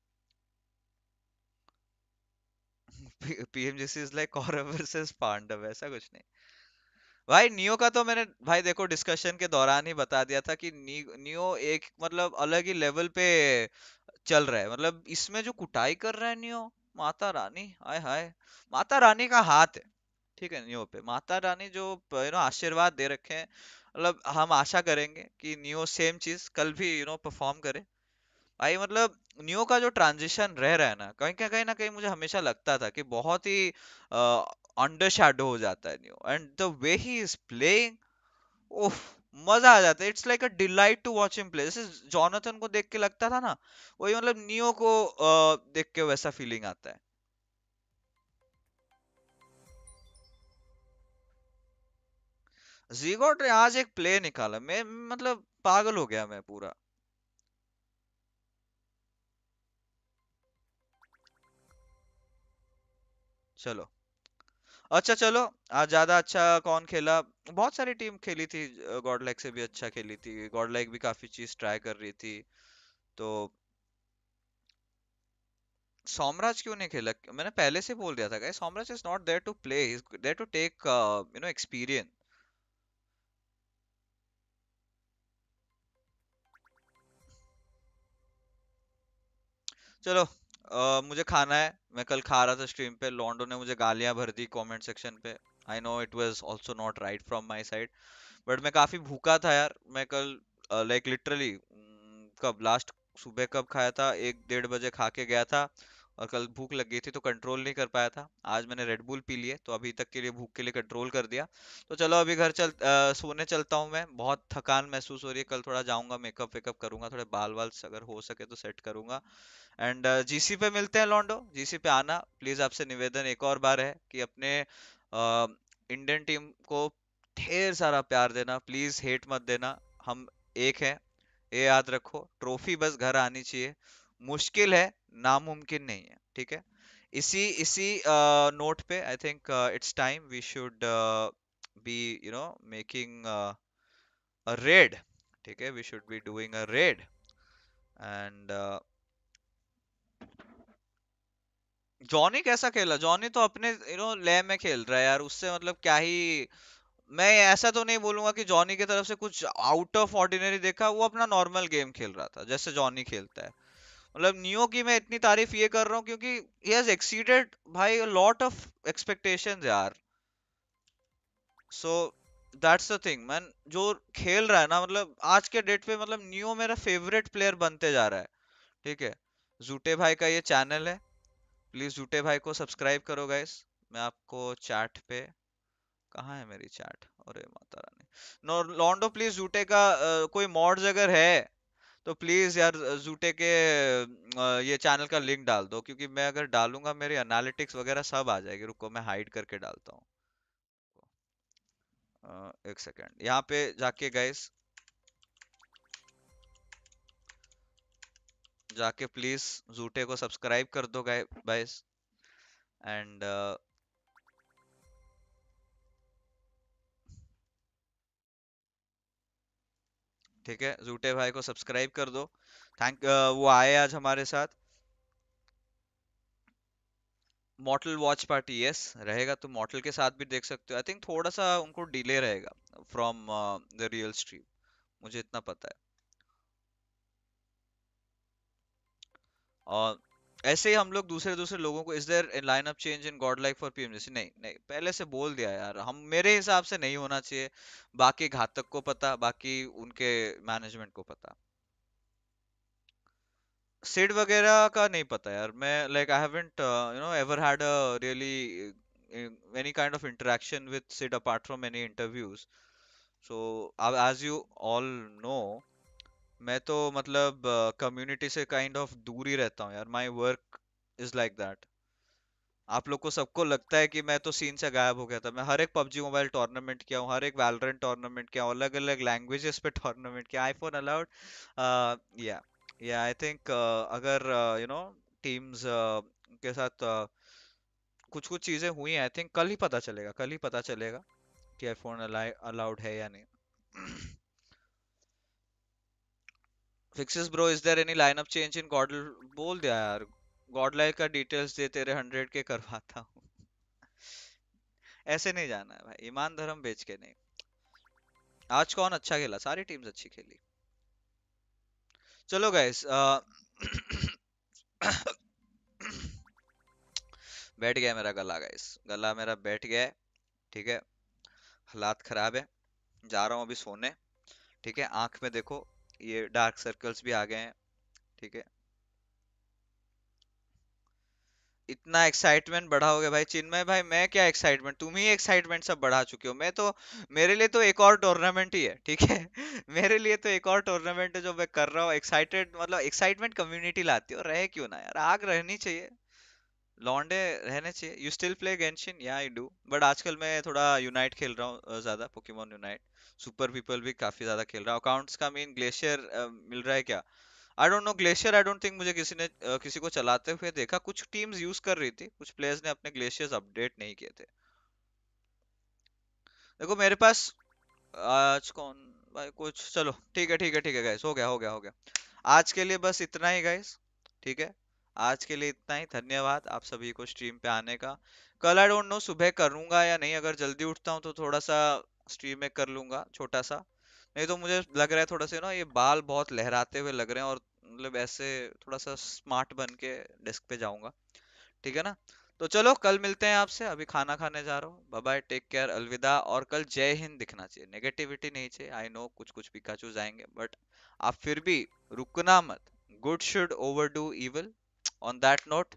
Speaker 1: PMGC is like Kaurav versus Pandav, ऐसा कुछ नहीं। भाई नियो का तो मैंने भाई देखो डिस्कशन के दौरान ही बता दिया था कि नियो एक मतलब अलग ही लेवल पे चल रहा है। मतलब इसमें जो कुटाई कर रहा है नियो, माता रानी, हाय हाय। माता रानी का हाथ है, ठीक है नियो पे। माता रानी जो आशीर्वाद दे रखे हैं, मतलब हम आशा करेंगे कि नियो सेम चीज कल भी परफॉर्म करे। भाई मतलब नियो का जो ट्रांजिशन रह रहा है ना, कहीं ना कहीं मुझे हमेशा लगता था कि बहुत ही अंडर शैडो हो जाता है Neo, and the way he is playing, oh, मजा आ जाता है। It's like a delight to watch him play. जैसे जॉनथन को देख के लगता था ना, वही मतलब नियो को देख के वैसा फीलिंग आता है। जीगोट ने आज एक प्ले निकाला, मैं मतलब पागल हो गया मैं पूरा। चलो, अच्छा चलो। आज ज्यादा अच्छा कौन खेला? बहुत सारी टीम खेली थी, गॉडलाइक से भी अच्छा खेली थी, गॉडलाइक भी काफी चीज ट्राई कर रही थी। तो सोमराज क्यों नहीं खेला? मैंने पहले से बोल दिया था guys, Somraj is not there to play, is there to take experience. चलो, मुझे खाना है। मैं कल खा रहा था स्ट्रीम पे, लॉन्डो ने मुझे गालियां भर दी कमेंट सेक्शन पे। I know it was also not right from my side, but मैं काफी भूखा था यार। मैं कल लाइक लिटरली कब लास्ट सुबह कब खाया था, 1 1:30 बजे खा के गया था। और कल भूख लग गई थी तो कंट्रोल नहीं कर पाया था। आज मैंने रेड बुल पी लिए तो अभी तक के लिए भूख के लिए कंट्रोल कर दिया। तो चलो अभी घर सोने चलता हूँ। मैं बहुत थकान महसूस हो रही है, कल थोड़ा जाऊंगा, मेकअप वेकअप करूंगा, थोड़े बाल वाल अगर हो सके तो सेट करूंगा। एंड जीसी पे मिलते हैं लॉन्डो, जीसी पे आना प्लीज। आपसे निवेदन एक और बार है कि अपने इंडियन टीम को ढेर सारा प्यार देना, प्लीज हेट मत देना। हम एक हैं, ये याद रखो। ट्रॉफी बस घर आनी चाहिए, मुश्किल है, नामुमकिन नहीं है, ठीक है। इसी इसी नोट पे I think it's time we should be making a raid, ठीक है। We should be doing a raid. And Johnny कैसा खेला? जॉनी तो अपने लय में खेल रहा है यार, उससे मतलब क्या ही। मैं ऐसा तो नहीं बोलूंगा कि जॉनी की तरफ से कुछ आउट ऑफ ऑर्डिनरी देखा, वो अपना नॉर्मल गेम खेल रहा था जैसे जॉनी खेलता है। मतलब नियो की मैं इतनी तारीफ ये कर रहा हूँ क्योंकि ही हैज एक्सीडेड भाई लॉट ऑफ एक्सपेक्टेशंस यार। So that's the thing man, जो खेल रहा है ना, मतलब आज के डेट पे मतलब नियो मेरा फेवरेट प्लेयर बनते जा रहा है, ठीक है। जूटे भाई का ये चैनल है, प्लीज जूटे भाई को सब्सक्राइब करो गाइस। मैं आपको चैट पे, कहाँ है मेरी चैट, अरे माता रानी। नो लॉन्डो प्लीज जूटे का कोई मॉड्स अगर है तो प्लीज यार जूटे के ये चैनल का लिंक डाल दो, क्योंकि मैं अगर डालूंगा मेरी एनालिटिक्स वगैरह सब आ जाएगी। रुको मैं हाइड करके डालता हूँ। एक सेकेंड, यहाँ पे जाके गाइस, जाके प्लीज जूटे को सब्सक्राइब कर दो गाइस। एंड ठीक है, जूटे भाई को सब्सक्राइब कर दो। वो आए आज हमारे साथ। मॉर्टल वॉच पार्टी, यस रहेगा, तो मॉर्टल के साथ भी देख सकते हो। आई थिंक थोड़ा सा उनको डिले रहेगा फ्रॉम द रियल स्ट्रीम, मुझे इतना पता है। और ऐसे ही हम लोग दूसरे दूसरे लोगों को, is there line up change in Godlike for PMGC? नहीं नहीं, पहले से बोल दिया यार, हम मेरे हिसाब से नहीं होना चाहिए। बाकी घातक को पता, बाकी उनके मैनेजमेंट को पता। सिड वगैरह का नहीं पता यार, मैं like I haven't ever had a really any kind of interaction with Sid apart from any interviews. So as you all know, मैं तो मतलब कम्युनिटी से काइंड ऑफ दूर ही रहता हूँ यार, my work is like that. आप लोग को सबको लगता है कि मैं तो सीन से गायब हो गया था। मैं हर एक पबजी मोबाइल टूर्नामेंट किया हूँ, हर एक वैलोरेंट टूर्नामेंट किया हूँ, अलग अलग लैंग्वेजेस पे टूर्नामेंट किया, आईफोन अलाउड। या या आई थिंक अगर टीम्स के साथ कुछ कुछ चीजें हुई हैं, आई थिंक कल ही पता चलेगा, कल ही पता चलेगा कि आईफोन अलाउड है या नहीं। Fixes bro, is there any lineup change in God? बोल दिया यार, गॉड लाइक का डिटेल्स दे, तेरे 100 के करवाता हूँ। ऐसे नहीं जाना है भाई, ईमान धर्म बेच के नहीं। आज कौन अच्छा खेला? सारी टीम्स अच्छी खेली। चलो गाइस, बैठ गया मेरा गला गाइस, गला मेरा बैठ गया है। ठीक है, हालात खराब है, जा रहा हूँ अभी सोने। ठीक है, आंख में देखो ये डार्क सर्कल्स भी आ गए हैं। ठीक है, इतना एक्साइटमेंट बढ़ा हो गया भाई चिन्मय भाई, मैं क्या एक्साइटमेंट, तुम ही एक्साइटमेंट सब बढ़ा चुके हो। मैं तो, मेरे लिए तो एक और टूर्नामेंट ही है, ठीक है। मेरे लिए तो एक और टूर्नामेंट है जो मैं कर रहा हूँ। एक्साइटेड मतलब एक्साइटमेंट कम्युनिटी लाती है, और रहे क्यों ना यार, आग रहनी चाहिए, लौंडे रहने चाहिए। You still play Genshin? या आई डू, बट आजकल मैं थोड़ा यूनाइट खेल रहा हूँ ज्यादा, पोकेमोन यूनाइट। सुपर पीपल भी काफी ज्यादा खेल रहा हूँ। अकाउंट्स का मीन ग्लेशियर मिल रहा है क्या? I don't know glacier, I don't think मुझे किसी ने किसी को चलाते हुए देखा। कुछ टीम्स यूज कर रही थी, कुछ प्लेयर्स ने अपने ग्लेशियर्स अपडेट नहीं किए थे। देखो मेरे पास आज कौन भाई कुछ, चलो ठीक है ठीक है ठीक है गाइस, हो गया हो गया हो गया। आज के लिए बस इतना ही गाइस, ठीक है। आज के लिए इतना ही, धन्यवाद आप सभी को स्ट्रीम पे आने का। कल आई डोंट नो सुबह करूंगा या नहीं, अगर जल्दी उठता हूँ तो थोड़ा सा स्ट्रीम में कर लूंगा छोटा सा। नहीं तो मुझे लग रहा है थोड़ा सा ना, ये बाल बहुत लहराते हुए लग रहे हैं, और मतलब ऐसे थोड़ा सा स्मार्ट बन के डेस्क पे जाऊंगा। ठीक है ना? तो चलो कल मिलते हैं आपसे, अभी खाना खाने जा रहा हूँ। बाय बाय, टेक केयर, अलविदा। और कल जय हिंद दिखना चाहिए, नेगेटिविटी नहीं चाहिए। आई नो कुछ कुछ पिकाचू जाएंगे, बट आप फिर भी रुकना मत। Good should overdo evil. On that note,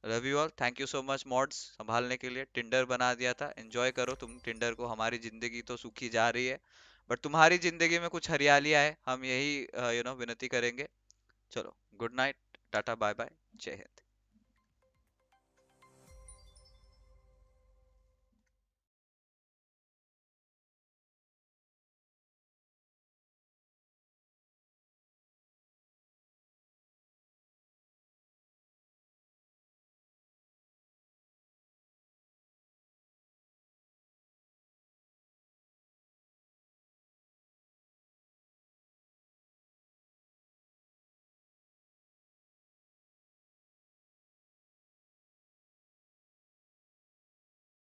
Speaker 1: love you all, thank you so much mods संभालने के लिए। टिंडर बना दिया था, एंजॉय करो तुम टिंडर को। हमारी जिंदगी तो सूखी जा रही है, बट तुम्हारी जिंदगी में कुछ हरियाली आए, हम यही विनती करेंगे। चलो, good night, tata bye bye, जय हिंद।